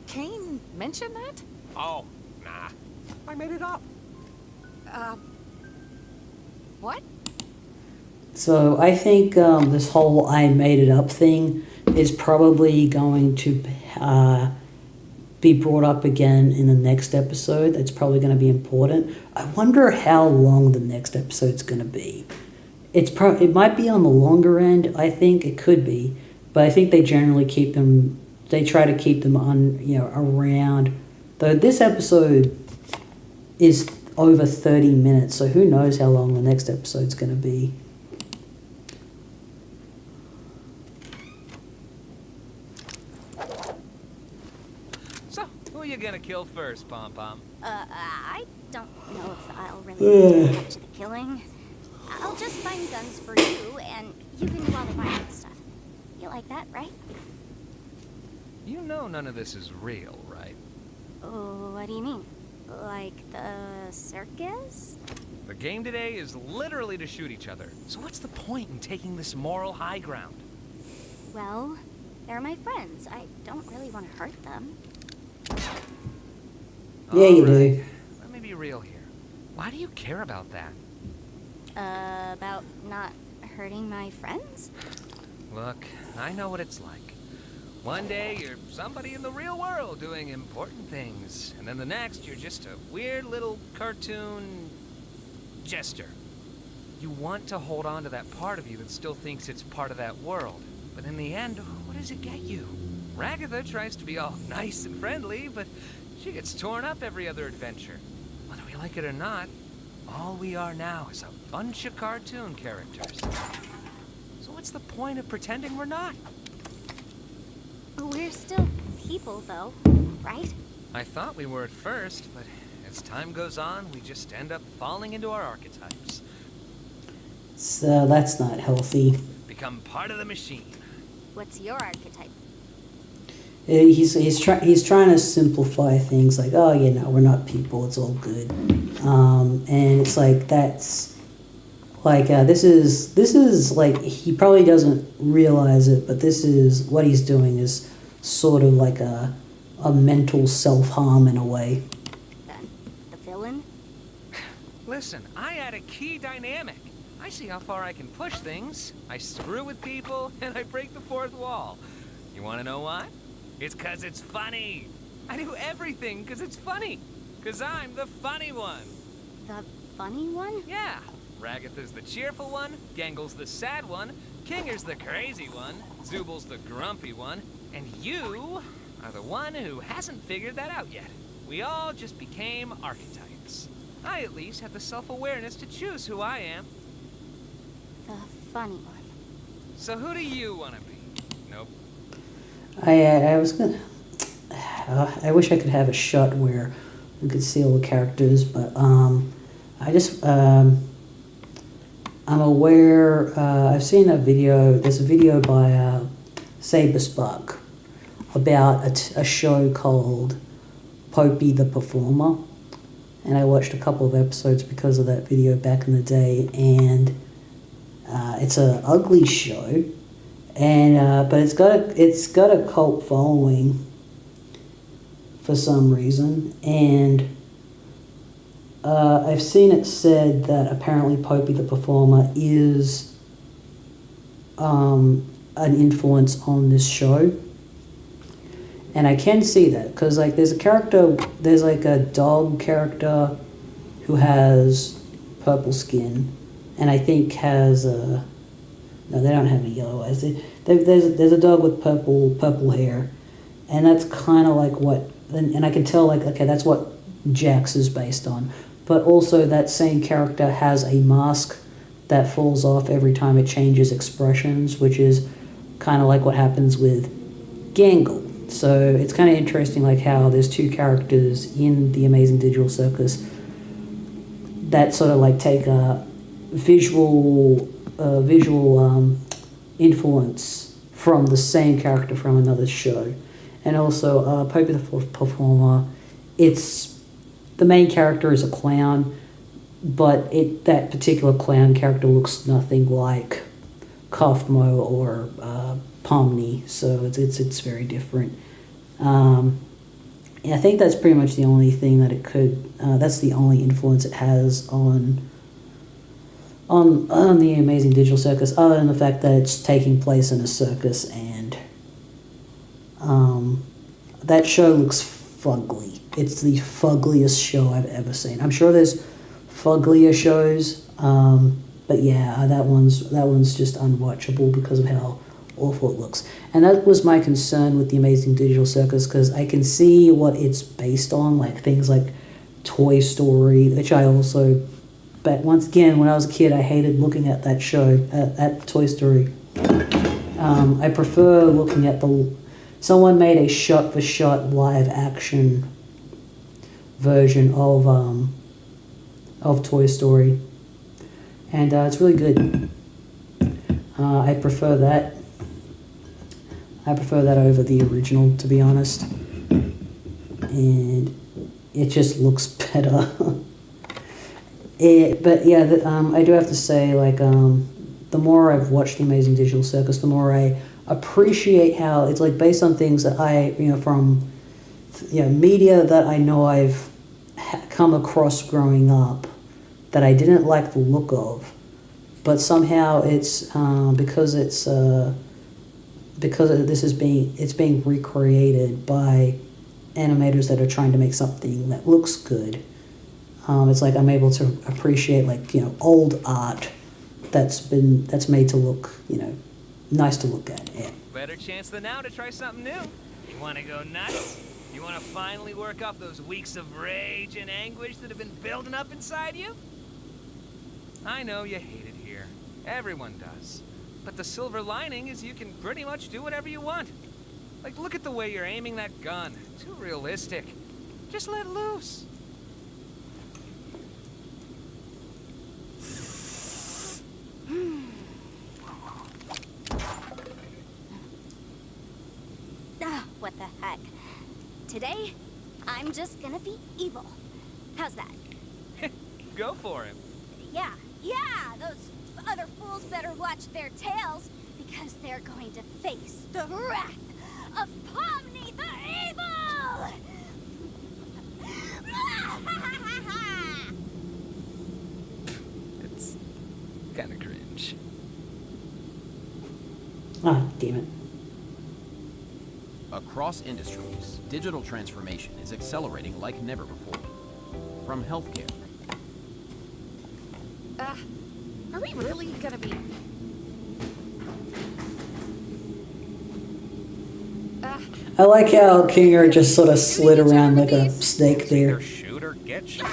Kane mention that? Oh, nah. I made it up. What? So I think this whole I made it up thing is probably going to be brought up again in the next episode. It's probably going to be important. I wonder how long the next episode's going to be. It might be on the longer end. I think it could be, but I think they generally keep them. They try to keep them on, around. Though this episode is over 30 minutes, so who knows how long the next episode's going to be. So, who are you gonna kill first, Pom Pom? I don't know if I'll really get to the killing. I'll just find guns for you, and you can do all the violent stuff. You like that, right? You know none of this is real, right? Oh, what do you mean? Like the circus? The game today is literally to shoot each other. So what's the point in taking this moral high ground? Well, they're my friends. I don't really want to hurt them. Yeah, you do. Let me be real here. Why do you care about that? About not hurting my friends? Look, I know what it's like. One day you're somebody in the real world doing important things, and then the next you're just a weird little cartoon jester. You want to hold on to that part of you that still thinks it's part of that world, but in the end, what does it get you? Ragatha tries to be all nice and friendly, but she gets torn up every other adventure. Whether we like it or not, all we are now is a bunch of cartoon characters. So what's the point of pretending we're not? We're still people, though, right? I thought we were at first, but as time goes on, we just end up falling into our archetypes. So that's not healthy. Become part of the machine. What's your archetype? He's trying to simplify things like, oh yeah, no, we're not people, it's all good, and it's like that's like this is like he probably doesn't realize it, but this is what he's doing is sort of like a mental self-harm in a way. The villain? Listen, I add a key dynamic. I see how far I can push things. I screw with people, and I break the fourth wall. You want to know why? It's 'cause it's funny. I do everything 'cause it's funny. 'Cause I'm the funny one. The funny one? Yeah. Ragatha's the cheerful one, Gangle's the sad one, Kinger's the crazy one, Zubul's the grumpy one, and you are the one who hasn't figured that out yet. We all just became archetypes. I at least have the self-awareness to choose who I am. The funny one. So who do you want to be? Nope. I was gonna. I wish I could have a shot where we could see all the characters, but I just I'm aware. I've seen a video. There's a video by Saber Spark about a show called Popey the Performer, and I watched a couple of episodes because of that video back in the day, and it's an ugly show. And but it's got a cult following for some reason, and I've seen it said that apparently Popey the Performer is an influence on this show. And I can see that, because like there's like a dog character who has purple skin, and I think has no, they don't have any yellow eyes. There's a dog with purple hair, and that's kind of like what, and I can tell like, okay, that's what Jax is based on. But also that same character has a mask that falls off every time it changes expressions, which is kind of like what happens with Gangle. So it's kind of interesting like how there's two characters in the Amazing Digital Circus that sort of like take a visual influence from the same character from another show. And also Popey the Performer, the main character is a clown, but that particular clown character looks nothing like Kaufmo or Pomni, so it's very different. I think that's pretty much the only thing that it could. That's the only influence it has on the Amazing Digital Circus, other than the fact that it's taking place in a circus, and that show looks fugly. It's the fuggliest show I've ever seen. I'm sure there's fugglier shows, but yeah, that one's just unwatchable because of how awful it looks. And that was my concern with the Amazing Digital Circus, because I can see what it's based on, like things like Toy Story, which I also, but once again, when I was a kid, I hated looking at that show, at Toy Story. I prefer looking at someone made a shot-for-shot live action version of Toy Story, and it's really good. I prefer that. I prefer that over the original, to be honest, and it just looks better. But yeah, I do have to say, like, the more I've watched the Amazing Digital Circus, the more I appreciate how it's like based on things that from media that I know I've come across growing up that I didn't like the look of, but somehow it's because it's being recreated by animators that are trying to make something that looks good. It's like I'm able to appreciate old art that's made to look nice to look at. Yeah. Better chance than now to try something new. You want to go nuts? You want to finally work off those weeks of rage and anguish that have been building up inside you? I know you hate it here. Everyone does. But the silver lining is you can pretty much do whatever you want. Like, look at the way you're aiming that gun. Too realistic. Just let loose. What the heck? Today, I'm just gonna be evil. How's that? Go for it. Yeah, those other fools better watch their tails, because they're going to face the wrath of Pomni the Evil! It's kind of cringe. Ah, damn it. Across industries, digital transformation is accelerating like never before. From healthcare. Are we really gonna be... I like how Kinger just sort of slid around like a snake there. Shoot or get shot.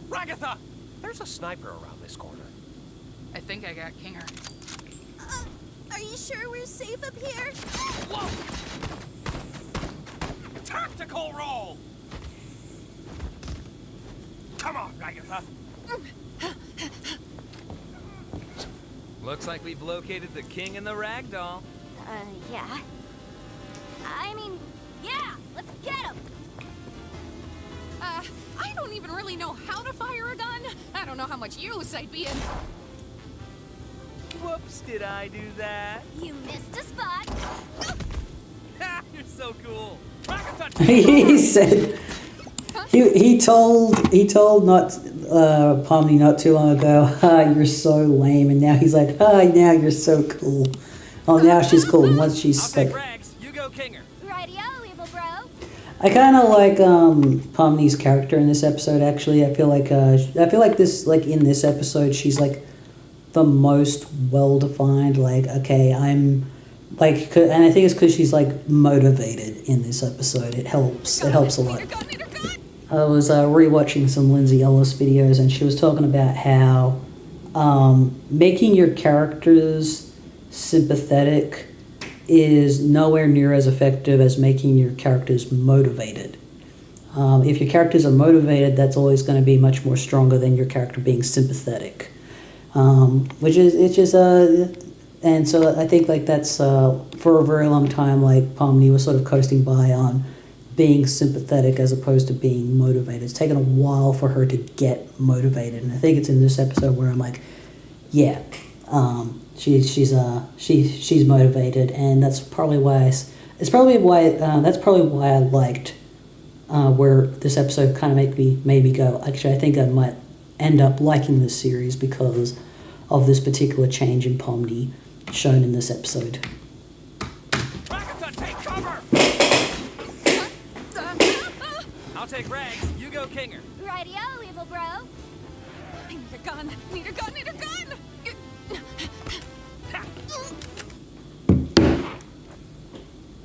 Ragatha! There's a sniper around this corner. I think I got Kinger. Are you sure we're safe up here? Whoa! Tactical roll! Come on, Ragatha. Looks like we've located the king and the ragdoll. Yeah. I mean, yeah, let's get him! I don't even really know how to fire a gun. I don't know how much use I'd be in. Whoops, did I do that? You missed a spot. You're so cool. He said he told not Pomni not too long ago, you're so lame, and now he's like, now you're so cool. Oh, now she's cool. And once she's like, You go, Kinger. Rightio, evil bro. I kind of like Pomni's character in this episode. Actually, I feel like this, like in this episode, she's like the most well defined. Like, okay, I'm like, and I think it's because she's like motivated in this episode. It helps. It helps a lot. I was rewatching some Lindsay Ellis videos, and she was talking about how making your characters sympathetic is nowhere near as effective as making your characters motivated. If your characters are motivated, that's always going to be much more stronger than your character being sympathetic. And so I think like that's for a very long time, like Pomni was sort of coasting by on being sympathetic as opposed to being motivated. It's taken a while for her to get motivated, and I think it's in this episode where I'm like, yeah, she's motivated, and that's probably why that's probably why I liked where this episode kind of made me go. Actually, I think I might end up liking this series because of this particular change in Pomni shown in this episode. I'll take Rags. You go, Kinger. Rightio, evil bro. I need a gun. Need a gun. Need a gun.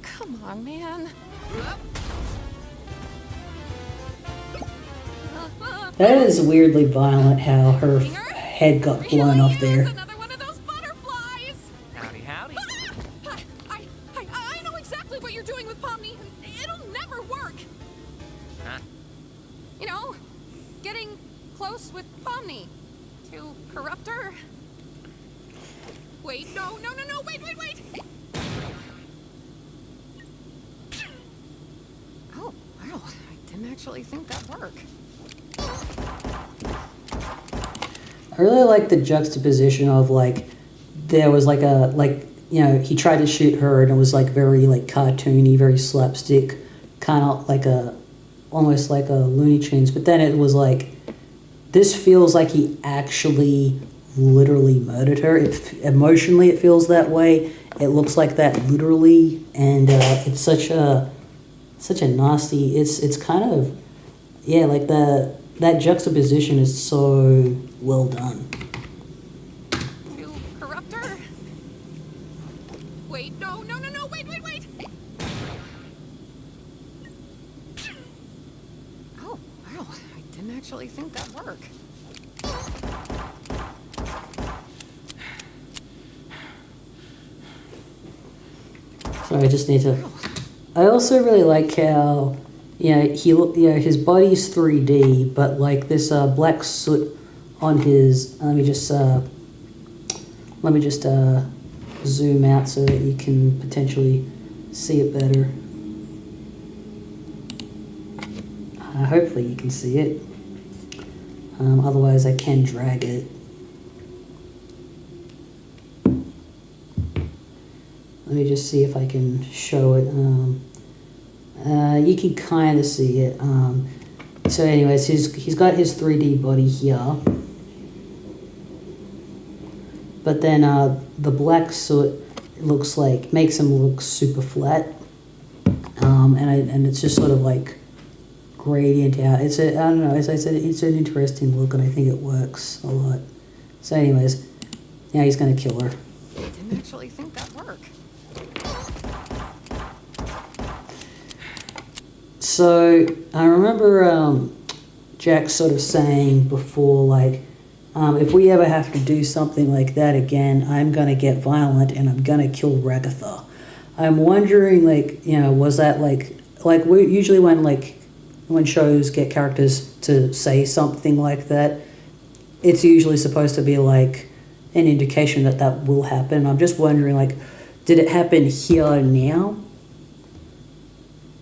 Come on, man. That is weirdly violent how her head got blown off there. Howdy, howdy. I know exactly what you're doing with Pomni. It'll never work. Huh? You know, getting close with Pomni to corrupt her. Wait, no, wait. Oh, wow, I didn't actually think that'd work. I really like the juxtaposition of like there was like he tried to shoot her and it was like very like cartoony, very slapstick, kind of like almost like a Looney Tunes, but then it was like this feels like he actually literally murdered her. Emotionally it feels that way. It looks like that literally, and it's such a nasty. It's kind of like that juxtaposition is so well done. To corrupt her? Wait, no, wait. Oh, wow, I didn't actually think that'd work. So I just need to. I also really like how his body's 3D, but like this black soot on his. Let me just zoom out so that you can potentially see it better. Hopefully you can see it. Otherwise I can drag it. Let me just see if I can show it. You can kind of see it. So anyways, he's got his 3D body here. But then the black soot makes him look super flat. And it's just sort of like gradient out. I don't know, as I said, it's an interesting look and I think it works a lot. So anyways, now he's gonna kill her. I didn't actually think that'd work. So I remember Jack sort of saying before, like, if we ever have to do something like that again, I'm gonna get violent and I'm gonna kill Ragatha. I'm wondering, like, was that like usually when shows get characters to say something like that, it's usually supposed to be like an indication that will happen. I'm just wondering, like, did it happen here now?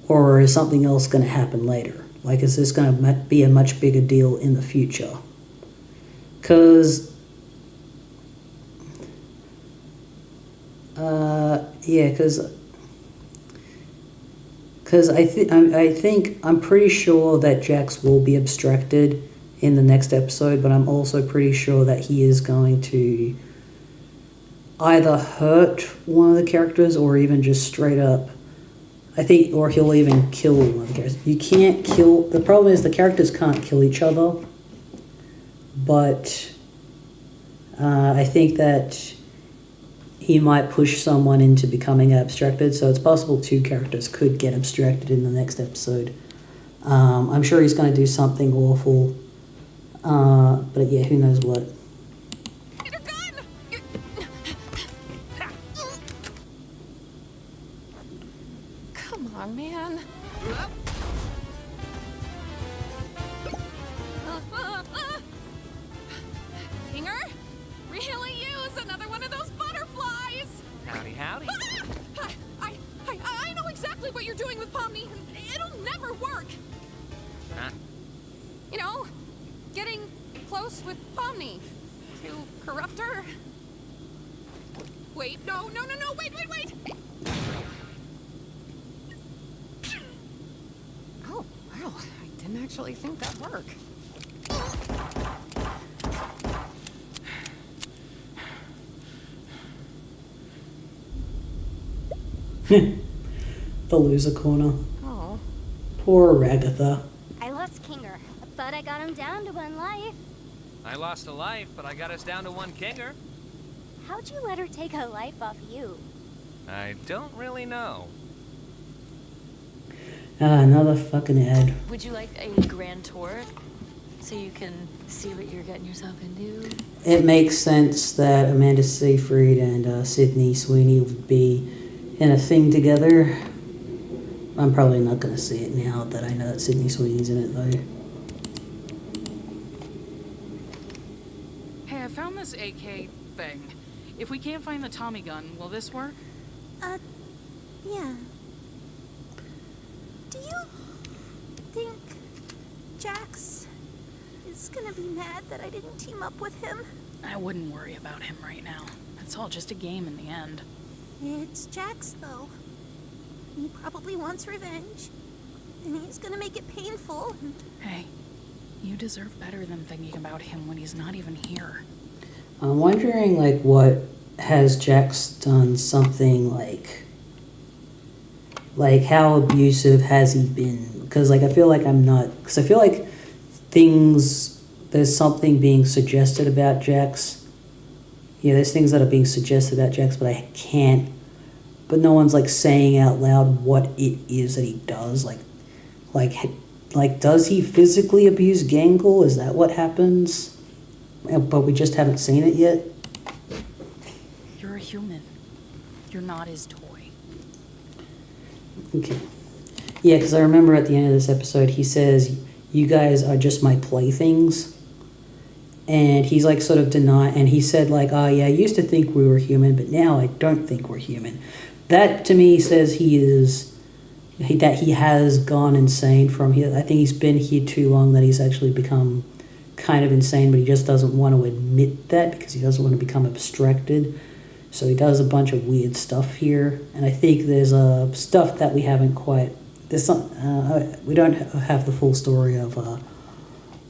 Or is something else going to happen later? Like, is this going to be a much bigger deal in the future? Because, Because I'm pretty sure that Jax will be abstracted in the next episode, but I'm also pretty sure that he is going to either hurt one of the characters or even just straight up, or he'll even kill one of the characters. You can't kill, the problem is the characters can't kill each other, but I think that he might push someone into becoming abstracted, so it's possible two characters could get abstracted in the next episode. I'm sure he's going to do something awful, but yeah, who knows what. Come on, man. Kinger? Really use another one of those butterflies! Howdy, howdy. I know exactly what you're doing with Pomni. It'll never work. Huh? You know, getting close with Pomni to corrupt her. Wait, no, wait. Oh, wow, I didn't actually think that'd work. The loser corner. Oh. Poor Ragatha. I lost Kinger, but I got him down to 1 life. I lost a life, but I got us down to 1 Kinger. How'd you let her take a life off you? I don't really know. Another fucking ad. Would you like a grand tour so you can see what you're getting yourself into? It makes sense that Amanda Seyfried and Sydney Sweeney would be in a thing together. I'm probably not going to see it now that I know that Sydney Sweeney's in it, though. Hey, I found this AK thing. If we can't find the Tommy gun, will this work? Yeah. Do you think Jax is gonna be mad that I didn't team up with him? I wouldn't worry about him right now. It's all just a game in the end. It's Jax, though. He probably wants revenge. And he's gonna make it painful. Hey, you deserve better than thinking about him when he's not even here. I'm wondering, like, what has Jax done something like how abusive has he been? Because, like, I feel like there's something being suggested about Jax. Yeah, there's things that are being suggested about Jax, but but no one's, like, saying out loud what it is that he does. Like, does he physically abuse Gangle? Is that what happens? But we just haven't seen it yet. You're a human. You're not his toy. Okay. Yeah, because I remember at the end of this episode, he says, "You guys are just my playthings." And he's like sort of denying, and he said like, "Oh yeah, I used to think we were human, but now I don't think we're human." That to me says that he has gone insane from here. I think he's been here too long that he's actually become kind of insane, but he just doesn't want to admit that because he doesn't want to become abstracted. So he does a bunch of weird stuff here, and I think there's stuff that we haven't quite. We don't have the full story of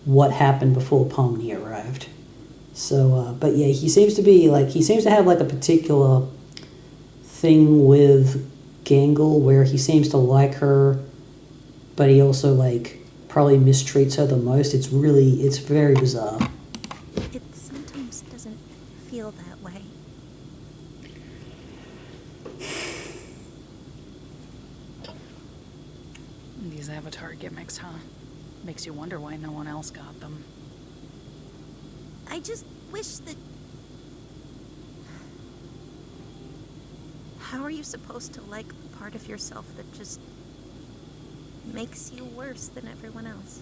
what happened before Pomni arrived. So, but yeah, he seems to have like a particular thing with Gangle where he seems to like her, but he also like probably mistreats her the most. It's very bizarre. It sometimes doesn't feel that way. These Avatar gimmicks, huh? Makes you wonder why no one else got them. I just wish that... How are you supposed to like the part of yourself that just makes you worse than everyone else?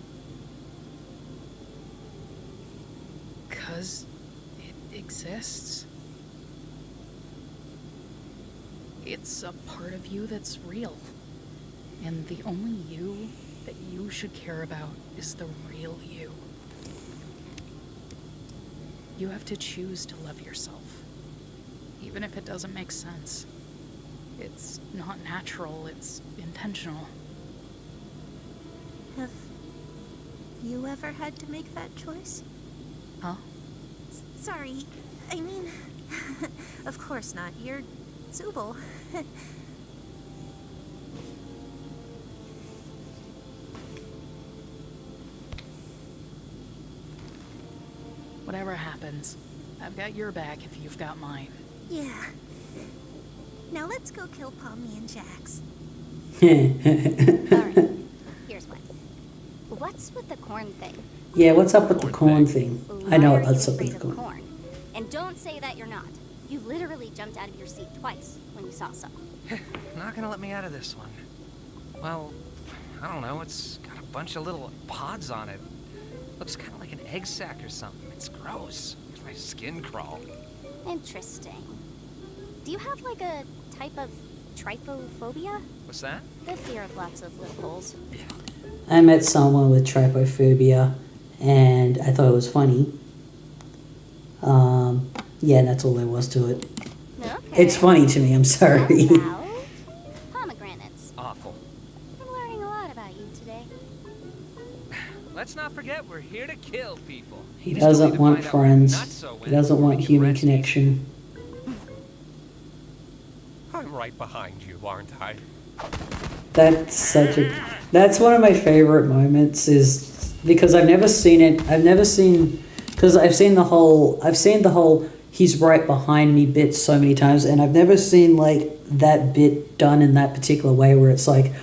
'Cause it exists. It's a part of you that's real. And the only you that you should care about is the real you. You have to choose to love yourself, even if it doesn't make sense. It's not natural, it's intentional. Have you ever had to make that choice? Huh? Sorry, I mean, of course not. You're Zubul. Whatever happens, I've got your back if you've got mine. Yeah. Now let's go kill Pomni and Jax. Alright, here's one. What's with the corn thing? Yeah, what's up with the corn thing? I know Why are what's you up with afraid the of corn. And don't say that you're not. You literally jumped out of your seat twice when you saw some. Not gonna let me out of this one. Well, I don't know. It's got a bunch of little pods on it. Looks kind of like an egg sac or something. It's gross. Makes my skin crawl. Interesting. Do you have like a type of trypophobia? What's that? The fear of lots of little holes. I met someone with trypophobia, and I thought it was funny. Yeah, that's all there was to it. Okay. It's funny to me, I'm sorry. Pomegranates. Awful. I'm learning a lot about you today. Let's not forget we're here to kill people. He We still need doesn't to want find out where friends. Nutso went He doesn't before we want can human rescue connection. I'm right behind you, aren't I? That's one of my favorite moments, is because I've never seen it. Because I've seen the whole he's right behind me bit so many times, and I've never seen like that bit done in that particular way where it's like,